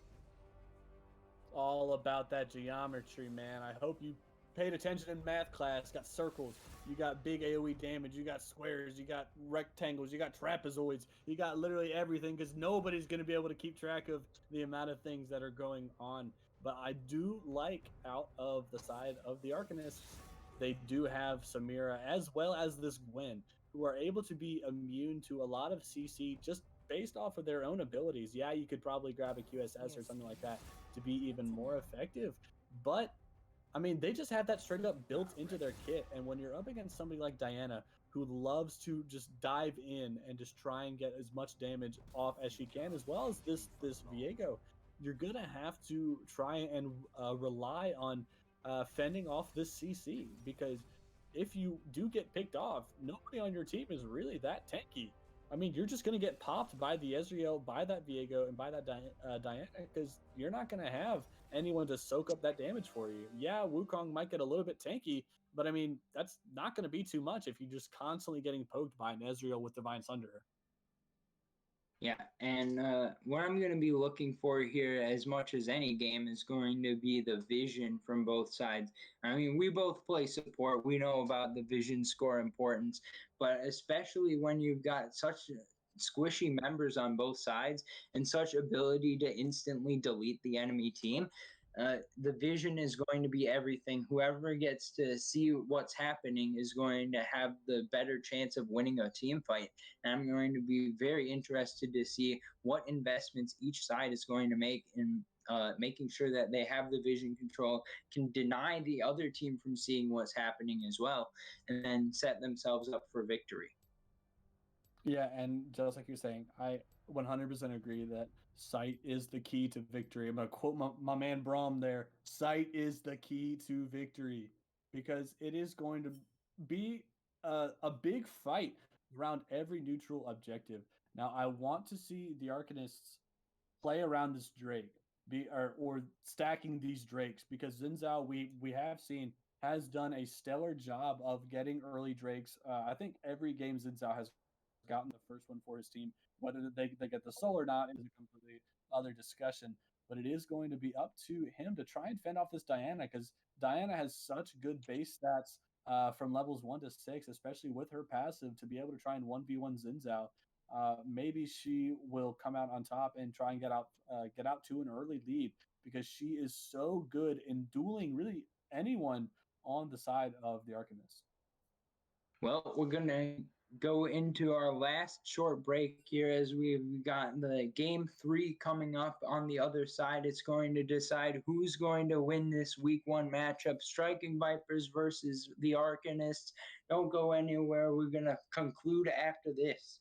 All about that geometry, man. I hope you paid attention in math class. Got circles, you got big AoE damage, you got squares, you got rectangles, you got trapezoids, you got literally everything, because nobody's going to be able to keep track of the amount of things that are going on. But I do like, out of the side of the Arcanists, they do have Samira as well as this Gwen, who are able to be immune to a lot of CC just based off of their own abilities. Yeah, you could probably grab a QSS or something like that to be even more effective. But I mean, they just have that straight up built into their kit. And when you're up against somebody like Diana, who loves to just dive in and just try and get as much damage off as she can, as well as this Viego, you're gonna have to try and rely on fending off this CC, because if you do get picked off, nobody on your team is really that tanky. I mean, you're just going to get popped by the Ezreal, by that Viego, and by that Diana, because you're not going to have anyone to soak up that damage for you. Yeah, Wukong might get a little bit tanky, but I mean, that's not going to be too much if you're just constantly getting poked by an Ezreal with Divine Sunder. Yeah, and what I'm going to be looking for here, as much as any game, is going to be the vision from both sides. I mean, we both play support. We know about the vision score importance, but especially when you've got such squishy members on both sides and such ability to instantly delete the enemy team. The vision is going to be everything. Whoever gets to see what's happening is going to have the better chance of winning a team fight. And I'm going to be very interested to see what investments each side is going to make in making sure that they have the vision control, can deny the other team from seeing what's happening as well, and then set themselves up for victory. Yeah, and just like you're saying, I 100% agree that sight is the key to victory. I'm going to quote my man Brom there. Sight is the key to victory, because it is going to be a big fight around every neutral objective. Now, I want to see the Arcanists play around this Drake, or stacking these Drakes, because Xin Zhao, we have seen, has done a stellar job of getting early Drakes. I think every game Xin Zhao has gotten the first one for his team. Whether they get the soul or not is a completely other discussion. But it is going to be up to him to try and fend off this Diana, because Diana has such good base stats from levels 1 to 6, especially with her passive, to be able to try and 1v1 Xin Zhao. Maybe she will come out on top and try and get out to an early lead, because she is so good in dueling really anyone on the side of the Arcanist. Well, we're going to go into our last short break here, as we've got the game 3 coming up on the other side. It's going to decide who's going to win this week 1 matchup, Striking Vipers versus the Arcanists. Don't go anywhere. We're going to conclude after this.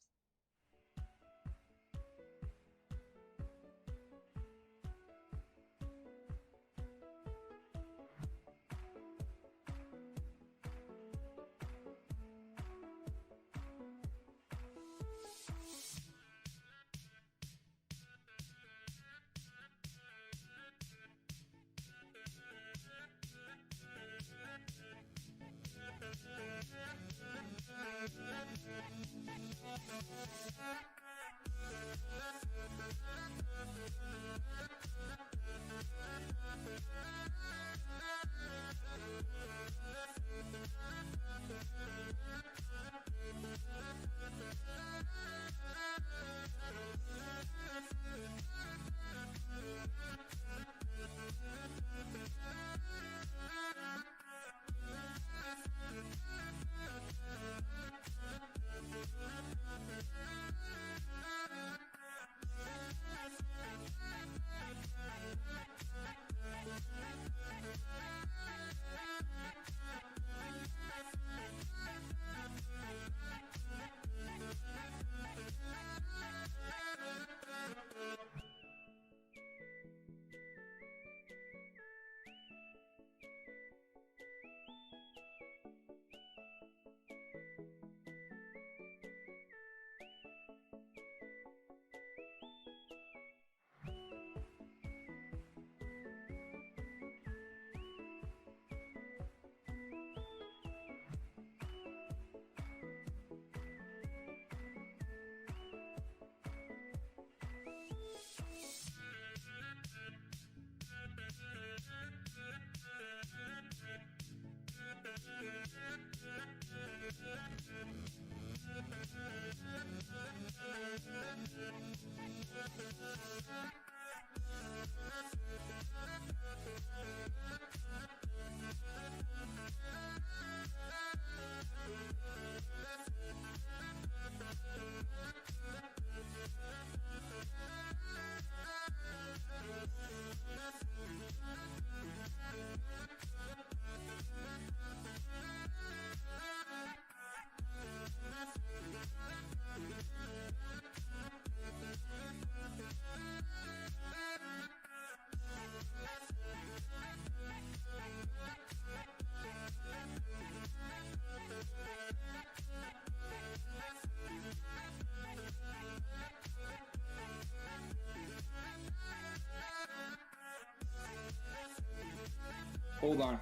Hold on.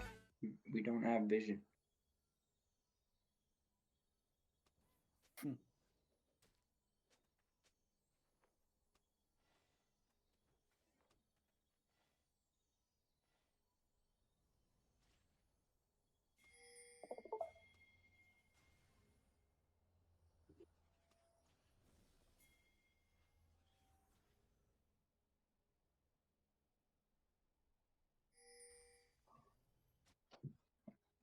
We don't have vision.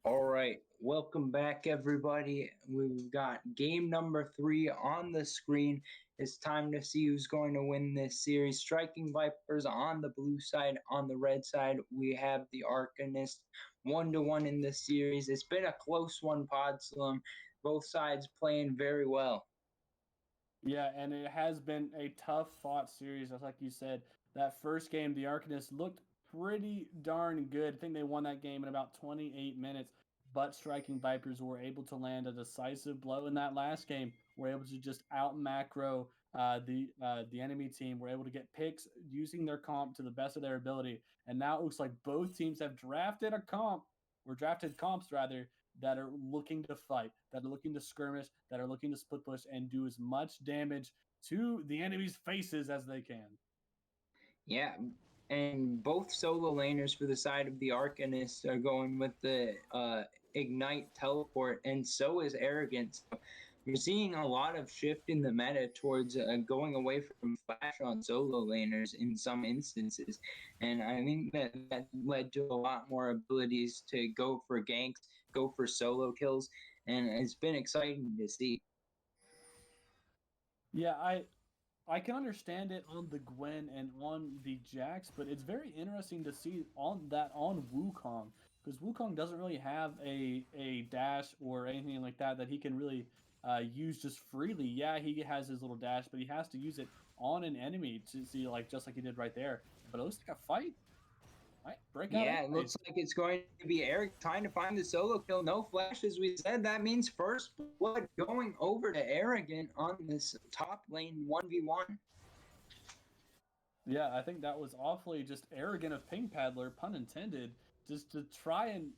All right, welcome back, everybody. We've got game number 3 on the screen. It's time to see who's going to win this series. Striking Vipers on the blue side. On the red side, we have the Arcanist. 1-1 in this series. It's been a close one, Podslum. Both sides playing very well. Yeah, and it has been a tough fought series. Like you said, that first game, the Arcanists looked pretty darn good. I think they won that game in about 28 minutes, but Striking Vipers were able to land a decisive blow in that last game. Were able to just out macro the enemy team were able to get picks using their comp to the best of their ability, and now it looks like both teams have drafted a comp or drafted comps rather that are looking to fight, that are looking to skirmish, that are looking to split push and do as much damage to the enemy's faces as they can. Yeah, and both solo laners for the side of the Arcanist are going with the Ignite teleport, and so is Arrogance. So we're seeing a lot of shift in the meta towards going away from Flash on solo laners in some instances, and I think that led to a lot more abilities to go for ganks, go for solo kills, and it's been exciting to see. Yeah, I can understand it on the Gwen and on the Jax, but it's very interesting to see on Wukong because Wukong doesn't really have a dash or anything like that he can really use just freely. Yeah, he has his little dash, but he has to use it on an enemy to see like just like he did right there. But it looks like a fight might break out. Yeah, it looks like it's going to be Eric trying to find the solo kill. No flash, as we said. That means first blood going over to Arrogant on this top lane 1v1. Yeah, I think that was awfully just arrogant of Ping Paddler, pun intended, just to try and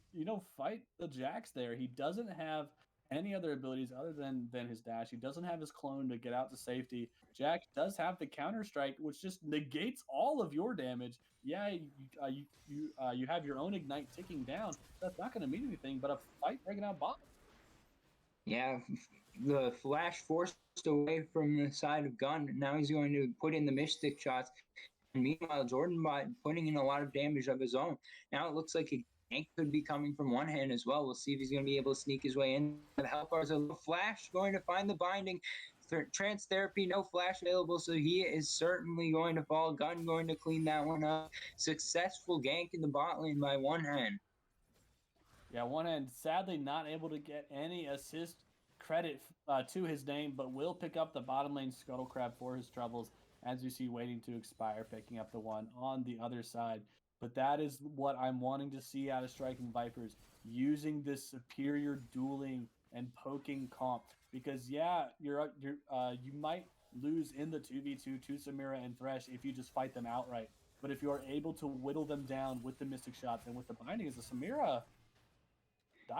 fight the Jax there. He doesn't have any other abilities other than his dash. He doesn't have his clone to get out to safety. Jax does have the counter strike, which just negates all of your damage. Yeah, you have your own ignite ticking down. That's not going to mean anything, but a fight breaking out bottom. Yeah, the flash forced away from the side of Gun. Now he's going to put in the Mystic shots. And meanwhile, Jordan Bot putting in a lot of damage of his own. Now it looks like a gank could be coming from one hand as well. We'll see if he's going to be able to sneak his way in. The helper is a little flash going to find the binding. Trance therapy, no flash available, so he is certainly going to fall. Gun going to clean that one up. Successful gank in the bot lane by one hand. Yeah, one hand sadly not able to get any assist credit to his name, but will pick up the bottom lane Scuttle Crab for his troubles, as you see waiting to expire, picking up the one on the other side. But that is what I'm wanting to see out of Striking Vipers, using this superior dueling and poking comp. Because yeah, you might lose in the 2v2 to Samira and Thresh if you just fight them outright. But if you are able to whittle them down with the Mystic Shots and with the binding as a Samira,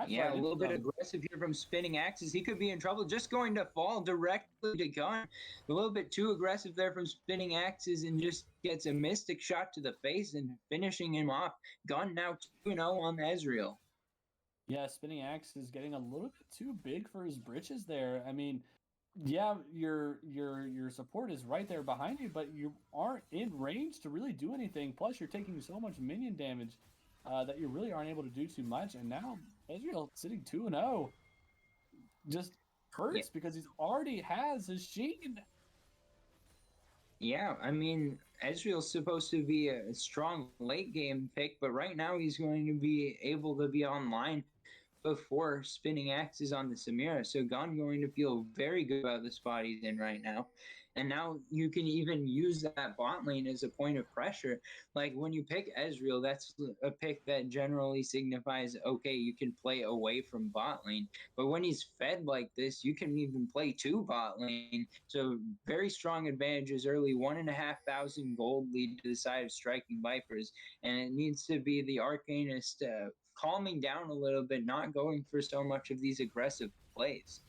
yeah, a little bit aggressive here from Spinning Axes. He could be in trouble. Just going to fall directly to Gun. A little bit too aggressive there from Spinning Axes and just gets a Mystic shot to the face and finishing him off. Gun now 2-0 on Ezreal. Yeah, Spinning Axe is getting a little bit too big for his britches there. I mean, yeah, your support is right there behind you, but you aren't in range to really do anything. Plus, you're taking so much minion damage that you really aren't able to do too much. And now Ezreal sitting 2-0 just hurts because he already has his Sheen. Yeah, I mean, Ezreal's supposed to be a strong late game pick, but right now he's going to be able to be online before Spinning Axes on the Samira. So Gon going to feel very good about the spot he's in right now. And now you can even use that bot lane as a point of pressure. Like when you pick Ezreal, that's a pick that generally signifies, okay, you can play away from bot lane. But when he's fed like this, you can even play two bot lane. So very strong advantages early, 1,500 gold lead to the side of Striking Vipers. And it needs to be the Arcanist calming down a little bit, not going for so much of these aggressive plays.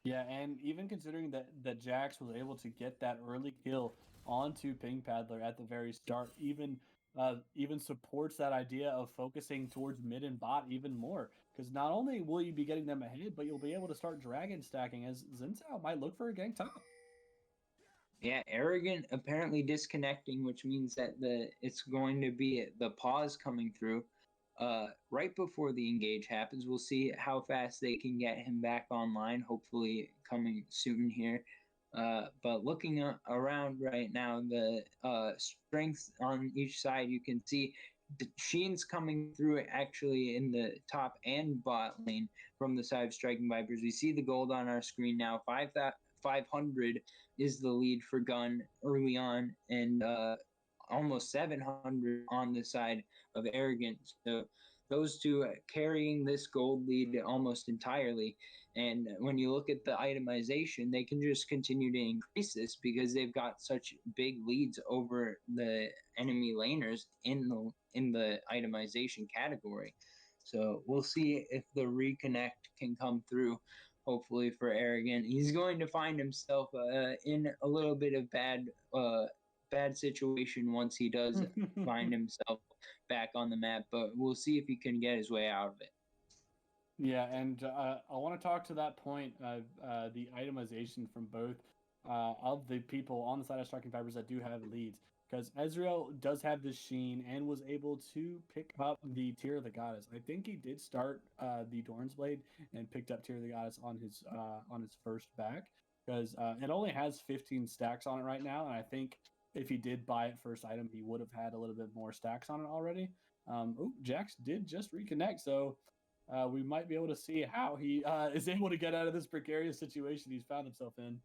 Yeah, and even considering that Jax was able to get that early kill onto Ping Paddler at the very start, even supports that idea of focusing towards mid and bot even more. Because not only will you be getting them ahead, but you'll be able to start dragon stacking as Xin Zhao might look for a gank top. Yeah, Arrogant apparently disconnecting, which means that it's going to be the pause coming through right before the engage happens. We'll see how fast they can get him back online, hopefully coming soon here. But looking around right now, the strength on each side, you can see the Sheen's coming through actually in the top and bot lane from the side of Striking Vipers. We see the gold on our screen now, 500 is the lead for Gun early on, and almost 700 on the side of Arrogant. So those two carrying this gold lead almost entirely. And when you look at the itemization, they can just continue to increase this because they've got such big leads over the enemy laners in the itemization category. So we'll see if the reconnect can come through. Hopefully for Arrogant, he's going to find himself in a little bit of bad situation once he does find himself back on the map. But we'll see if he can get his way out of it. Yeah, and I want to talk to that point of the itemization from both of the people on the side of Striking Fibers that do have leads. Because Ezreal does have this Sheen and was able to pick up the Tear of the Goddess. I think he did start the Dorn's Blade and picked up Tear of the Goddess on his first back. Because it only has 15 stacks on it right now, and I think if he did buy it first item, he would have had a little bit more stacks on it already. Jax did just reconnect, so we might be able to see how he is able to get out of this precarious situation he's found himself in.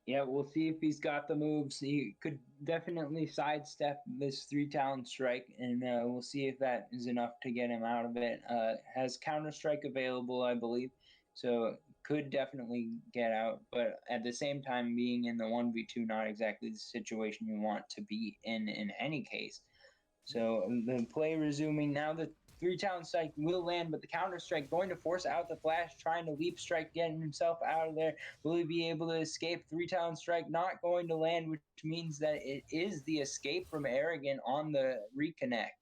Yeah, we'll see if he's got the moves. He could definitely sidestep this 3-talent strike, and we'll see if that is enough to get him out of it. Has Counter-Strike available, I believe, so could definitely get out. But at the same time, being in the 1v2, not exactly the situation you want to be in any case. So the play resuming now. The 3-talent strike will land, but the counter strike going to force out the flash, trying to leap strike, getting himself out of there. Will he be able to escape? 3-talent strike not going to land, which means that it is the escape from Arrogant on the reconnect.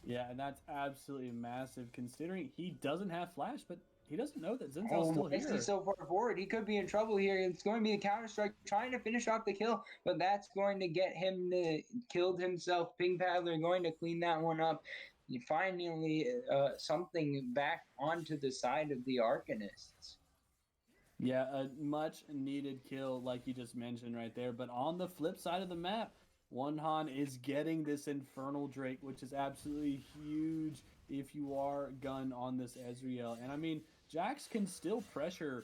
Yeah, and that's absolutely massive considering he doesn't have flash, but he doesn't know that Zinzal's still here. He's so far forward. He could be in trouble here. It's going to be a counter strike trying to finish off the kill, but that's going to get him to killed himself. Ping Paddler going to clean that one up. Finally, something back onto the side of the Arcanists. Yeah, a much needed kill, like you just mentioned right there. But on the flip side of the map, One is getting this Infernal Drake, which is absolutely huge if you are gun on this Ezreal. And I mean, Jax can still pressure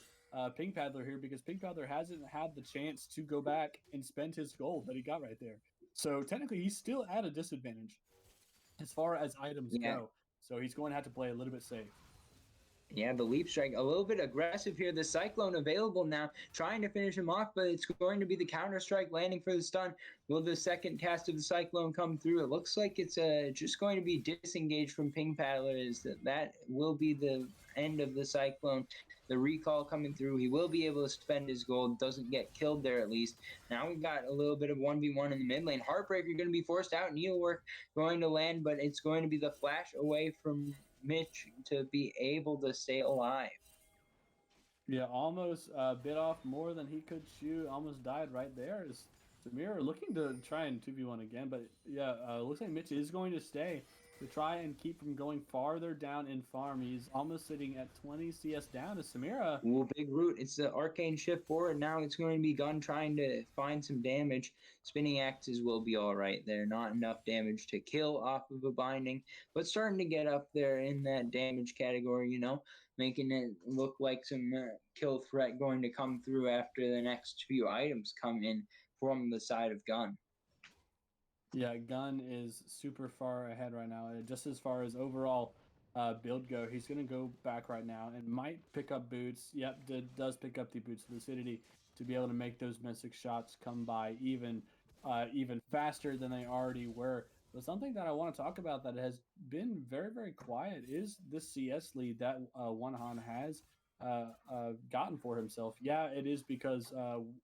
Pink Paddler here because Pink Paddler hasn't had the chance to go back and spend his gold that he got right there. So technically, he's still at a disadvantage as far as items go. So he's going to have to play a little bit safe. Yeah, the leap strike, a little bit aggressive here. The Cyclone available now, trying to finish him off, but it's going to be the counter strike landing for the stun. Will the second cast of the Cyclone come through? It looks like it's just going to be disengaged from Ping Paddler. That will be the end of the Cyclone. The recall coming through. He will be able to spend his gold. Doesn't get killed there at least. Now we've got a little bit of 1v1 in the mid lane. Heartbreaker going to be forced out. Needlework going to land, but it's going to be the flash away from Mitch to be able to stay alive. Yeah, almost bit off more than he could chew. Almost died right there. Is Samir looking to try and 2v1 again, but yeah, looks like Mitch is going to stay to try and keep from going farther down in farm. He's almost sitting at 20 CS down to Samira. Ooh, big root. It's the arcane shift forward. Now it's going to be Gun trying to find some damage. Spinning axes will be all right there. Not enough damage to kill off of a binding, but starting to get up there in that damage category, making it look like some kill threat going to come through after the next few items come in from the side of Gun. Yeah, Gun is super far ahead right now. Just as far as overall build go, he's going to go back right now and might pick up boots. Yep, does pick up the boots of lucidity to be able to make those mystic shots come by even faster than they already were. But something that I want to talk about that has been very, very quiet is this CS lead that Onehan has gotten for himself. Yeah, it is because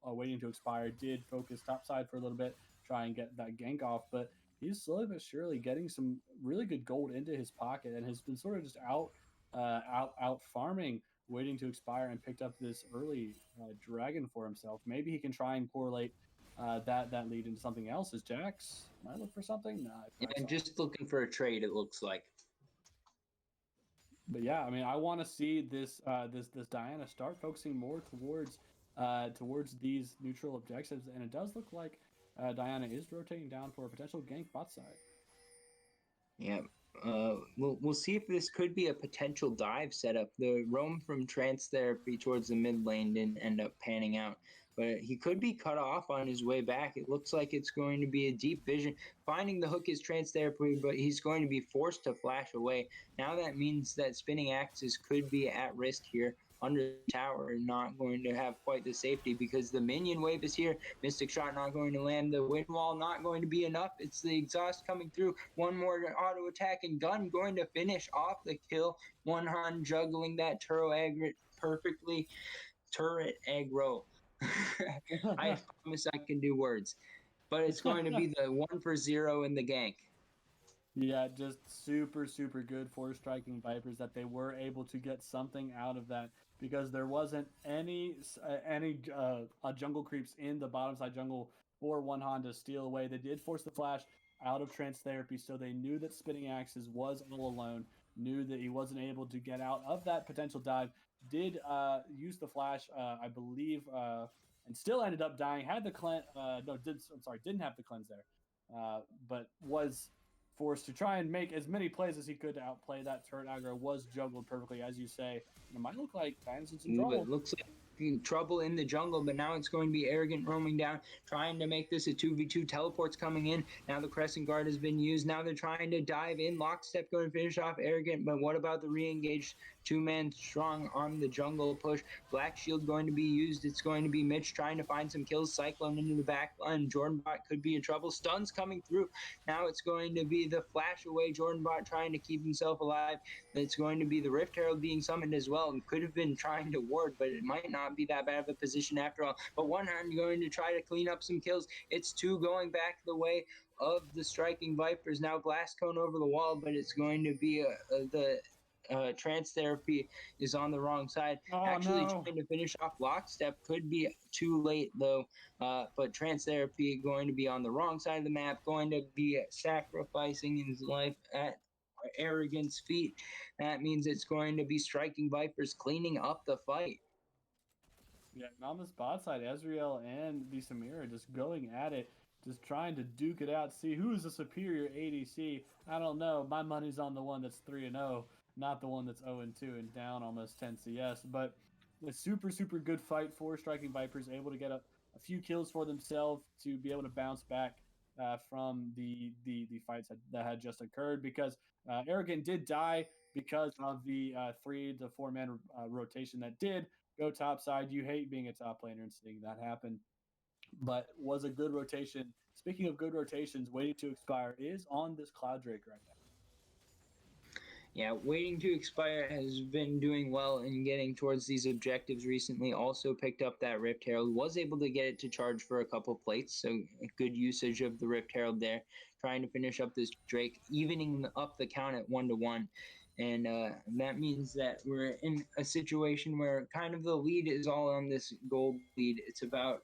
Waiting to Expire did focus topside for a little bit, try and get that gank off, but he's slowly but surely getting some really good gold into his pocket and has been sort of just out farming Waiting to Expire and picked up this early dragon for himself. Maybe he can try and correlate that lead into something else. Is Jax might look for something? Nah, yeah, just looking for a trade, it looks like. But yeah, I mean, I want to see this Diana start focusing more towards these neutral objectives, and it does look like Diana is rotating down for a potential gank bot side. Yeah, we'll see if this could be a potential dive setup. The roam from trance therapy towards the mid lane didn't end up panning out. but he could be cut off on his way back. It looks like it's going to be a deep vision. Finding the hook is trance therapy, but he's going to be forced to flash away. Now that means that Spinning Axis could be at risk here under the tower and not going to have quite the safety because the minion wave is here. Mystic Shot not going to land. The wind wall not going to be enough. It's the exhaust coming through. One more auto attack and gun going to finish off the kill. One Hun juggling that perfectly. Turret aggro. I promise I can do words. But it's going to be the 1 for 0 in the gank. Yeah, just super, super good for striking Vipers that they were able to get something out of that because there wasn't any jungle creeps in the bottom side jungle for one Honda to steal away. They did force the flash out of trance therapy, so they knew that Spinning Axes was all alone, knew that he wasn't able to get out of that potential dive, did use the flash, I believe, and still ended up dying. Had the cleanse, didn't have the cleanse there, but was forced to try and make as many plays as he could to outplay that turret aggro. Was juggled perfectly, as you say. It might look like Diana's in some trouble. It looks like trouble in the jungle, but now it's going to be Arrogant roaming down, trying to make this a 2v2. Teleports coming in. Now the Crescent Guard has been used. Now they're trying to dive in. Lockstep going to finish off Arrogant, but what about the re-engaged two-man strong on the jungle push? Black Shield going to be used. It's going to be Mitch trying to find some kills. Cyclone into the back line. Jordanbot could be in trouble. Stuns coming through. Now it's going to be the flash away. Jordanbot trying to keep himself alive. It's going to be the Rift Herald being summoned as well, and could have been trying to ward, but it might not be that bad of a position after all. But one hand going to try to clean up some kills. It's two going back the way of the striking Vipers. Now Blast Cone over the wall, but it's going to be the trance therapy is on the wrong side. Trying to finish off Lockstep could be too late though, but trance therapy going to be on the wrong side of the map, going to be sacrificing his life at Arrogant's feet. That means it's going to be striking Vipers cleaning up the fight. Yeah, and on this bot side, Ezreal and the Samira just going at it, just trying to duke it out, see who's the superior ADC. I don't know. My money's on the one that's 3-0, not the one that's 0-2 and down almost 10 CS. But a super, super good fight for striking Vipers, able to get a few kills for themselves to be able to bounce back from the fights that had just occurred because Arrogant did die because of the 3 to 4 man rotation that did go top side. You hate being a top laner and seeing that happen, but was a good rotation. Speaking of good rotations, waiting to expire is on this Cloud Drake right now. Yeah, waiting to expire has been doing well in getting towards these objectives recently. Also picked up that Rift Herald, was able to get it to charge for a couple plates, so good usage of the Rift Herald there. Trying to finish up this Drake, evening up the count at 1-1. And that means that we're in a situation where kind of the lead is all on this gold lead. It's about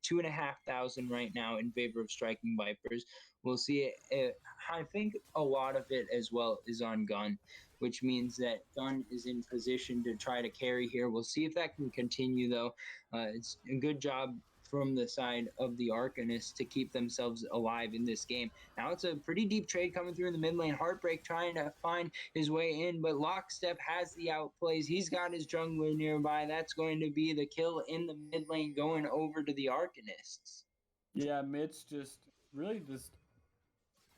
2,500 right now in favor of striking Vipers. We'll see it. I think a lot of it as well is on Gun, which means that Gun is in position to try to carry here. We'll see if that can continue, though. It's a good job from the side of the Arcanists to keep themselves alive in this game. Now it's a pretty deep trade coming through in the mid lane. Heartbreak trying to find his way in, but Lockstep has the outplays. He's got his jungler nearby. That's going to be the kill in the mid lane going over to the Arcanists. Yeah, Mitch just really just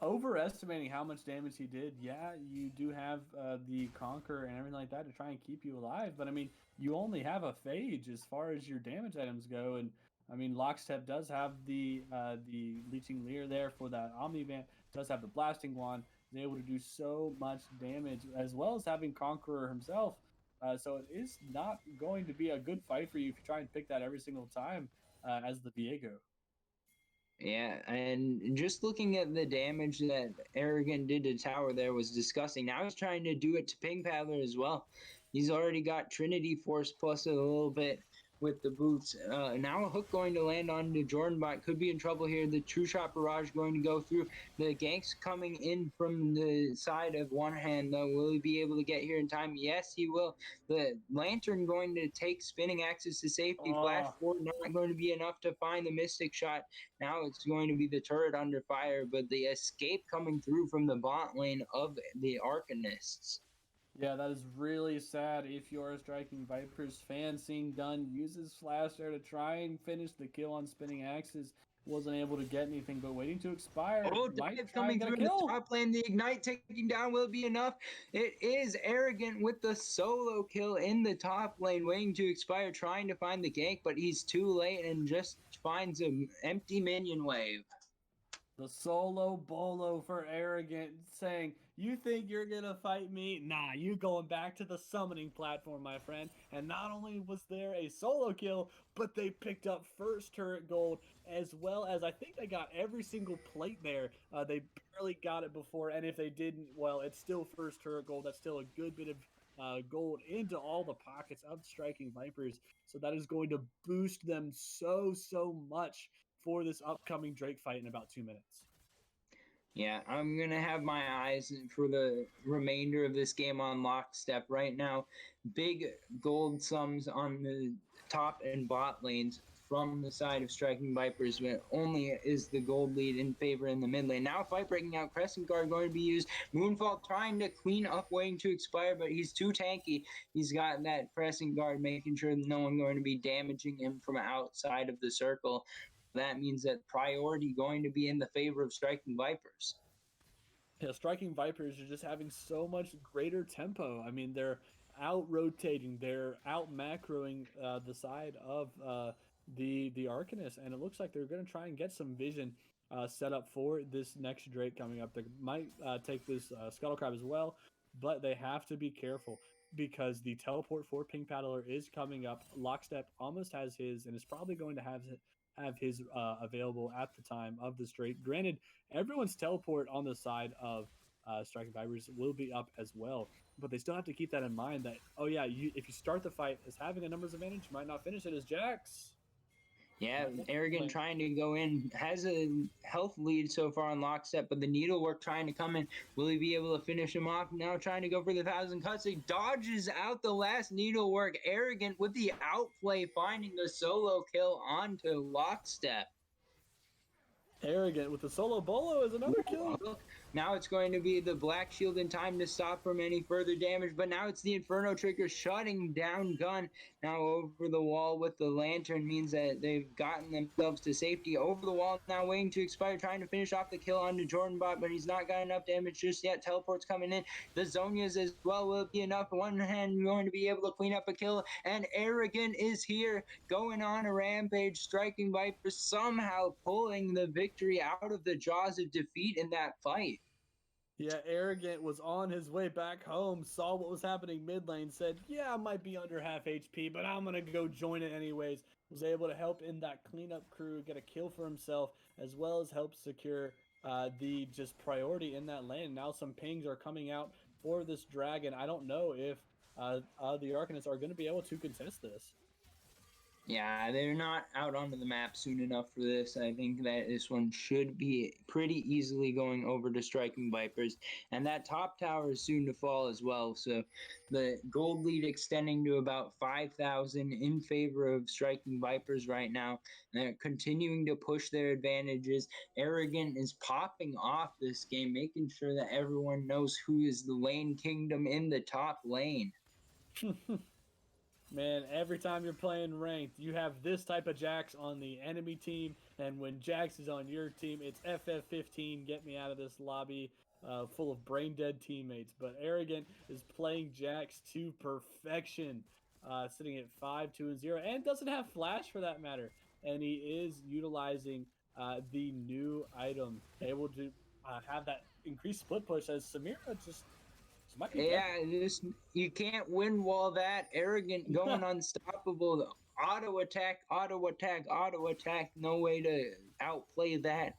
overestimating how much damage he did. Yeah, you do have the Conquer and everything like that to try and keep you alive, but I mean, you only have a Phage as far as your damage items go, and I mean, Lockstep does have the Leeching Leer there for that Omnivamp, does have the Blasting Wand, is able to do so much damage, as well as having Conqueror himself. So it is not going to be a good fight for you if you try and pick that every single time as the Viego. Yeah, and just looking at the damage that Arrogant did to Tower there was disgusting. Now he's trying to do it to Pink Paddler as well. He's already got Trinity Force plus a little bit with the boots. Now a hook going to land on the Jordanbot. Could be in trouble here. The True Shot Barrage going to go through. The ganks coming in from the side of one hand, though. Will he be able to get here in time? Yes, he will. The Lantern going to take Spinning Axis to safety. Flash forward, not going to be enough to find the Mystic Shot. Now it's going to be the turret under fire, but the escape coming through from the bot lane of the Arcanists. Yeah, that is really sad. If you're a Striking Vipers fan, seeing Dunn uses Flash there to try and finish the kill on Spinning Axes, wasn't able to get anything, but waiting to expire, Oh, might dive try and coming get a through in the kill. top lane. The Ignite taking down will be enough. It is Arrogant with the solo kill in the top lane, waiting to expire, trying to find the gank, but he's too late and just finds an empty minion wave. The solo bolo for Arrogant, saying, you think you're gonna fight me? Nah, you going back to the summoning platform, my friend. And not only was there a solo kill, but they picked up first turret gold, as well as I think they got every single plate there. They barely got it before, and if they didn't, well, it's still first turret gold. That's still a good bit of gold into all the pockets of Striking Vipers. So that is going to boost them so much for this upcoming Drake fight in about 2 minutes. Yeah, I'm going to have my eyes for the remainder of this game on lockstep. Right now, big gold sums on the top and bot lanes from the side of Striking Vipers, but only is the gold lead in favor in the mid lane. Now, fight breaking out, Crescent Guard going to be used. Moonfall trying to clean up, waiting to expire, but he's too tanky. He's got that Crescent Guard, making sure that no one going to be damaging him from outside of the circle. That means that priority going to be in the favor of Striking Vipers. Yeah, Striking Vipers are just having so much greater tempo. I mean, they're out rotating, they're out macroing the side of the Arcanist, and it looks like they're going to try and get some vision set up for this next Drake coming up. They might take this Scuttle Crab as well, but they have to be careful because the teleport for Pink Paddler is coming up. Lockstep almost has his, and is probably going to have his available at the time of this Drake. Granted, everyone's teleport on the side of Striking Vipers will be up as well, but they still have to keep that in mind that, oh yeah, if you start the fight as having a numbers advantage, you might not finish it as Jax. Yeah, Arrogant trying to go in, has a health lead so far on lockstep, but the needlework trying to come in. Will he be able to finish him off? Now trying to go for the 1,000 cuts. He dodges out the last needlework. Arrogant with the outplay, finding the solo kill onto lockstep. Arrogant with the solo bolo is another kill. Now it's going to be the Black Shield in time to stop from any further damage, but now it's the Inferno Trigger shutting down Gun. Now over the wall with the Lantern means that they've gotten themselves to safety. Over the wall now, waiting to expire, trying to finish off the kill onto Jordan Bot, but he's not got enough damage just yet. Teleport's coming in. The Zonias as well will be enough. One hand going to be able to clean up a kill, and Arrogant is here, going on a rampage. Striking Vipers somehow pulling the victory out of the jaws of defeat in that fight. Yeah, Arrogant was on his way back home, saw what was happening mid lane, said, yeah, I might be under half HP, but I'm going to go join it anyways. Was able to help in that cleanup crew, get a kill for himself, as well as help secure the just priority in that lane. Now some pings are coming out for this dragon. I don't know if the Arcanists are going to be able to contest this. Yeah, they're not out onto the map soon enough for this. I think that this one should be pretty easily going over to Striking Vipers. And that top tower is soon to fall as well. So the gold lead extending to about 5,000 in favor of Striking Vipers right now. They're continuing to push their advantages. Arrogant is popping off this game, making sure that everyone knows who is the lane kingdom in the top lane. Man, every time you're playing ranked, you have this type of Jax on the enemy team, and when Jax is on your team, it's FF15, get me out of this lobby full of brain-dead teammates. But Arrogant is playing Jax to perfection, sitting at 5-2-0, and doesn't have Flash for that matter. And he is utilizing the new item, able to have that increased split push as Samira just Yeah, you can't win wall that. Arrogant going unstoppable. Auto attack, auto attack, auto attack. No way to outplay that.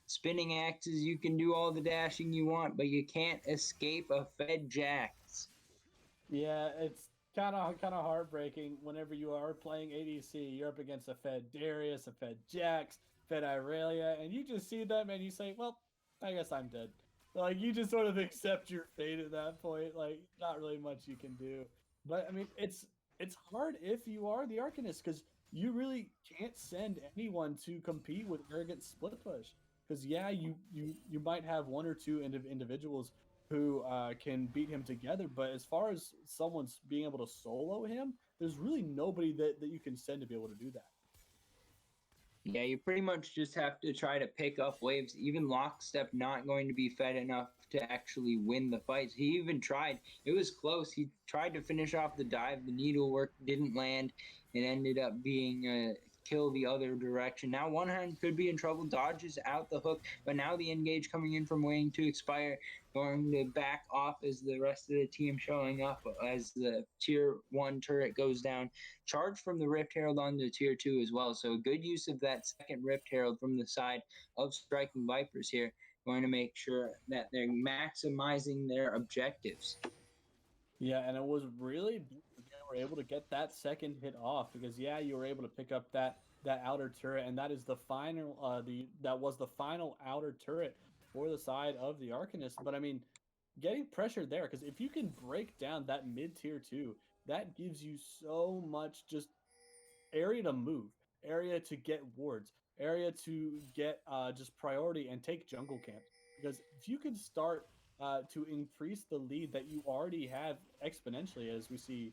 Spinning axes, you can do all the dashing you want, but you can't escape a fed Jax. Yeah, it's kind of heartbreaking whenever you are playing ADC. You're up against a Fed Darius, a Fed Jax, Fed Irelia, and you just see them and you say, "Well, I guess I'm dead." Like you just sort of accept your fate at that point. Like not really much you can do. But I mean, it's hard if you are the Arcanist because you really can't send anyone to compete with Arrogant split push. Because yeah, you might have one or two individuals who can beat him together. But as far as someone's being able to solo him, there's really nobody that you can send to be able to do that. Yeah, you pretty much just have to try to pick up waves. Even Lockstep not going to be fed enough to actually win the fights. He even tried. It was close. He tried to finish off the dive. The needlework didn't land. It ended up being a kill the other direction. Now One Hand could be in trouble. Dodges out the hook, but now the engage coming in from waiting to expire, going to back off as the rest of the team showing up as the tier 1 turret goes down. Charge from the Rift Herald on the tier 2 as well. So a good use of that second Rift Herald from the side of Striking Vipers here, going to make sure that they're maximizing their objectives. Yeah, and it was really they were able to get that second hit off because yeah, you were able to pick up that outer turret, and that is the final that was the final outer turret for the side of the Arcanist. But I mean, getting pressure there because if you can break down that mid tier 2, that gives you so much just area to move, area to get wards, area to get just priority and take jungle camps. Because if you can start to increase the lead that you already have exponentially, as we see,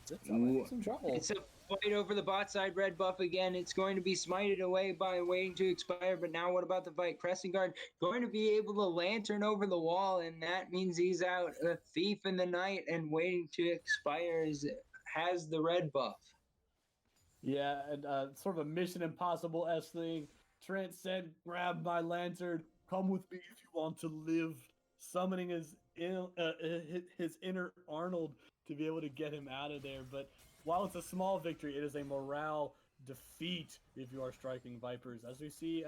Zitza might be in some trouble. It's a fight over the bot side red buff again. It's going to be smited away by waiting to expire. But now what about the fight? Crescent Guard going to be able to lantern over the wall, and that means he's out. A Thief in the Night and waiting to expire has the red buff. Yeah, and sort of a Mission Impossible-esque thing. Trent said, grab my lantern, come with me if you want to live. Summoning his inner Arnold to be able to get him out of there. But while it's a small victory, it is a morale defeat if you are Striking Vipers. As we see,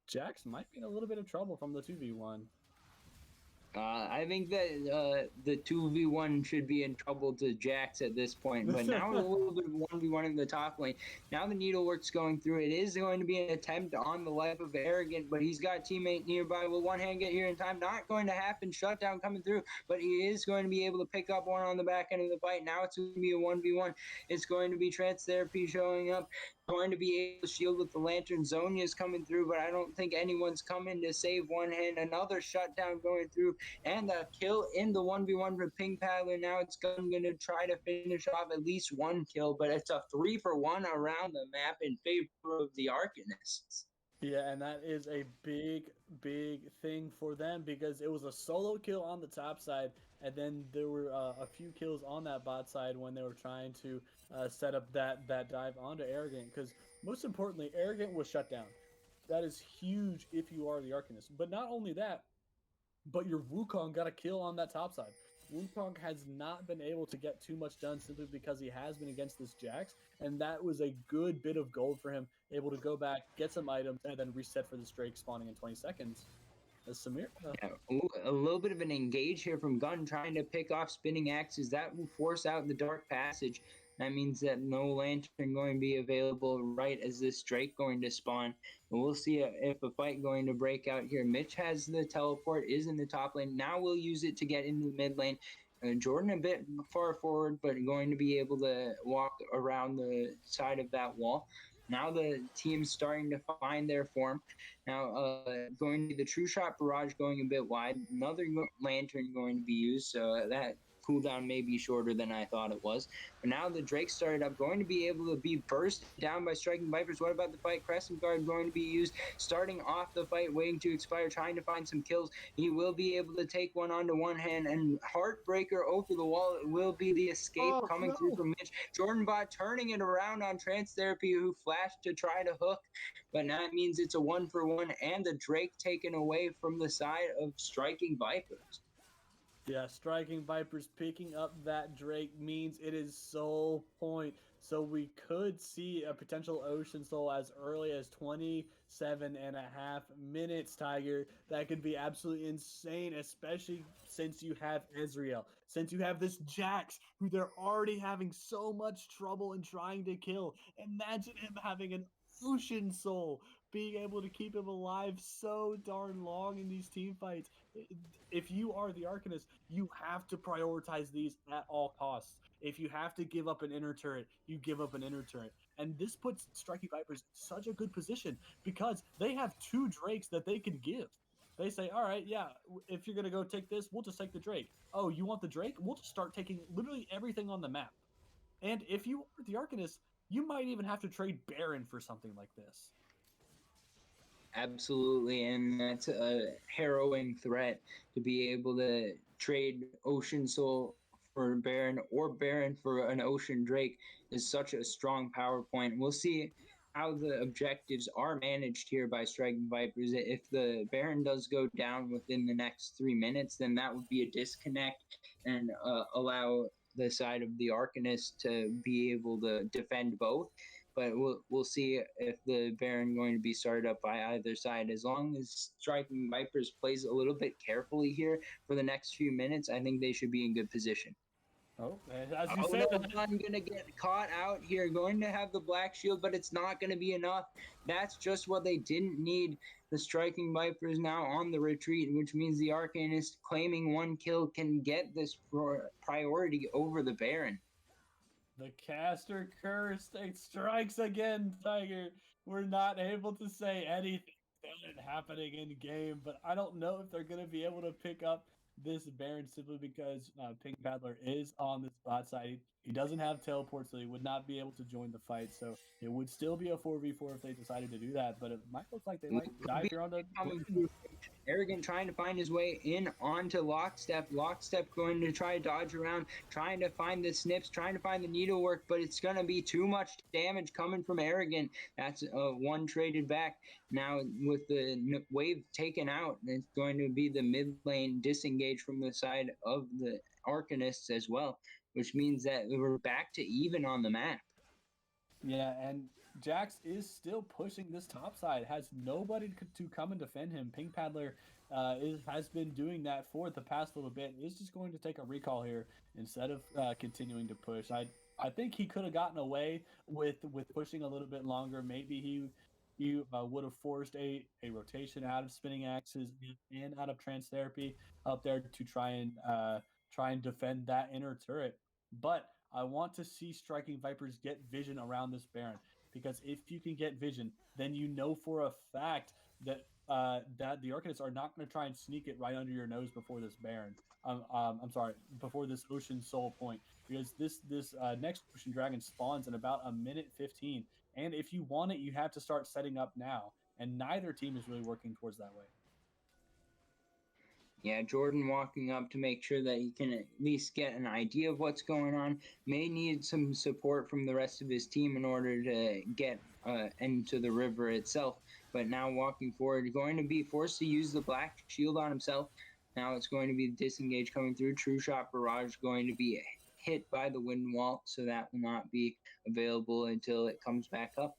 Jax might be in a little bit of trouble from the 2v1. I think that the 2v1 should be in trouble to Jax at this point, but now a little bit of 1v1 in the top lane. Now the needlework's going through. It is going to be an attempt on the life of Arrogant, but he's got a teammate nearby. Will One Hand get here in time? Not going to happen. Shutdown coming through, but he is going to be able to pick up one on the back end of the fight. Now it's going to be a 1v1. It's going to be Trance Therapy showing up, going to be able to shield with the lantern. Zonia's coming through, but I don't think anyone's coming to save One Hand. Another shutdown going through, and a kill in the 1v1 for Pink Paddler. Now it's going to try to finish off at least one kill, but it's a 3-for-1 around the map in favor of the Arcanists. Yeah, and that is a big, big thing for them because it was a solo kill on the top side, and then there were a few kills on that bot side when they were trying to set up that dive onto Arrogant. Because most importantly, Arrogant was shut down. That is huge if you are the Arcanist. But not only that, but your Wukong got a kill on that top side. Wukong has not been able to get too much done simply because he has been against this Jax, and that was a good bit of gold for him, able to go back, get some items, and then reset for this Drake spawning in 20 seconds. As Samir... Yeah, a little bit of an engage here from Gunn, trying to pick off spinning axes. That will force out the Dark Passage. That means that no lantern going to be available right as this Drake going to spawn. And we'll see if a fight going to break out here. Mitch has the teleport, is in the top lane. Now we'll use it to get into the mid lane. Jordan a bit far forward, but going to be able to walk around the side of that wall. Now the team's starting to find their form. Now going to the True Shot Barrage going a bit wide. Another lantern going to be used, so that cooldown may be shorter than I thought it was. But now the Drake started up, going to be able to be bursted down by Striking Vipers. What about the fight? Crescent Guard going to be used, starting off the fight, waiting to expire, trying to find some kills. He will be able to take one onto One Hand, and Heartbreaker over the wall will be the escape coming through from Mitch. Jordan Bot turning it around on Trance Therapy, who flashed to try to hook, but now it means it's a 1-for-1, and the Drake taken away from the side of Striking Vipers. Yeah, Striking Vipers picking up that Drake means it is soul point. So we could see a potential Ocean Soul as early as 27.5 minutes, Tiger. That could be absolutely insane, especially since you have Ezreal. Since you have this Jax, who they're already having so much trouble in trying to kill. Imagine him having an Ocean Soul, being able to keep him alive so darn long in these team fights. If you are the Arcanist, you have to prioritize these at all costs. If you have to give up an inner turret, you give up an inner turret. And this puts Striking Vipers in such a good position because they have 2 Drakes that they can give. They say, all right, yeah, if you're going to go take this, we'll just take the Drake. Oh, you want the Drake? We'll just start taking literally everything on the map. And if you are the Arcanist, you might even have to trade Baron for something like this. Absolutely, and that's a harrowing threat to be able to trade Ocean Soul for Baron or Baron for an Ocean Drake is such a strong power point. We'll see how the objectives are managed here by Striking Vipers. If the Baron does go down within the next 3 minutes, then that would be a disconnect and allow the side of the Arcanist to be able to defend both. But we'll see if the Baron going to be started up by either side. As long as Striking Vipers plays a little bit carefully here for the next few minutes, I think they should be in good position. Oh, as you said, no, I'm gonna get caught out here. Going to have the black shield, but it's not gonna be enough. That's just what they didn't need. The Striking Vipers now on the retreat, which means the Arcanist claiming 1 kill can get this priority over the Baron. The caster curse strikes again, Tiger. We're not able to say anything happening in game, but I don't know if they're going to be able to pick up this Baron simply because Pink Paddler is on the bot side. He doesn't have teleport, so he would not be able to join the fight. So it would still be a 4v4 if they decided to do that, but it might look like they might dive here on the Arrogant trying to find his way in onto Lockstep. Lockstep going to try to dodge around, trying to find the snips, trying to find the needlework, but it's going to be too much damage coming from Arrogant. That's one traded back. Now with the wave taken out, it's going to be the mid lane disengaged from the side of the Arcanists as well, which means that we're back to even on the map. Yeah, and Jax is still pushing this top side, has nobody to come and defend him. Pink Paddler has been doing that for the past little bit. Is just going to take a recall here instead of continuing to push. I think he could have gotten away with pushing a little bit longer. Maybe he would have forced a rotation out of spinning axes and out of trance therapy up there to try and defend that inner turret. But I want to see Striking Vipers get vision around this Baron, because if you can get vision, then you know for a fact that that the Arcanists are not going to try and sneak it right under your nose before this Baron. I'm sorry, before this Ocean Soul point, because this next Ocean Dragon spawns in about 1:15, and if you want it, you have to start setting up now, and neither team is really working towards that way. Yeah, Jordan walking up to make sure that he can at least get an idea of what's going on. May need some support from the rest of his team in order to get into the river itself. But now walking forward, going to be forced to use the black shield on himself. Now it's going to be disengage coming through. True Shot Barrage going to be hit by the wind wall, so that will not be available until it comes back up.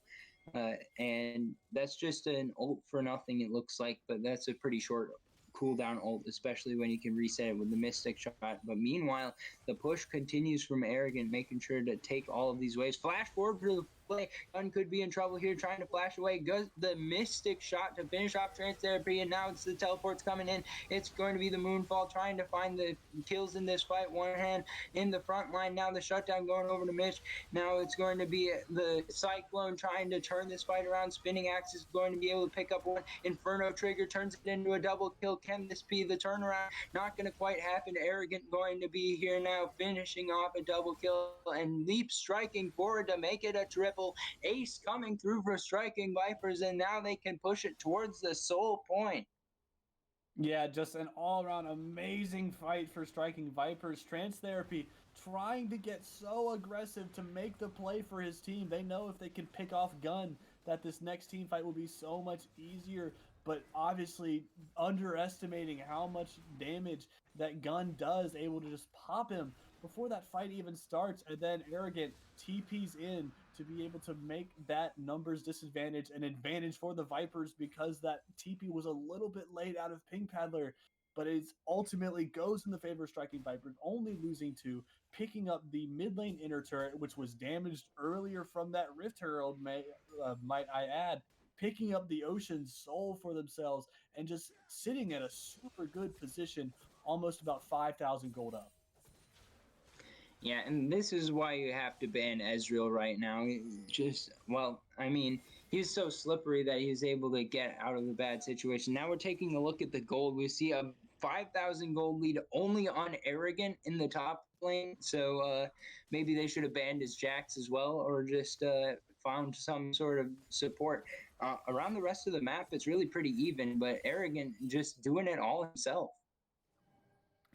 And that's just an ult for nothing, it looks like, but that's a pretty short cooldown ult, especially when you can reset it with the Mystic Shot. But meanwhile, the push continues from Arrogant, making sure to take all of these waves. Flash forward for the play. Gun could be in trouble here, trying to flash away. Goes the Mystic Shot to finish off trance therapy, and now it's the teleports coming in. It's going to be the Moonfall trying to find the kills in this fight. One hand in the front line. Now the shutdown going over to Mitch. Now it's going to be the Cyclone trying to turn this fight around. Spinning Axe is going to be able to pick up one. Inferno Trigger turns it into a double kill. Can this be the turnaround? Not going to quite happen. Arrogant going to be here now, finishing off a double kill, and Leap striking forward to make it a triple. Ace coming through for Striking Vipers, and now they can push it towards the soul point. Yeah, just an all-around amazing fight for Striking Vipers. Trance Therapy trying to get so aggressive to make the play for his team. They know if they can pick off Gun, that this next team fight will be so much easier, but obviously underestimating how much damage that Gun does, able to just pop him before that fight even starts, and then Arrogant TPs in to be able to make that numbers disadvantage an advantage for the Vipers, because that TP was a little bit late out of Pink Paddler, but it ultimately goes in the favor of Striking Vipers, only losing to picking up the mid lane inner turret, which was damaged earlier from that Rift Herald, might I add, picking up the Ocean Soul for themselves, and just sitting at a super good position, almost about 5,000 gold up. Yeah, and this is why you have to ban Ezreal right now. Just, well, I mean, he's so slippery that he's able to get out of the bad situation. Now we're taking a look at the gold. We see a 5,000 gold lead only on Arrogant in the top lane. So maybe they should have banned his Jax as well, or just found some sort of support. Around the rest of the map, it's really pretty even, but Arrogant just doing it all himself.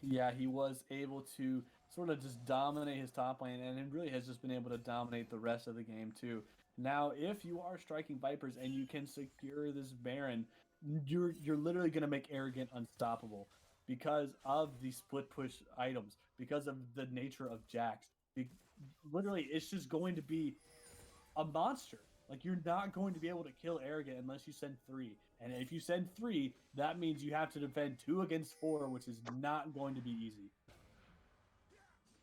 Yeah, he was able to sort of just dominate his top lane, and it really has just been able to dominate the rest of the game too. Now, if you are striking Vipers and you can secure this Baron, you're literally going to make Arrogant unstoppable because of the split push items, because of the nature of Jax. Literally, it's just going to be a monster. Like, you're not going to be able to kill Arrogant unless you send 3. And if you send 3, that means you have to defend 2 against 4, which is not going to be easy.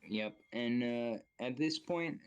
Yep, and at this point,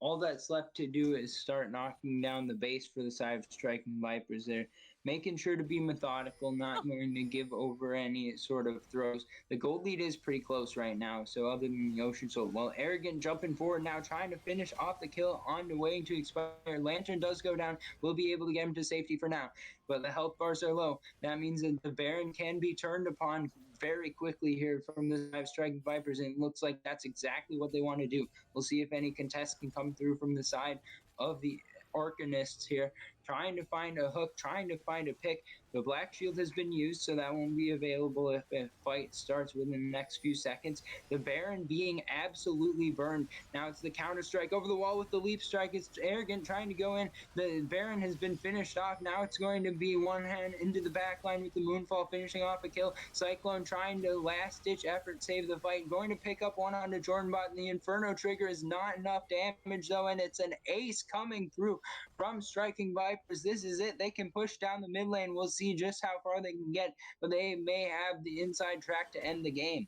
all that's left to do is start knocking down the base for the side of striking Vipers there, making sure to be methodical, not going to give over any sort of throws. The gold lead is pretty close right now, so other than the Ocean Soul, well, Arrogant jumping forward now, trying to finish off the kill on the way to expire. Lantern does go down, we'll be able to get him to safety for now, but the health bars are low. That means that the Baron can be turned upon very quickly here from the side of striking Vipers, and it looks like that's exactly what they want to do. We'll see if any contests can come through from the side of the Arcanists here, trying to find a hook, trying to find a pick. The Black Shield has been used, so that won't be available if a fight starts within the next few seconds. The Baron being absolutely burned. Now it's the counter strike over the wall with the leap strike. It's Arrogant trying to go in. The Baron has been finished off. Now it's going to be one hand into the back line with the Moonfall finishing off a kill. Cyclone trying to last-ditch effort save the fight. Going to pick up one onto Jordan Bot. The Inferno trigger is not enough damage, though, and it's an ace coming through from striking Vipers. This is it. They can push down the mid lane. We'll see just how far they can get, but they may have the inside track to end the game.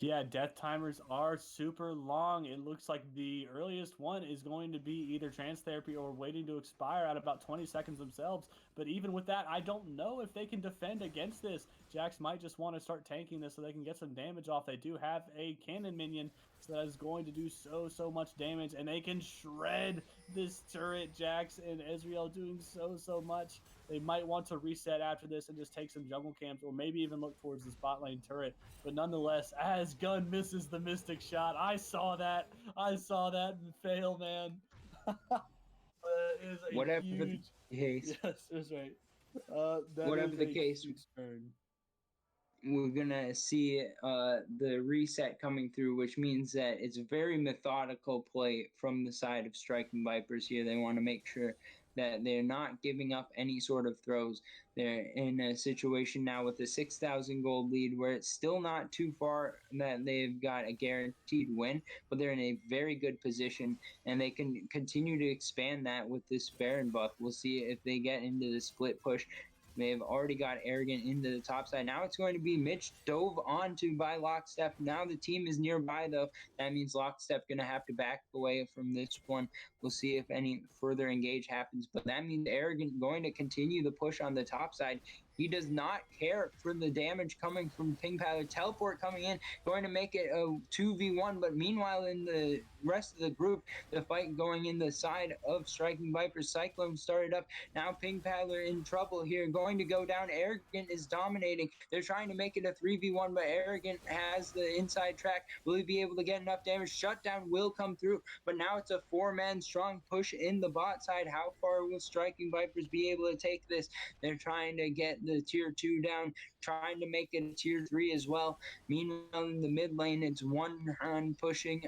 Yeah, death timers are super long. It looks like the earliest one is going to be either trance therapy or waiting to expire at about 20 seconds themselves. But even with that, I don't know if they can defend against this. Jax might just want to start tanking this so they can get some damage off. They do have a cannon minion, so that is going to do so much damage, and they can shred this turret. Jax and Ezreal doing so much. They might want to reset after this and just take some jungle camps, or maybe even look towards the spot lane turret. But nonetheless, as Gunn misses the Mystic shot, I saw that fail, man. Is a Whatever huge... the case. Yes, that's right. Whatever the case, we're gonna see the reset coming through, which means that it's a very methodical play from the side of striking Vipers here. They want to make sure that they're not giving up any sort of throws. They're in a situation now with a 6,000 gold lead where it's still not too far that they've got a guaranteed win, but they're in a very good position, and they can continue to expand that with this Baron buff. We'll see if they get into the split push. They've already got Arrogant into the top side. Now it's going to be Mitch dove onto by Lockstep. Now the team is nearby, though. That means Lockstep going to have to back away from this one. We'll see if any further engage happens. But that means Arrogant going to continue the push on the top side. He does not care for the damage coming from Ping Panther. Teleport coming in, going to make it a 2v1. But meanwhile, in the rest of the group, the fight going in the side of striking Vipers. Cyclone started up. Now Ping Panther in trouble here, going to go down. Arrogant is dominating. They're trying to make it a 3v1, but Arrogant has the inside track. Will he be able to get enough damage? Shutdown will come through, but now it's a 4-man strong push in the bot side. How far will striking Vipers be able to take this? They're trying to get the tier 2 down, trying to make it a tier 3 as well. Meanwhile, in the mid lane, it's one hand pushing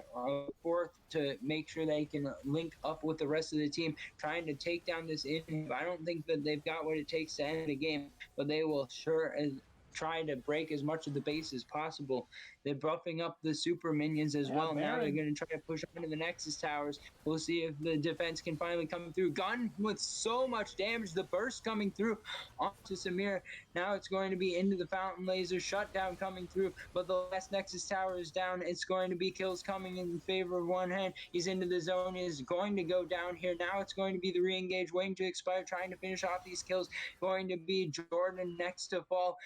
fourth to make sure they can link up with the rest of the team, trying to take down this inhib. I don't think that they've got what it takes to end the game, but they will sure as try to break as much of the base as possible. They're buffing up the super minions as well. Now they're going to try to push onto the Nexus towers. We'll see if the defense can finally come through. Gun with so much damage. The burst coming through onto Samir. Now it's going to be into the Fountain Laser. Shutdown coming through, but the last Nexus tower is down. It's going to be kills coming in favor of one hand. He's into the zone. He's going to go down here. Now it's going to be the re-engage, waiting to expire, trying to finish off these kills. Going to be Jordan next to fall.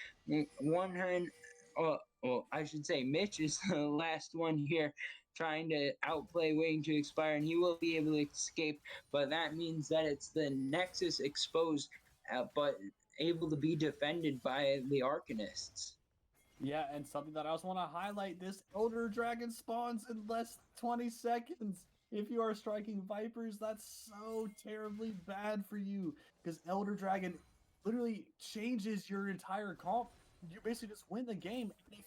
One hand... well, I should say Mitch is the last one here. trying to outplay, waiting to expire, and he will be able to escape. But that means that it's the Nexus exposed, but able to be defended by the Arcanists. Yeah, and something that I also want to highlight, this Elder Dragon spawns in less than 20 seconds. If you are striking Vipers, that's so terribly bad for you, because Elder Dragon literally changes your entire comp. You basically just win the game. And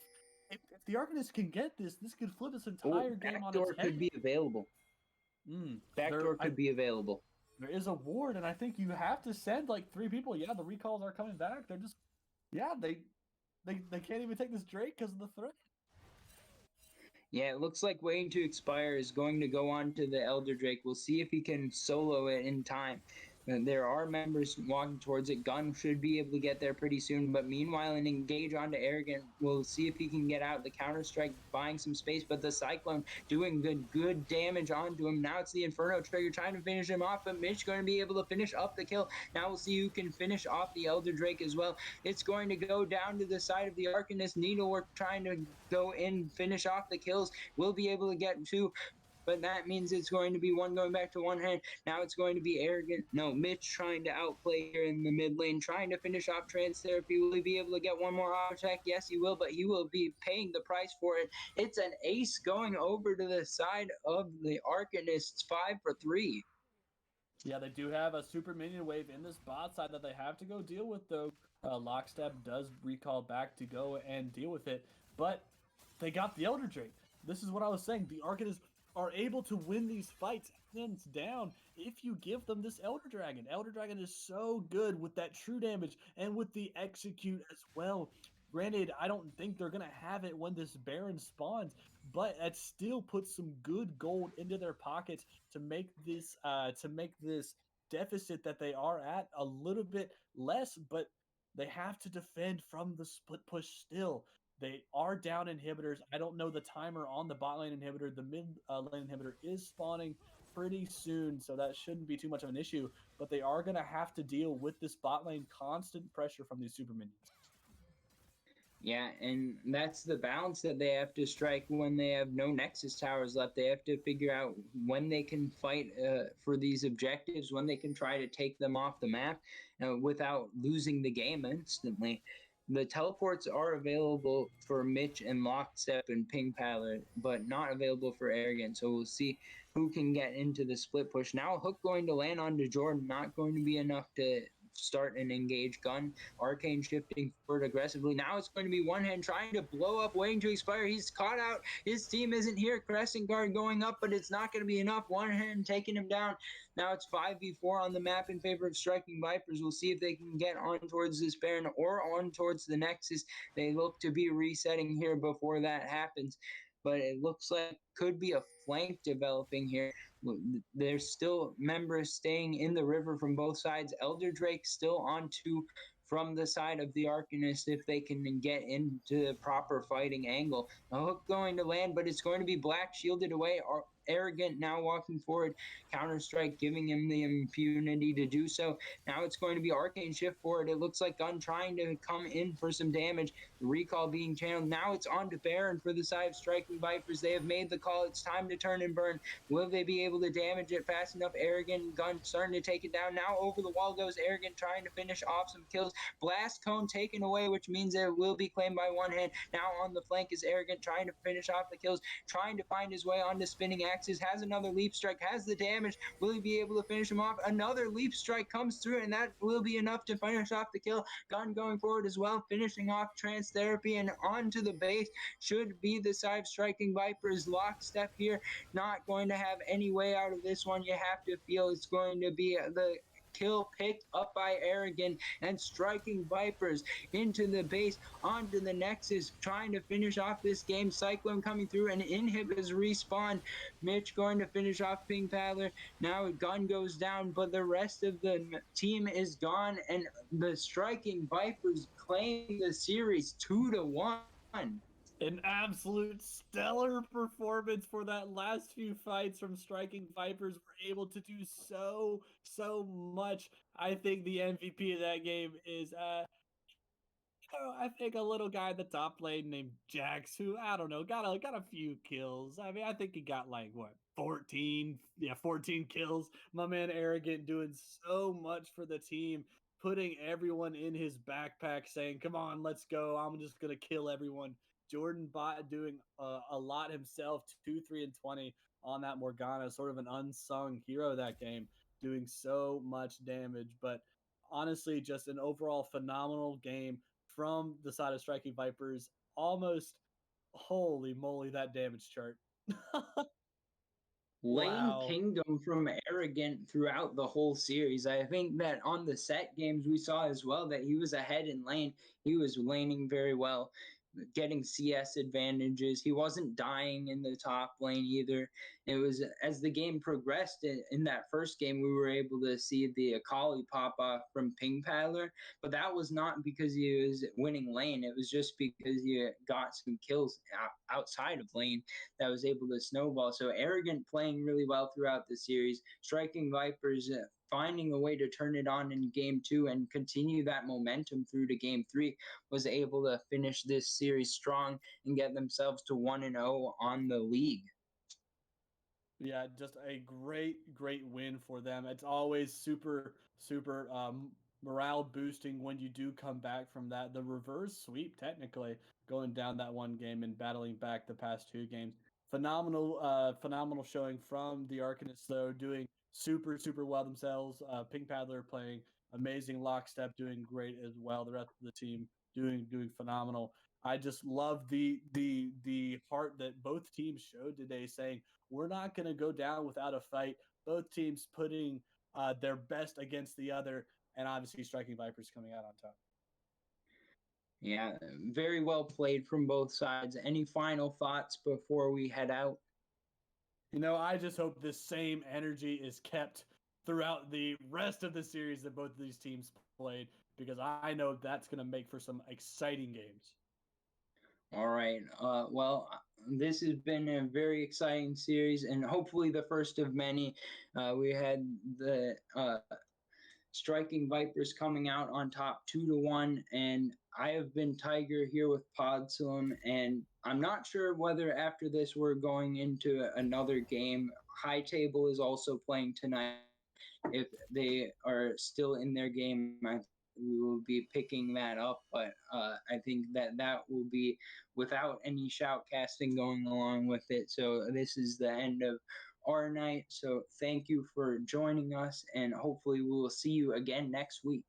if the Arcanist can get this could flip this entire game on its Backdoor head. could be available. Backdoor could be available. There is a ward, and I think you have to send like 3 people. Yeah, the recalls are coming back. They're just, yeah, they can't even take this Drake because of the threat. Yeah, it looks like Waiting to Expire is going to go on to the Elder Drake. We'll see if he can solo it in time. There are members walking towards it. Gun should be able to get there pretty soon. But meanwhile, an engage onto Arrogant. We'll see if he can get out. The Counter-Strike buying some space, but the Cyclone doing good damage onto him. Now it's the Inferno Trigger trying to finish him off, but Mitch going to be able to finish up the kill. Now we'll see who can finish off the Elder Drake as well. It's going to go down to the side of the Arcanist. Needlework trying to go in, finish off the kills. We'll be able to get 2. But that means it's going to be 1 going back to 1 hand. Now it's going to be Arrogant. No, Mitch trying to outplay here in the mid lane, trying to finish off Trance Therapy. Will he be able to get 1 more auto attack? Yes, he will, but he will be paying the price for it. It's an ace going over to the side of the Arcanists, 5 for 3. Yeah, they do have a super minion wave in this bot side that they have to go deal with, though. Lockstep does recall back to go and deal with it, but they got the Elder Drake. This is what I was saying. The Arcanists are able to win these fights hands down if you give them this Elder Dragon. Elder Dragon is so good with that true damage and with the execute as well. Granted, I don't think they're going to have it when this Baron spawns, but it still puts some good gold into their pockets to make this deficit that they are at a little bit less, but they have to defend from the split push still. They are down inhibitors. I don't know the timer on the bot lane inhibitor. The mid lane inhibitor is spawning pretty soon, so that shouldn't be too much of an issue, but they are going to have to deal with this bot lane constant pressure from these super minions. Yeah, and that's the balance that they have to strike when they have no Nexus towers left. They have to figure out when they can fight for these objectives, when they can try to take them off the map without losing the game instantly. The teleports are available for Mitch and Lockstep and Ping Palette, but not available for Arrogant. So we'll see who can get into the split push. Now a hook going to land onto Jordan, not going to be enough to start an engage. Gun, Arcane shifting forward aggressively. Now it's going to be 1 hand trying to blow up, waiting to expire. He's caught out. His team isn't here. Crescent Guard going up, but it's not going to be enough. 1 hand taking him down. Now it's 5v4 on the map in favor of striking Vipers. We'll see if they can get on towards this Baron or on towards the Nexus. They look to be resetting here before that happens. But it looks like could be a flank developing here. There's still members staying in the river from both sides. Elder Drake still on 2 from the side of the Arcanist if they can get into the proper fighting angle. A hook going to land, but it's going to be Black shielded away. Arrogant now walking forward. Counter-Strike giving him the impunity to do so. Now it's going to be Arcane shift forward. It looks like Gun trying to come in for some damage. The recall being channeled. Now it's on to Baron for the side of striking Vipers. They have made the call. It's time to turn and burn. Will they be able to damage it fast enough? Arrogant Gun starting to take it down. Now over the wall goes Arrogant trying to finish off some kills. Blast Cone taken away, which means it will be claimed by 1 hand. Now on the flank is Arrogant trying to finish off the kills, trying to find his way onto spinning axes. Has another leap strike, has the damage. Will he be able to finish him off? Another leap strike comes through, and that will be enough to finish off the kill. Gun going forward as well, finishing off Trance Therapy, and onto the base should be the side striking Vipers. Lockstep here, not going to have any way out of this one. You have to feel it's going to be the kill picked up by Arrogant and striking Vipers into the base, onto the Nexus, trying to finish off this game. Cyclone coming through, and Inhib is respawned. Mitch going to finish off Pink Paddler. Now Gun goes down, but the rest of the team is gone, and the striking Vipers claim the series 2-1. An absolute stellar performance for that last few fights from Striking Vipers. Were able to do so much. I think the MVP of that game is I think a little guy in the top lane named Jax, who I don't know, got a few kills. I mean, I think he got like what 14, 14 kills. My man Arrogant doing so much for the team, putting everyone in his backpack, saying, "Come on, let's go. I'm just gonna kill everyone." Jordan Bot doing a lot himself, 2, 3, and 20 on that Morgana, sort of an unsung hero that game, doing so much damage. But honestly, just an overall phenomenal game from the side of Striking Vipers. Almost, holy moly, that damage chart. Lane Wow. Kingdom from Arrogant throughout the whole series. I think that on the set games we saw as well that he was ahead in lane. He was laning very well, getting CS advantages. He wasn't dying in the top lane either. It was as the game progressed in that first game, we were able to see the Akali pop off from Ping Paddler, but that was not because he was winning lane. It was just because he got some kills outside of lane that was able to snowball. So Arrogant playing really well throughout the series, Striking Vipers finding a way to turn it on in game 2 and continue that momentum through to game 3, was able to finish this series strong and get themselves to 1-0 on the league. Yeah, just a great win for them. It's always super morale boosting when you do come back from that. The reverse sweep, technically, going down that one game and battling back the past 2 games. Phenomenal showing from the Arcanists, though, doing super well themselves. Pink Paddler playing amazing lockstep, doing great as well. The rest of the team doing phenomenal. I just love the heart that both teams showed today, saying we're not going to go down without a fight. Both teams putting their best against the other, and obviously Striking Vipers coming out on top. Yeah, very well played from both sides. Any final thoughts before we head out? I just hope this same energy is kept throughout the rest of the series that both of these teams played, because I know that's going to make for some exciting games. All right. Well, this has been a very exciting series, and hopefully the first of many. We had the Striking Vipers coming out on top 2-1, and I have been Tiger here with Podsulum, and I'm not sure whether after this we're going into another game. High Table is also playing tonight. If they are still in their game, we will be picking that up, but I think that will be without any shoutcasting going along with it. So this is the end of our night. So thank you for joining us, and hopefully we will see you again next week.